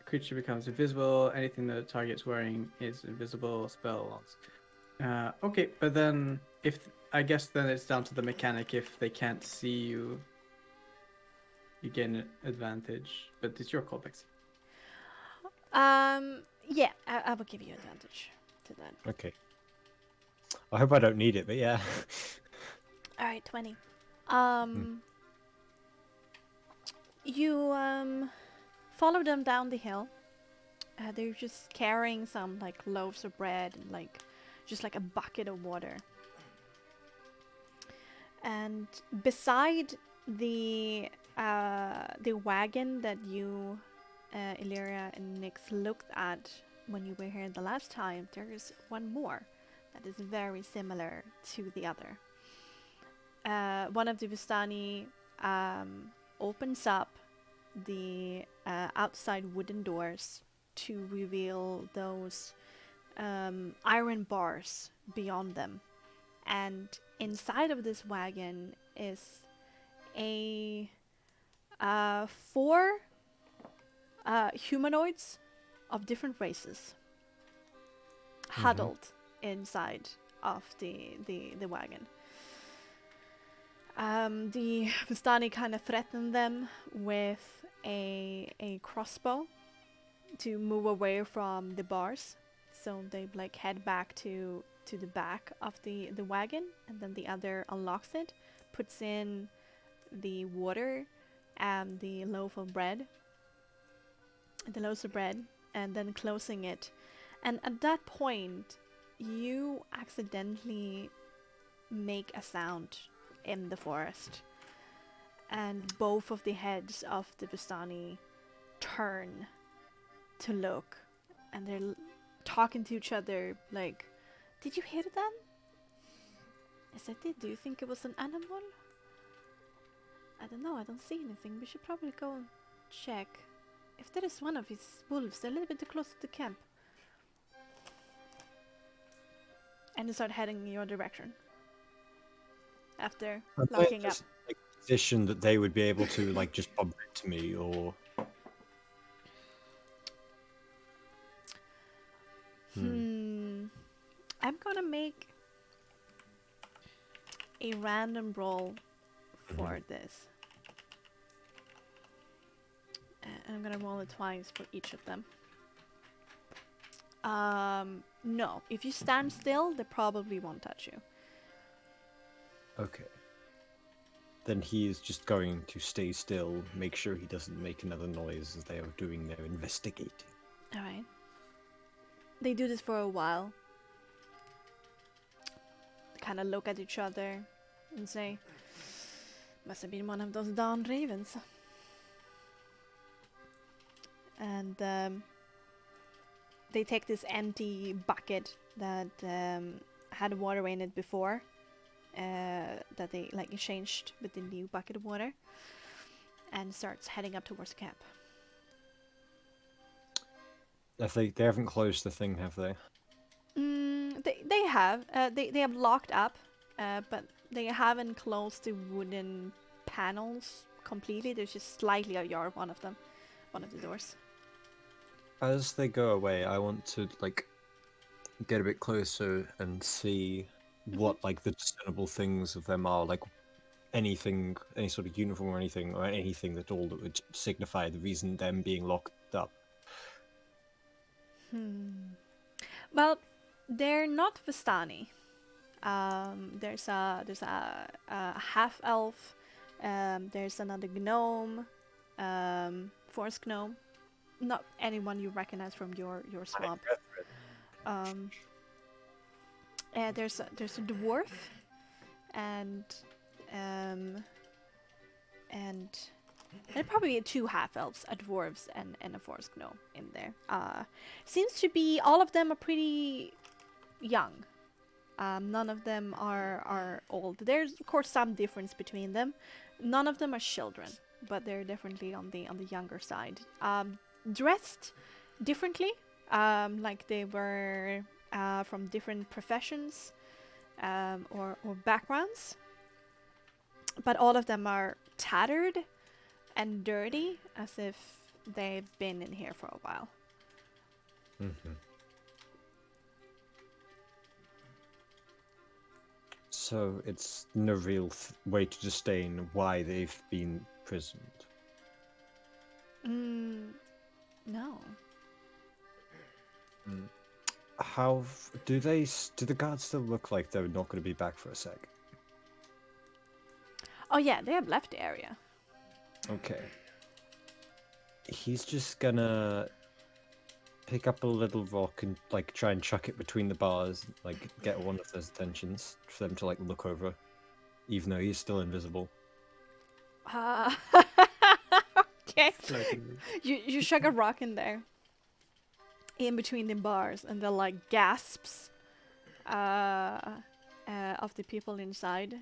Creature becomes invisible. Anything that the target's wearing is invisible. Spells. Okay, but then I guess then it's down to the mechanic. If they can't see you, you gain an advantage. But it's your call, Bexxy. Yeah, I will give you advantage to that. Okay. I hope I don't need it, but yeah. All right, 20. You follow them down the hill. They're just carrying some like loaves of bread and like just like a bucket of water. And beside the wagon that you, Illyria and Nyx, looked at when you were here the last time, there is one more that is very similar to the other. One of the Vistani opens up the outside wooden doors to reveal those iron bars beyond them. And inside of this wagon is a 4 humanoids of different races huddled inside of the wagon. The Vistani kind of threaten them with a crossbow to move away from the bars, so they like head back to the back of the wagon, and then the other unlocks it, puts in the water and the loaves of bread, and then closing it. And at that point, you accidentally make a sound in the forest, and both of the heads of the Vistani turn to look, and they're talking to each other like, "Did you hear that?" "Yes, I did. Do you think it was an animal?" "I don't know. I don't see anything. We should probably go and check. If there is one of his wolves, they're a little bit too close to the camp." And they start heading in your direction after locking up. Like, position that they would be able to like just bump into me, or I'm gonna make a random roll for this. And I'm gonna roll it twice for each of them. No. If you stand still, they probably won't touch you. okay. Then he is just going to stay still, make sure he doesn't make another noise as they are doing their investigating. Alright. They do this for a while. They kind of look at each other and say, "Must have been one of those darn ravens." And they take this empty bucket that had water in it before, that they like exchanged with the new bucket of water, and starts heading up towards the camp. They haven't closed the thing, have they? They have. They have locked up, but they haven't closed the wooden panels completely. There's just slightly ajar one of the doors. As they go away, I want to like get a bit closer and see what like the discernible things of them are, like anything, any sort of uniform or anything at all that would signify the reason them being locked up. Well, they're not Vistani. There's a half elf. There's another gnome, forest gnome. Not anyone you recognize from your swamp. There's a dwarf, and probably 2 half elves, a dwarves and a forest gnome in there. Seems to be all of them are pretty young. None of them are old. There's of course some difference between them. None of them are children, but they're definitely on the younger side. Dressed differently, like they were from different professions or backgrounds, but all of them are tattered and dirty, as if they've been in here for a while. So it's no real way to disdain why they've been prisoned. No. How do the guards still look like they're not going to be back for a sec? Oh yeah, they have left the area. Okay. He's just gonna pick up a little rock and like try and chuck it between the bars, like get one of those attentions for them to like look over. even though he's still invisible. Okay. Slightly. You shug a rock in there, in between the bars, and the like gasps of the people inside,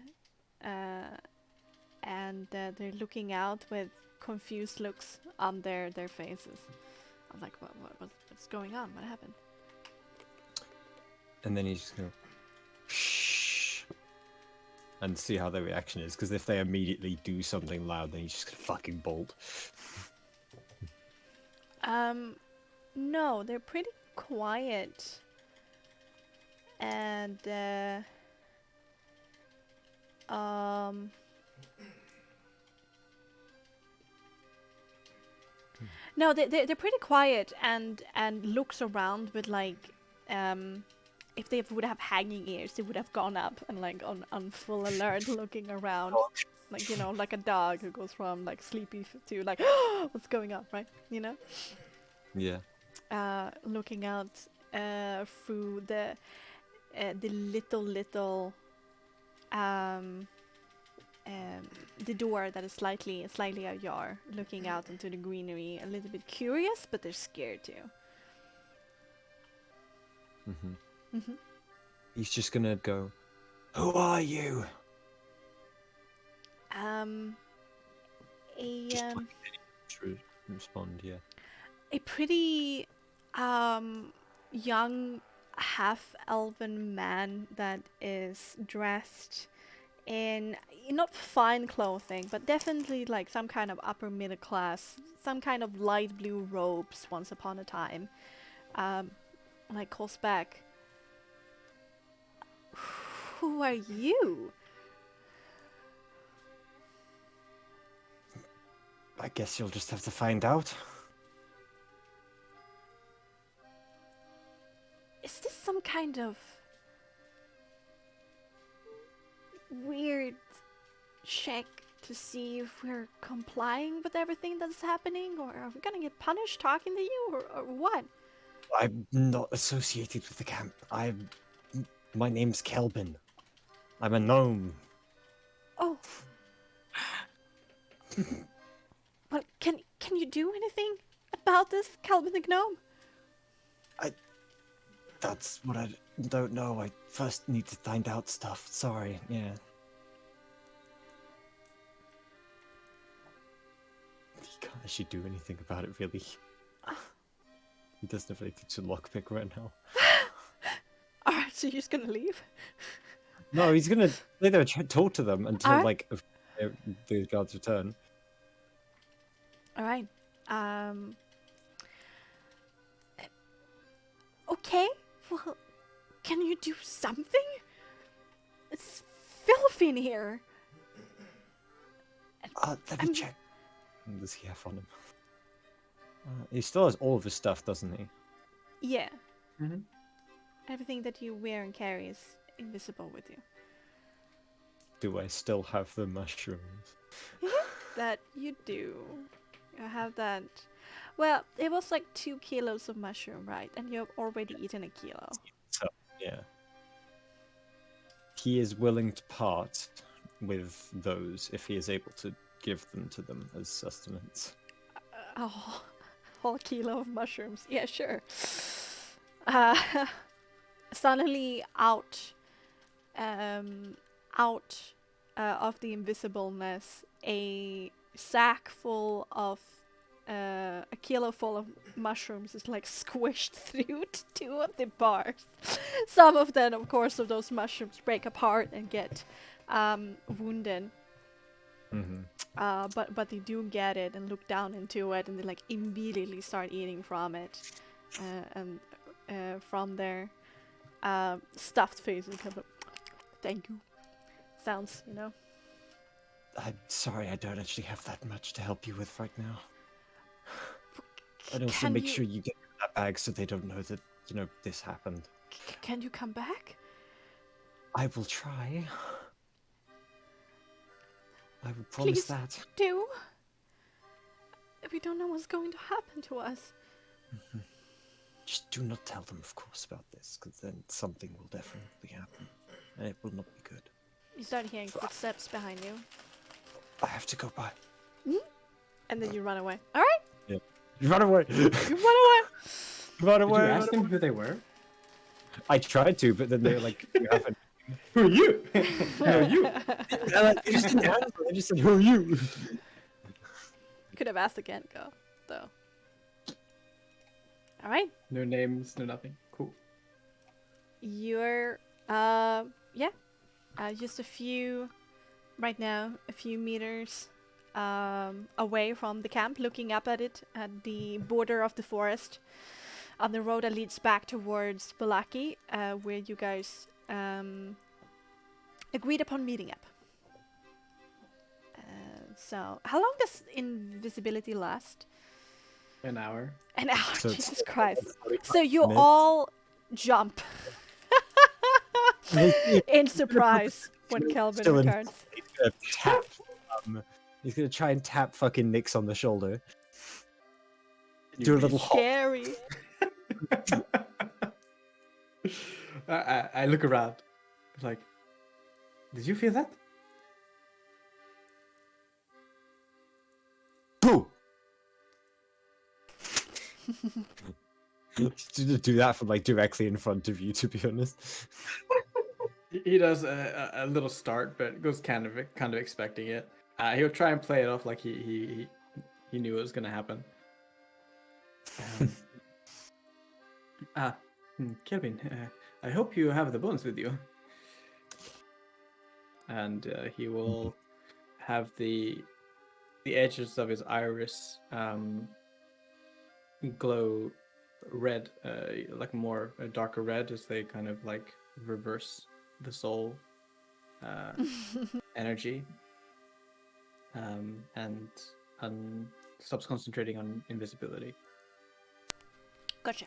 and they're looking out with confused looks on their faces. I'm like, what's going on? What happened? And then he's just going, shh, and see how their reaction is. Because if they immediately do something loud, then he's just gonna fucking bolt. No, they're pretty quiet, and no, they're pretty quiet and looks around with like if they would have hanging ears, they would have gone up and like on full alert, looking around, like, you know, like a dog who goes from like sleepy to like what's going on, right? You know? Yeah. Looking out through the little the door that is slightly ajar, looking out into the greenery, a little bit curious, but they're scared too. He's just gonna go, "Who are you?" Respond, yeah. A pretty young half-elven man that is dressed in not fine clothing, but definitely like some kind of upper middle class, some kind of light blue robes once upon a time. Like calls back, "Who are you?" I guess you'll just have to find out. Is this some kind of weird check to see if we're complying with everything that's happening, or are we gonna get punished talking to you, or what? I'm not associated with the camp. My name's Kelvin. I'm a gnome. Oh. Well, can you do anything about this, Calvin the Gnome? That's what I don't know. I first need to find out stuff. Sorry, yeah. He can't actually do anything about it, really. He doesn't have anything to lockpick right now. Alright, so you're just gonna leave? No, he's gonna stay there and talk to them until, Alright. like, the guards return. Alright. Okay, well, can you do something? It's filthy in here. Let me check. What does he have on him? He still has all of his stuff, doesn't he? Yeah. Mm-hmm. Everything that you wear and carry is invisible with you. Do I still have the mushrooms? That you do. You have that. Well, it was like 2 kilos of mushroom, right? And you have already eaten a kilo. So, yeah. He is willing to part with those if he is able to give them to them as sustenance. Oh, whole kilo of mushrooms. Yeah, sure. Suddenly out of the invisibleness, a sack full of a kilo full of mushrooms is like squished through 2 of the bars. Some of them, of course, of those mushrooms break apart and get wounded. But they do get it and look down into it, and they like immediately start eating from it, and from their stuffed faces, kind of, thank you. Sounds, you know. I'm sorry, I don't actually have that much to help you with right now. And also make sure you get that bag so they don't know that, you know, this happened. Can you come back? I will try. I will promise Please that. do. We don't know what's going to happen to us. Just do not tell them, of course, about this, because then something will definitely happen, and it will not be good. You start hearing footsteps behind you, I have to go by. and then you run away. All right, Run away! you run away. Run Did you away! ask them who they were? I tried to, but then they were like, "You haven't." Who are you? Who are you? They just didn't answer. They just said, "Who are you?" Could have asked again, go though. All right, No names, no nothing. Cool. you're just a few right now, a few meters away from the camp, looking up at it at the border of the forest on the road that leads back towards Vallaki, where you guys agreed upon meeting up. So, how long does invisibility last? An hour. An hour, So Jesus it's- Christ. So you minutes. all jump in surprise when Kelvin Still in- returns. He's gonna tap. He's gonna try and tap fucking Nix on the shoulder. Do a little hop. Scary. I look around. Like, did you feel that? Boo! To do that from like directly in front of you, to be honest. He does a little start, but goes kind of expecting it. He'll try and play it off like he knew it was gonna happen. Kelvin, I hope you have the bones with you. And he will have the edges of his iris glow red, like more a darker red, as they kind of like reverse the soul energy, and stops concentrating on invisibility. Gotcha.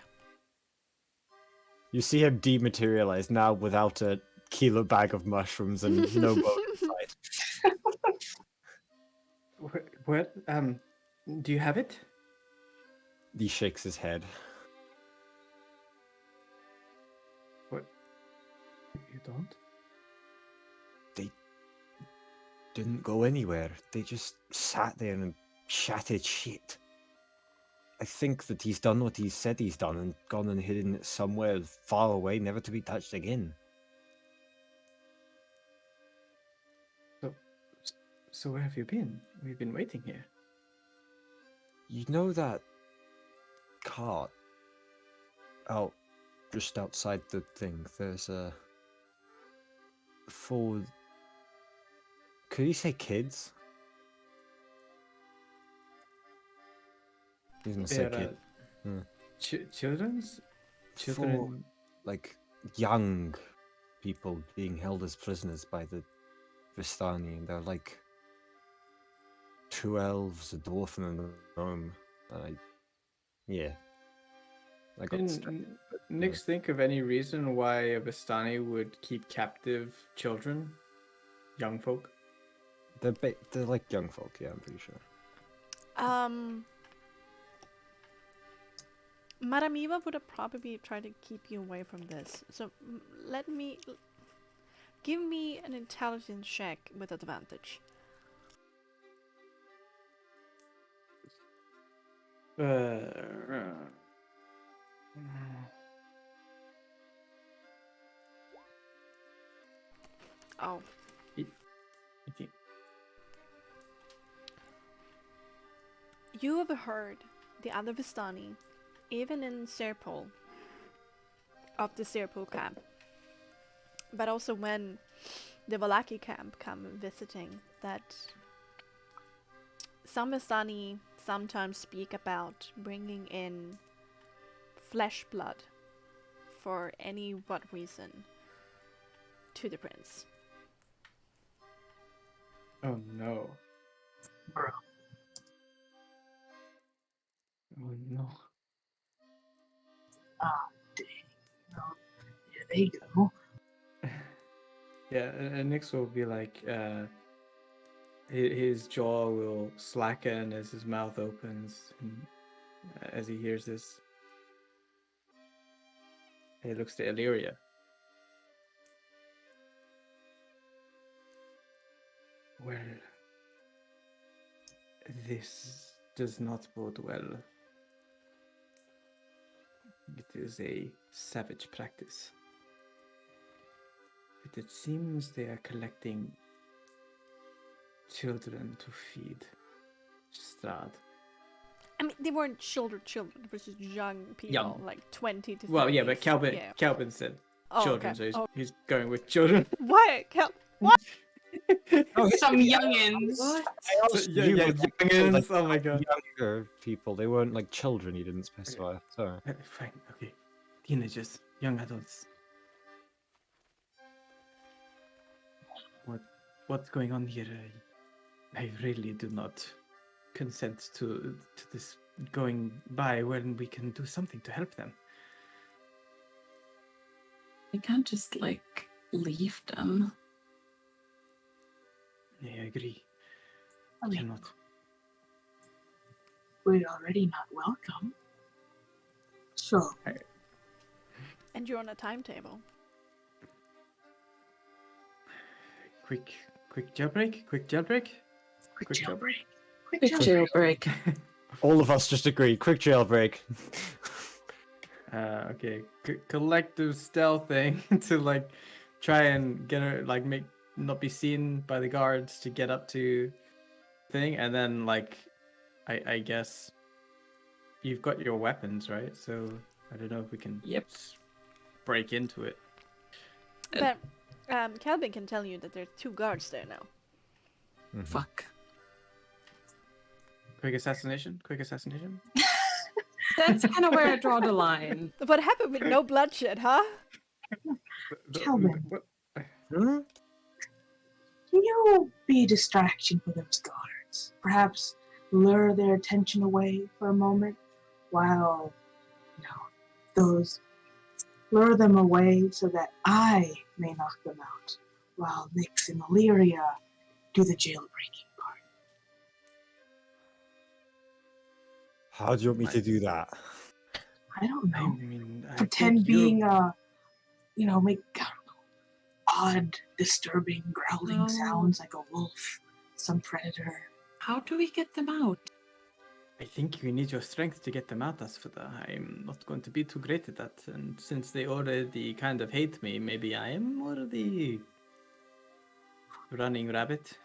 You see him dematerialize now without a kilo bag of mushrooms and no bone inside. What? Do you have it? He shakes his head. What? You don't? They didn't go anywhere. They just sat there and chatted shit. I think that he's done what he said he's done and gone and hidden it somewhere far away, never to be touched again. So where have you been? We've been waiting here. You know that cart out just outside the thing? There's a for. Could you say kids? He's gonna say kid. Children's? For Children? like young people being held as prisoners by the Vistani, and they're like 2 elves, a dwarf, and a gnome. Yeah. I got Didn't Nix think of any reason why a Vistani would keep captive children? Young folk? They're like young folk, yeah, I'm pretty sure. Madame Eva would have probably tried to keep you away from this. So give me an intelligence check with advantage. Oh. 18. You have heard the other Vistani, even in Serpol, of the Serpol camp, but also when the Vallaki camp come visiting, that some Vistani sometimes speak about bringing in flesh blood for any what reason to the prince. Oh no. Bro. Oh no. Dang. No. Yeah, there you go. Yeah, and Nix will be like, his jaw will slacken as his mouth opens, and as he hears this. He looks to Illyria. Well, this does not bode well. It is a savage practice. But it seems they are collecting children to feed Strahd. I mean, they weren't children. It was just young people, Young. like 20 to 30. Well, yeah, but Calvin, Yeah. Calvin said Oh, children, okay. so Oh, he's going with children. what? Some youngins. I So, asked yeah, you yeah, were like, youngins, oh my god. younger people. They weren't like children. You didn't specify. Sorry. Fine, okay. Teenagers, young adults. What's going on here? I really do not consent to this going by when we can do something to help them. We can't just like leave them. I agree. I mean, Cannot. we're already not welcome. So, And you're on a timetable. Quick jailbreak? Quick jailbreak? quick Quick jailbreak. Quick Quick jailbreak. jailbreak. All of us just agree. Quick jailbreak. Okay. Collective stealthing to like try and get her like make not be seen by the guards to get up to thing, and then like I guess you've got your weapons, right? So I don't know if we can Yep. break into it. But Calvin can tell you that there's 2 guards there now. Mhm. Fuck. Quick assassination? Quick assassination? That's kind of where I draw the line. What happened with no bloodshed, huh? Calvin. What? Hmm? Can you be a distraction for those guards? Perhaps lure their attention away for a moment while, lure them away so that I may knock them out while Nyx and Illyria do the jailbreaking part. How do you want me to do that? I don't I know. mean, I Pretend think you're- being make I don't know, odd, disturbing, growling No. sounds like a wolf, some predator. How do we get them out? I think you need your strength to get them out, Asfada. I'm not going to be too great at that. And since they already kind of hate me, maybe I am more the running rabbit.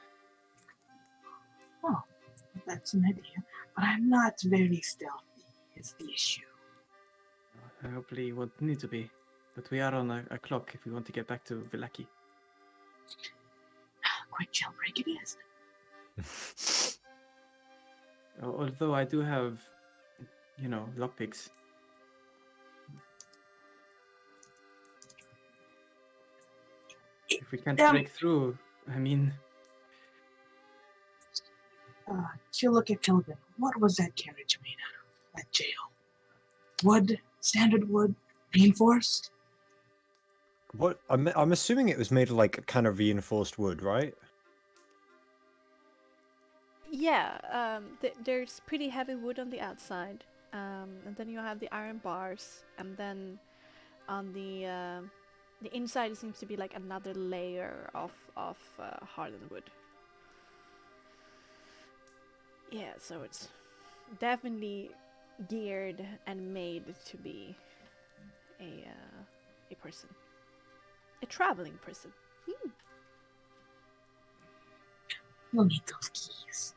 That's an idea, but I'm not very stealthy. Is the issue? Hopefully you won't need to be. But we are on a clock if we want to get back to Vallaki. Quick jailbreak it is. Although I do have, lockpicks. If we can't break through, I mean, To look at Kelvin, what was that carriage made out of? That jail? Wood? Standard wood? Reinforced? What? I'm assuming it was made of like kind of reinforced wood, right? Yeah, there's pretty heavy wood on the outside, and then you have the iron bars, and then on the inside it seems to be like another layer of hardened wood. Yeah, so it's definitely geared and made to be a person, a traveling person. We'll need those keys.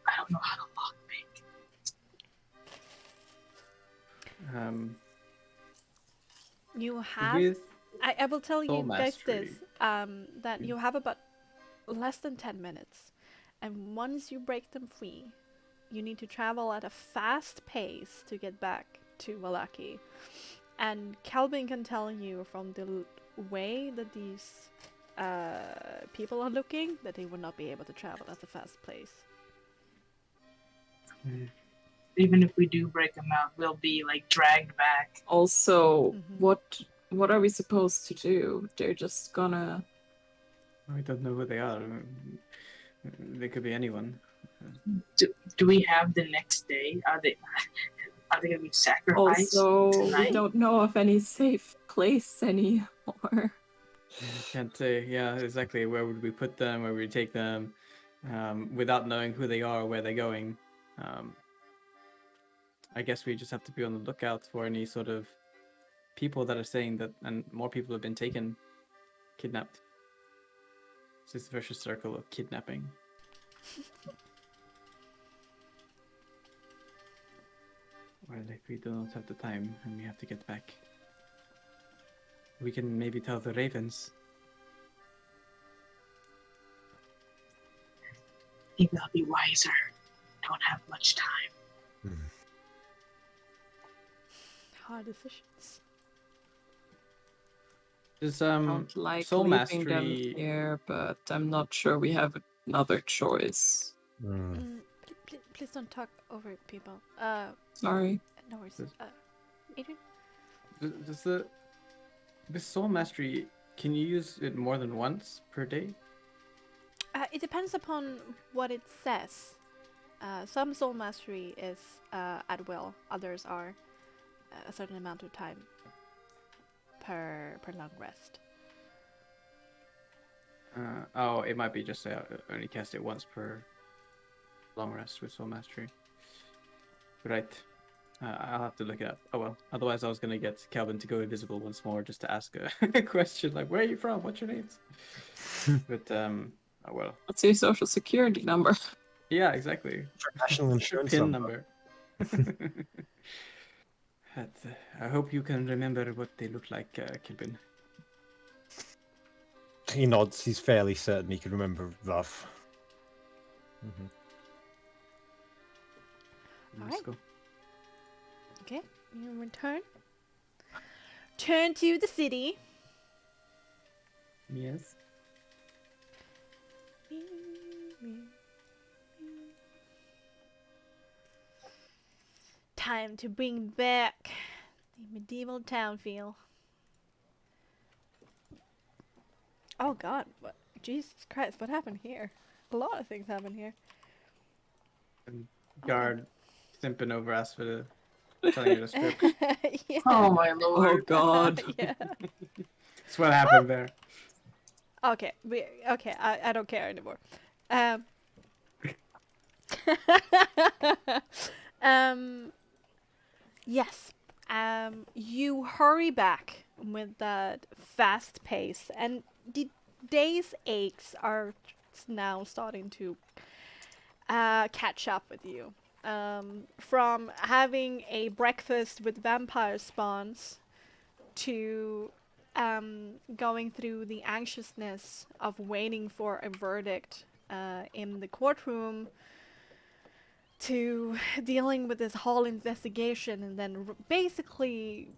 I don't know how to lockpick. You have. with I will tell soul you guys mastery. this, that you have about less than 10 minutes, and once you break them free, you need to travel at a fast pace to get back to Vallaki. And Calvin can tell you from the way that these people are looking that they would not be able to travel at a fast pace. Even if we do break them out, we'll be like dragged back. Also, Mhm. what are we supposed to do? They're just gonna. we don't know who they are. They could be anyone. Do we have the next day? Are they gonna be sacrificed Also, we tonight? don't know of any safe place anymore. Can't say. Yeah, exactly. Where would we put them? Where would we take them? Without knowing who they are, where they're going. I guess we just have to be on the lookout for any sort of people that are saying that, and more people have been taken, kidnapped. It's this vicious circle of kidnapping. Well, if we do not have the time and we have to get back, we can maybe tell the ravens. Maybe I'll be wiser. Don't have much time. Hard decisions. Does Don't like soul leaving them mastery? here, but I'm not sure we have another choice. Please don't talk over people. Sorry. No worries. Yes. Adrian? Does the soul mastery? Can you use it more than once per day? It depends upon what it says. Some soul mastery is at will. Others are a certain amount of time per long rest. Oh, it might be just only cast it once per long rest with soul mastery. Right. I'll have to look it up. Oh well. Otherwise, I was gonna get Calvin to go invisible once more just to ask a question like, "Where are you from? What's your names?" But oh well. What's your social security number? Yeah, exactly. National insurance PIN number. number. I hope you can remember what they look like, Kilpin. He nods. He's fairly certain he can remember rough. Let's Alright. go. Okay, you return. Turn to the city. Yes. Time to bring back the medieval town feel. Oh god, what? Jesus Christ, what happened here? A lot of things happened here. And guard simping over us for telling you to strip. Yeah. Oh my Oh lord. god. Yeah. That's what happened there. Okay, I don't care anymore. Um, yes. You hurry back with that fast pace, and the day's aches are now starting to catch up with you. From having a breakfast with vampire spawns to going through the anxiousness of waiting for a verdict in the courtroom, to dealing with this whole investigation, and then basically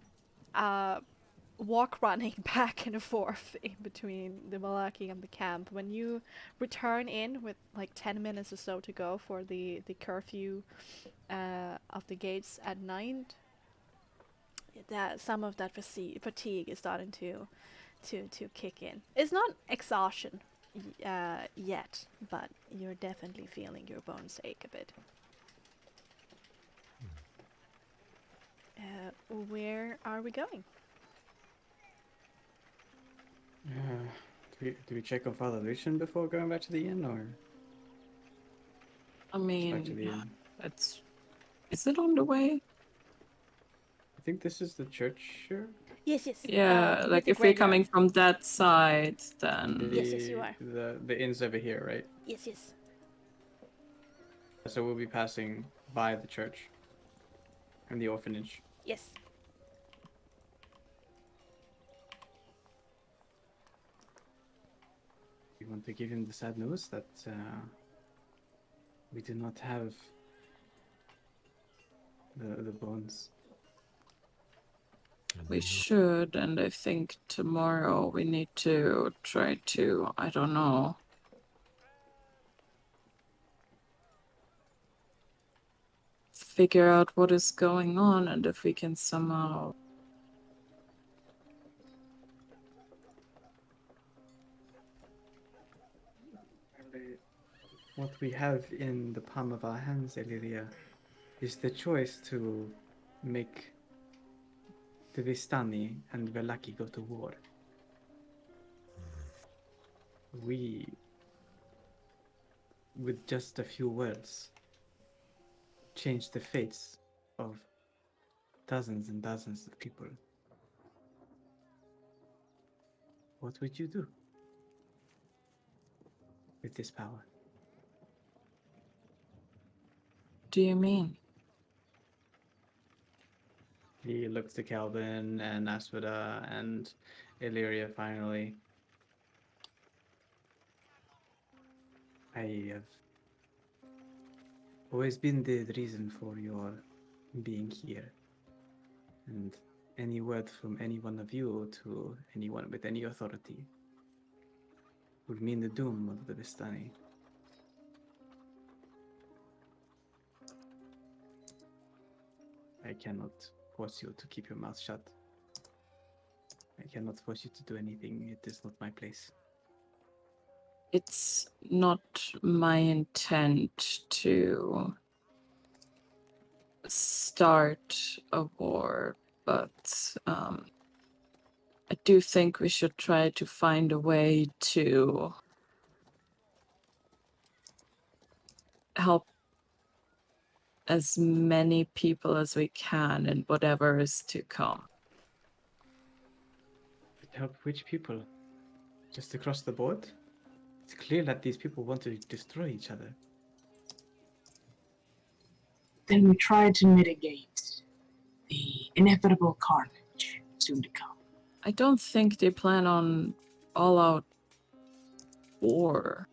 walk running back and forth in between the Vallaki and the camp. When you return in with like 10 minutes or so to go for the curfew of the gates at night, that some of that fatigue is starting to kick in. It's not exhaustion yet, but you're definitely feeling your bones ache a bit. Where are we going? Do we check on Father Lucian before going back to the inn, or I back to the mean, inn? it's. Is it on the way? I think this is the church here. Yes. Yeah, with like the if we're graveyard. coming from that side, then. Yes, you are. The inn's over here, right? Yes. So we'll be passing by the church and the orphanage. Yes. We want to give him the sad news that we do not have the bones. We should, and I think tomorrow we need to try to, I don't know, figure out what is going on and if we can somehow. What we have in the palm of our hands, Illyria, is the choice to make the Vistani and Vallaki go to war. we, with just a few words, change the fates of dozens and dozens of people, what would you do with this power? Do you mean? He looks to Calvin and Aspida and Illyria finally. I have always been the reason for your being here. And any word from any one of you to anyone with any authority would mean the doom of the Vistani. I cannot force you to keep your mouth shut. I cannot force you to do anything. It is not my place. It's not my intent to start a war, but I do think we should try to find a way to help as many people as we can in whatever is to come. Help which people? Just across the board? It's clear that these people want to destroy each other. Then we try to mitigate the inevitable carnage soon to come. I don't think they plan on all-out war,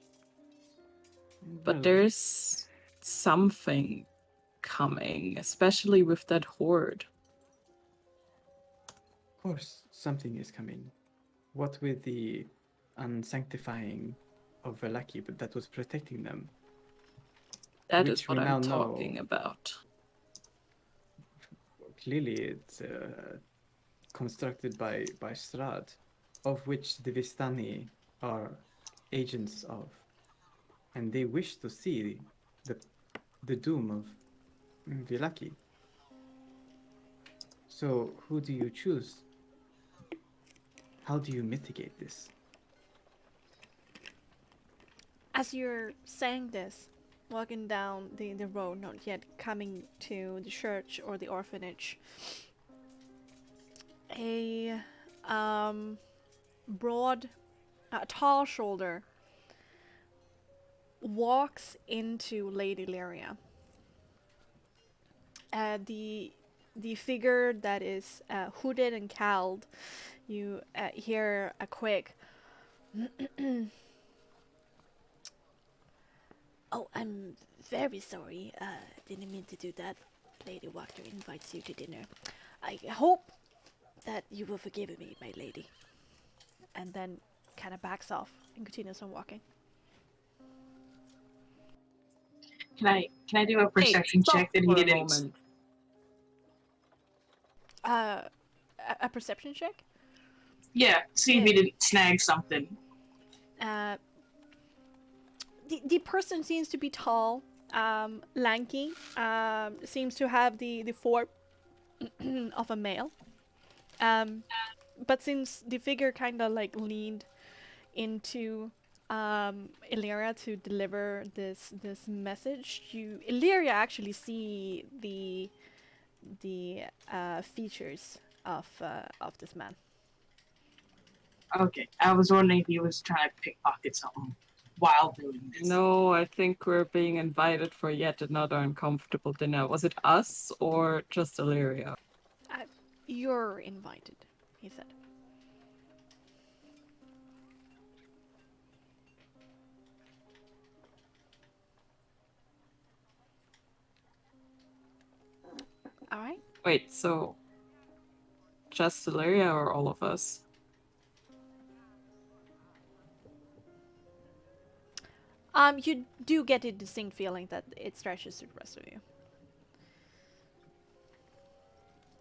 but Well, there's something coming, especially with that horde. of course, something is coming. What with the unsanctifying of Vallaki, but that was protecting them. That Which is what we now I'm know. talking about. Clearly, it's constructed by Strahd, of which the Vistani are agents of, and they wish to see the doom of Vallaki. So, who do you choose? How do you mitigate this? As you're saying this, walking down the road, not yet coming to the church or the orphanage, a broad, tall shoulder walks into Lady Lyria. The figure that is hooded and cowled, you hear a quick "Oh, I'm very sorry. Didn't mean to do that. Lady Walker invites you to dinner. I hope that you will forgive me, my lady." And then kind of backs off and continues on walking. Can I do a perception check that he for a didn't? moment. A perception check? Yeah, see if he didn't snag something. The person seems to be tall, lanky, seems to have the form of a male. But since the figure kind of like leaned into Illyria to deliver this message, Illyria actually see the features of this man. Okay, I was wondering if he was trying to pickpocket something while doing this. No, I think we're being invited for yet another uncomfortable dinner. Was it us or just Illyria? You're invited, he said. All right. Wait, so just Illyria or all of us? You do get a distinct feeling that it stretches to the rest of you.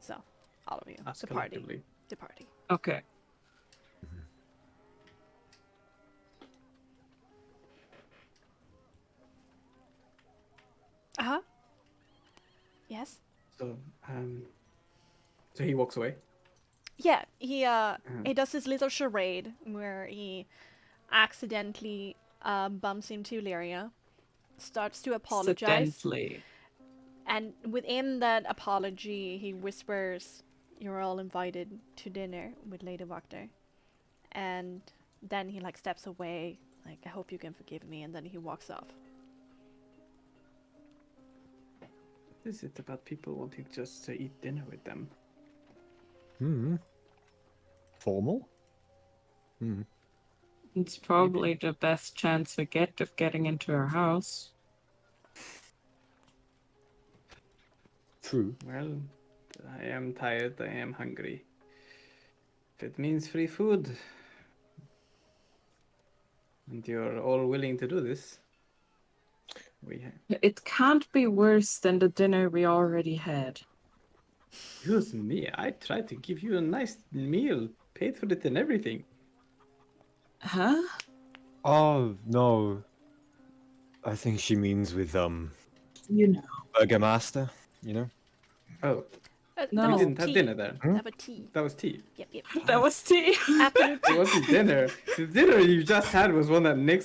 So, all of you, Us the party, collectively. the party. Okay. Uh-huh. Yes. So, so he walks away. Yeah, he does this little charade where he accidentally bumps into Lyria, starts to apologize, Accidentally. and within that apology, he whispers, "You're all invited to dinner with Lady Wachter," and then he like steps away, like, "I hope you can forgive me," and then he walks off. What is it about people wanting just to eat dinner with them? Formal? It's probably the best chance we get of getting into her house. True. Well, I am tired, I am hungry. If it means free food, and you're all willing to do this, It can't be worse than the dinner we already had. Excuse me, I tried to give you a nice meal, paid for it and everything. Huh? Oh, no. I think she means with, You know. Burgermaster, you know? Oh, No. we was didn't have tea. dinner there. Have a tea. That was tea. Yep. That was tea. Afternoon It tea. wasn't dinner. The dinner you just had was one that Nyx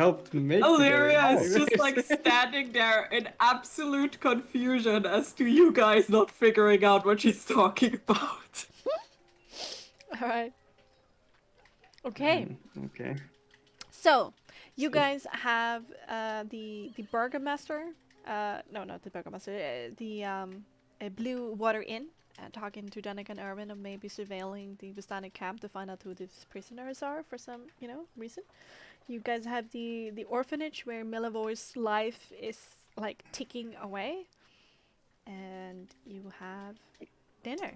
helped make. Illyria together. is just like standing there in absolute confusion as to you guys not figuring out what she's talking about. All right. Okay. Okay. So, you guys have the burgomaster. No, not the burgomaster. A Blue Water Inn, talking to Danica and Erwin, and maybe surveilling the Vistani camp to find out who these prisoners are for some, reason. You guys have the orphanage where Milivoir's life is like ticking away, and you have dinner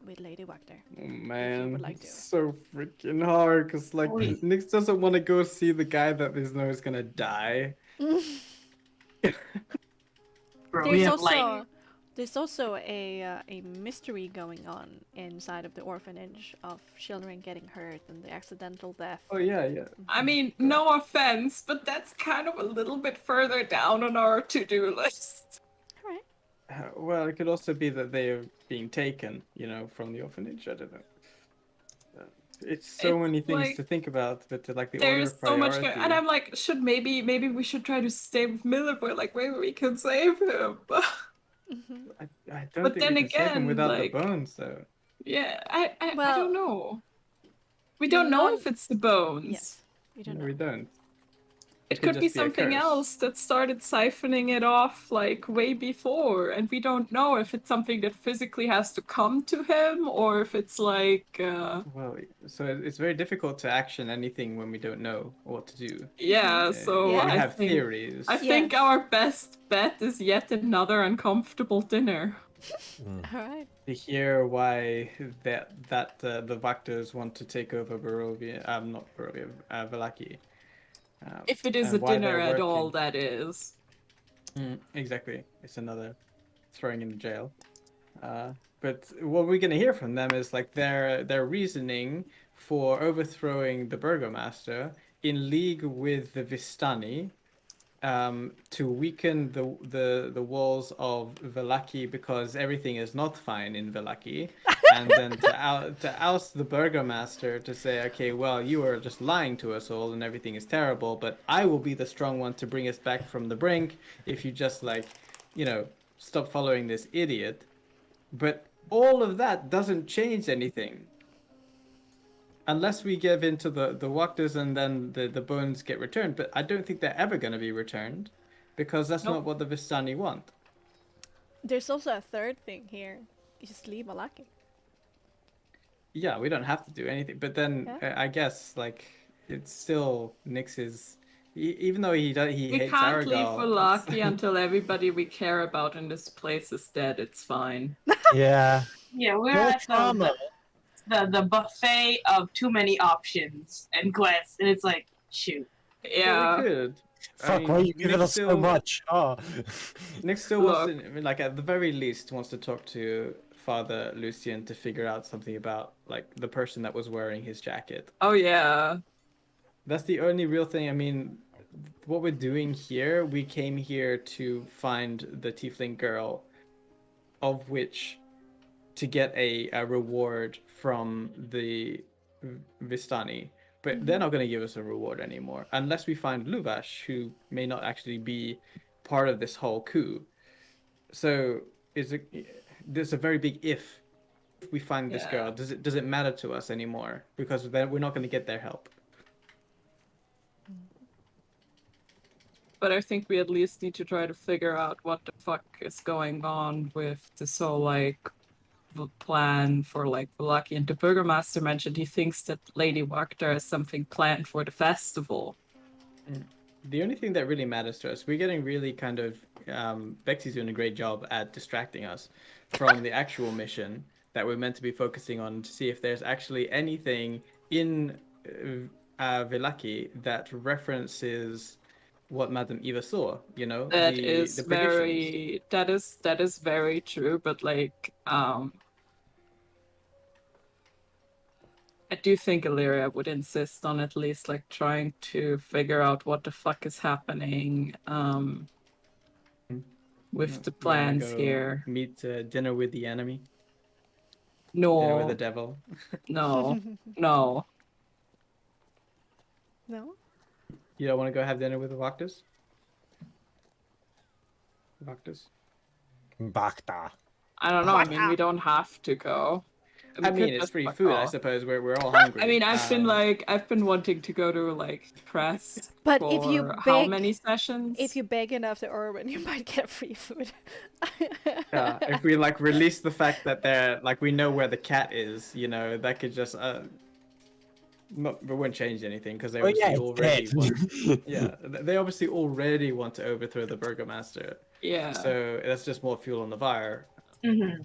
with Lady Wachter. Oh man, would like to. so freaking hard because like Oi. Nyx doesn't want to go see the guy that they know is gonna die. Bro, we There's also a mystery going on inside of the orphanage of children getting hurt and the accidental death. Oh yeah. I mean, no offense, but that's kind of a little bit further down on our to-do list. All right. Well, it could also be that they are being taken, from the orphanage. I don't know. It's so It's many things like- to think about, but like the There's order so of much, priority. and I'm like, maybe we should try to stay with Milivoir, like maybe we can save him. I don't But think then we can save him again, without like- the bones, though. Yeah, I Well, don't know. We don't know if it's the bones. Yes. We don't No, know. we don't. It could could be just be a something curse. else that started siphoning it off like way before, and we don't know if it's something that physically has to come to him or if it's like Well, so it's very difficult to action anything when we don't know what to do. yeah, so Yeah. We I have think theories. I think Yes. our best bet is yet another uncomfortable dinner. All right. To hear why the Vactors want to take over Barovia, not Barovia, Vallaki. If it is and a why dinner they're at all, working. that is. Exactly. It's another throwing in jail. But what we're gonna hear from them is like their reasoning for overthrowing the Burgomaster in league with the Vistani, to weaken the walls of Vallaki because everything is not fine in Vallaki, and then to oust the Burgomaster to say, okay, well, you are just lying to us all and everything is terrible, but I will be the strong one to bring us back from the brink if you just stop following this idiot. But all of that doesn't change anything. Unless we give in to the Wachters and then the bones get returned. But I don't think they're ever going to be returned. Because that's not what the Vistani want. There's also a third thing here. You just leave Vallaki. Yeah, we don't have to do anything. But then I guess it's still Nyx's. Even though he We hates can't leave Aragorn. Vallaki until everybody we care about in this place is dead. It's fine. Yeah. Yeah, we're No at trauma. the buffet of too many options and quests, and it's like, shoot. Yeah. We could. Fuck, why are you giving us so much? Oh. Nyx still wants to, at the very least, wants to talk to Father Lucian to figure out something about the person that was wearing his jacket. Oh yeah. That's the only real thing. I mean, what we're doing here, we came here to find the tiefling girl, of which to get a reward from the Vistani, but they're not going to give us a reward anymore unless we find Luvash, who may not actually be part of this whole coup. So there's a very big if. If we find this girl, does it matter to us anymore? Because then we're not going to get their help. But I think we at least need to try to figure out what the fuck is going on with this whole like the plan for like Vallaki. And the Burgomaster mentioned he thinks that Lady Wakta has something planned for the festival. The only thing that really matters to us, we're getting really kind of Bexxy's doing a great job at distracting us from the actual mission that we're meant to be focusing on to see if there's actually anything in Vallaki that references what Madame Eva saw, you know? That the is predictions. that is very true, but like I do think Illyria would insist on at least like trying to figure out what the fuck is happening with the plans here. Meet dinner with the enemy. No. Dinner with the devil. No. No. No? You don't want to go have dinner with the Vaktas? Bakta. I don't know. I mean, we don't have to go. I mean, it's free food. I suppose we're all hungry. I mean, I've been wanting to go to like press. But for if you how beg- many sessions? If you beg enough to Orwin, you might get free food. Yeah, if we like release the fact that they're like we know where the cat is, you know, that could just it wouldn't change anything because they they obviously already want to overthrow the Burgomaster. Yeah. So that's just more fuel on the fire. Mm-hmm.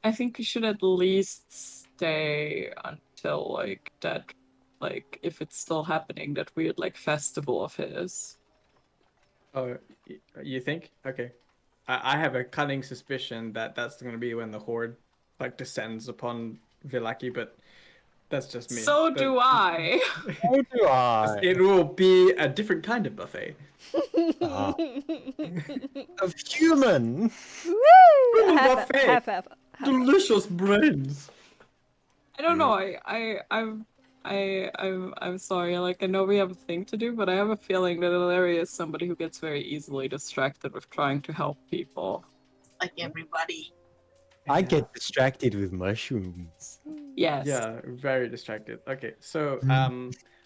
I think we should at least stay until like that, like if it's still happening, that weird like festival of his. Oh, you think? Okay. I have a cunning suspicion that that's going to be when the Horde like descends upon Vallaki, but that's just me. So do I. So do I. It will be a different kind of buffet. Of human. Woo! Buffet. Half. Delicious brains. I don't know. I'm sorry. Like I know we have a thing to do, but I have a feeling that Illyria is somebody who gets very easily distracted with trying to help people. Like everybody. I get distracted with mushrooms. Yes. Yeah, very distracted. Okay, so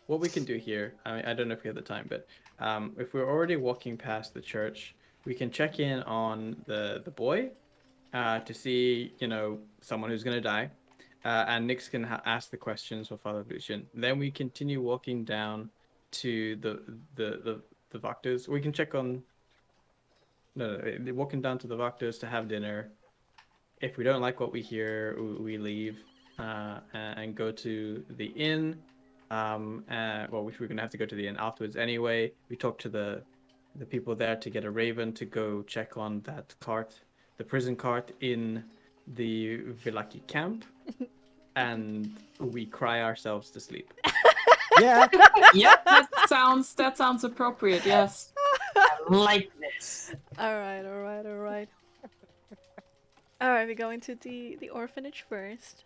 what we can do here, I don't know if we have the time, but if we're already walking past the church, we can check in on the boy to see, you know, someone who's going to die. And Nyx can ask the questions for Father Lucian. Then we continue walking down to the Vaktas. We can check on... No, walking down to the Vaktas to have dinner. If we don't like what we hear, we leave and go to the inn. Which we're going to have to go to the inn afterwards anyway. We talk to the people there to get a raven to go check on that cart, the prison cart in the Vallaki camp. And we cry ourselves to sleep. Yeah. Yep, that sounds appropriate, yes. I like this. Alright. Alright, we're going to the orphanage first.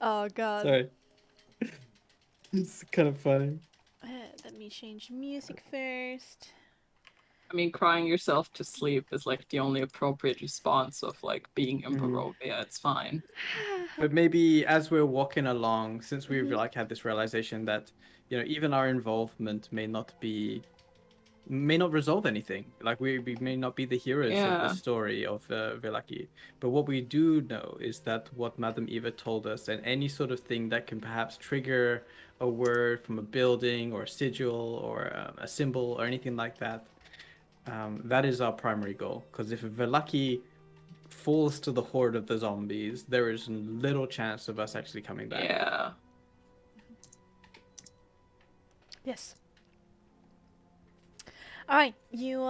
Oh god. Sorry. It's kind of funny. Let me change music first. I mean, crying yourself to sleep is like the only appropriate response of like being in Barovia. It's fine. But maybe as we're walking along, since we've like had this realization that, you know, even our involvement may not resolve anything. Like we may not be the heroes of the story of Vallaki. But what we do know is that what Madame Eva told us, and any sort of thing that can perhaps trigger a word from a building or a sigil or a symbol or anything like that, that is our primary goal. Because if Vallaki falls to the horde of the zombies, there is little chance of us actually coming back. Yeah. Yes. Alright, you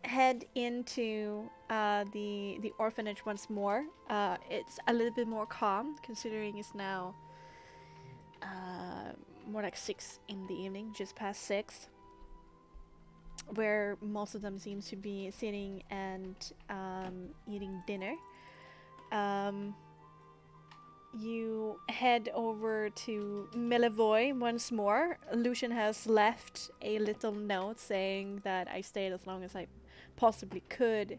head into the orphanage once more. It's a little bit more calm, considering it's now more like 6 in the evening, just past 6. where most of them seems to be sitting and eating dinner. You head over to Millevoy once more. Lucian has left a little note saying that I stayed as long as I possibly could,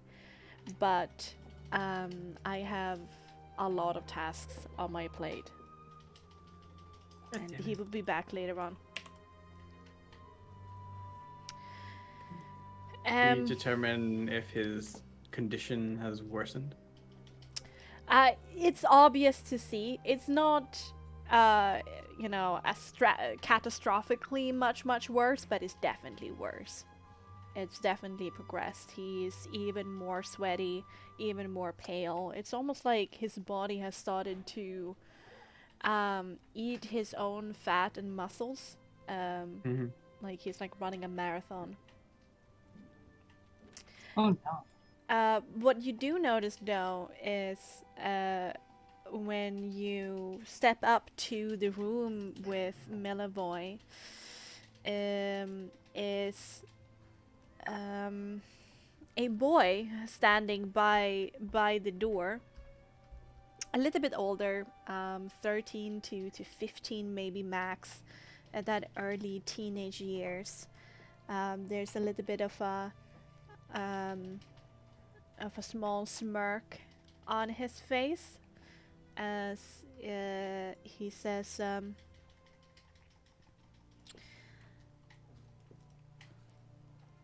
but I have a lot of tasks on my plate. And he will be back later on. Can you determine if his condition has worsened? It's obvious to see. It's not, catastrophically much worse, but it's definitely worse. It's definitely progressed. He's even more sweaty, even more pale. It's almost like his body has started to eat his own fat and muscles. Like he's like running a marathon. Oh no. What you do notice though is when you step up to the room with Millevoy, is a boy standing by the door, a little bit older, 13 to 15 maybe max, at that early teenage years. There's a little bit of a small smirk on his face as he says,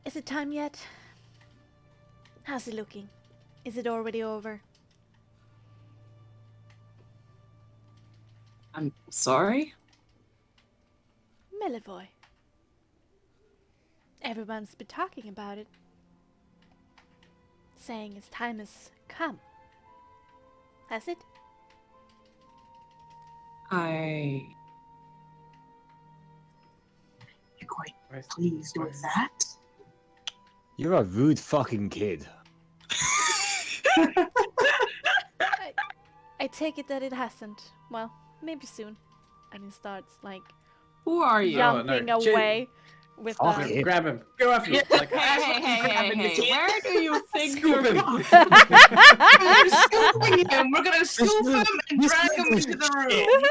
"Is it time yet? How's it looking? Is it already over?" I'm sorry? Millevoy. Everyone's been talking about it, saying its time has come. Has it? You're quite pleased with that? You're a rude fucking kid. I take it that it hasn't. Well, maybe soon. And he starts like Who are you? jumping no, away with Fuck the it. Grab him. Go after him. Like, Hey, where do you think Scoop you're him. going? We're scooping him. We're gonna scoop him and drag him into the room.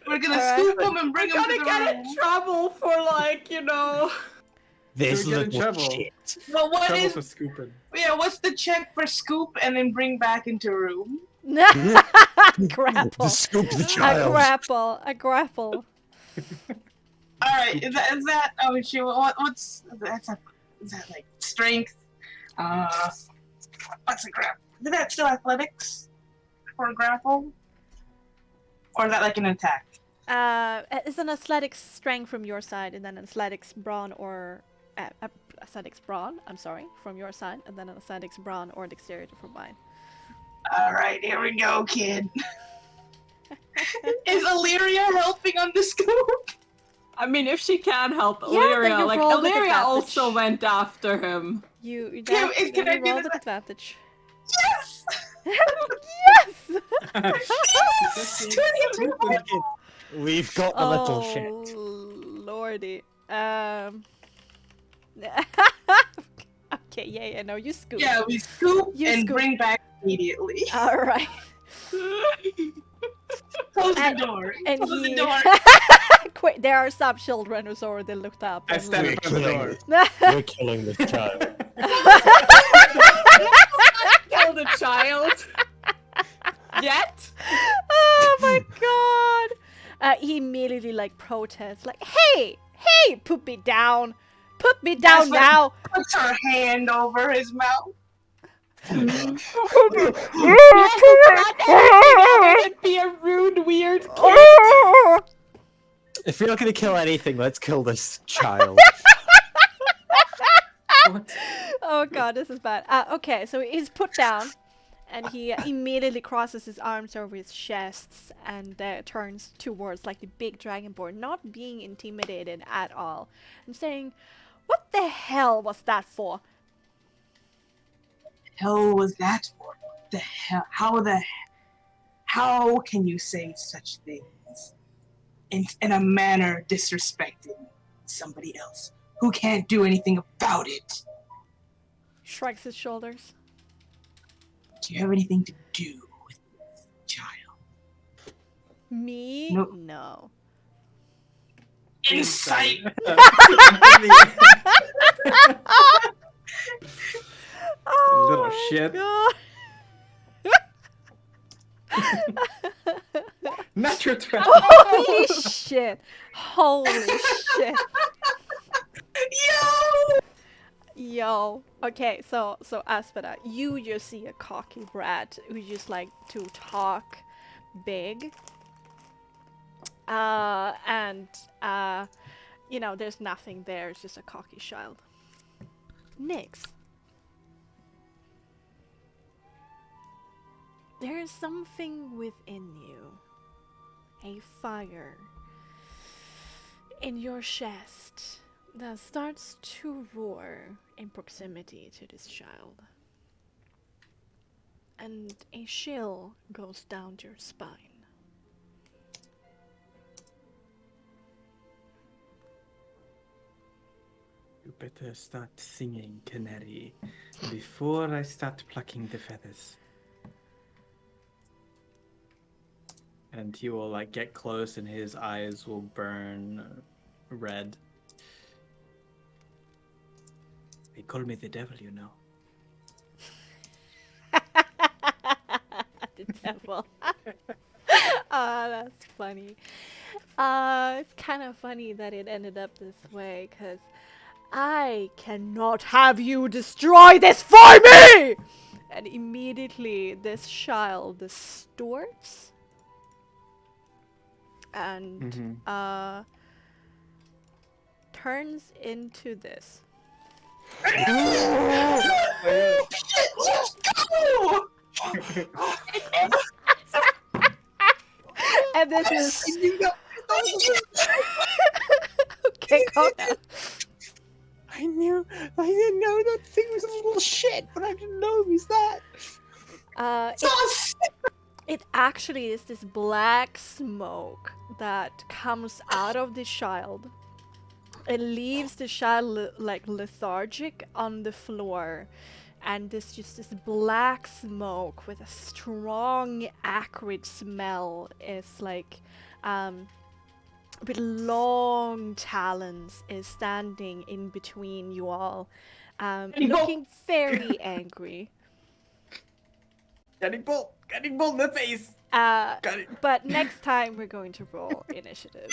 We're gonna Alright. scoop him and bring him to Gonna the get room. in trouble for This You'll get in little trouble. shit. Well, what Trouble is? for scooping. Yeah, what's the check for scoop and then bring back into room? grapple. To scoop the A child. grapple. A grapple. All right, is that? Oh shoot! What's is that like strength? What's a grapple? Is that still athletics for a grapple, or is that like an attack? It's an athletics strength from your side, and then an athletics brawn or athletics brawn. I'm sorry, from your side, and then an athletics brawn or dexterity from mine. All right, here we go, kid. Is Illyria helping on the scoop? I mean, if she can help Yeah, then Illyria, you like roll with Illyria advantage. also went after him. You Can I roll get with an- advantage. Yes. Yes. We've got the little shit. Lordy. Okay, yeah, no, you scoop. Yeah, we scoop You and scoop. bring back immediately. All right. Close the And- door. And Close he. the door. Quick, there are some children who's already looked up. I and stand in You're front of the killing door. this. You're killing this child. Kill the child. Yet? Oh my god! He immediately like protests, like, "Hey, put me down! Put me down That's what- now!" Puts her hand over his mouth. It'd be a rude, weird kid. If you're not gonna kill anything, let's kill this child. What? Oh god, this is bad. Okay, so he's put down, and he immediately crosses his arms over his chests and turns towards like the big dragonborn, not being intimidated at all, and saying, "What the hell was that for?" Hell was that for? What the hell? How can you say such things in a manner disrespecting somebody else? who can't do anything about it. Shrugs his shoulders. Do you have anything to do with this child? Me? Nope. No. Insight! Oh Little my shit. God. Natural 20. Holy shit! Holy shit! Yo! Yo. Okay, so Aspida, you just see a cocky brat who just like to talk big. And you know, there's nothing there, it's just a cocky child. Nyx. There is something within you. A fire in your chest that starts to roar in proximity to this child. And a chill goes down your spine. You better start singing, Canary, before I start plucking the feathers. And he will like get close, and his eyes will burn red. They call me the devil, you know. The devil. That's funny. It's kind of funny that it ended up this way, because I cannot have you destroy this for me! And immediately this child distorts and turns into this. Let's go! And this is okay, calm down. I didn't know that thing was a little shit, but I didn't know it was that. It actually is this black smoke that comes out of the child. It leaves the child like lethargic on the floor, and this black smoke with a strong acrid smell is like with long talons is standing in between you all, looking very angry. Getting bolt in the face. But next time we're going to roll initiative.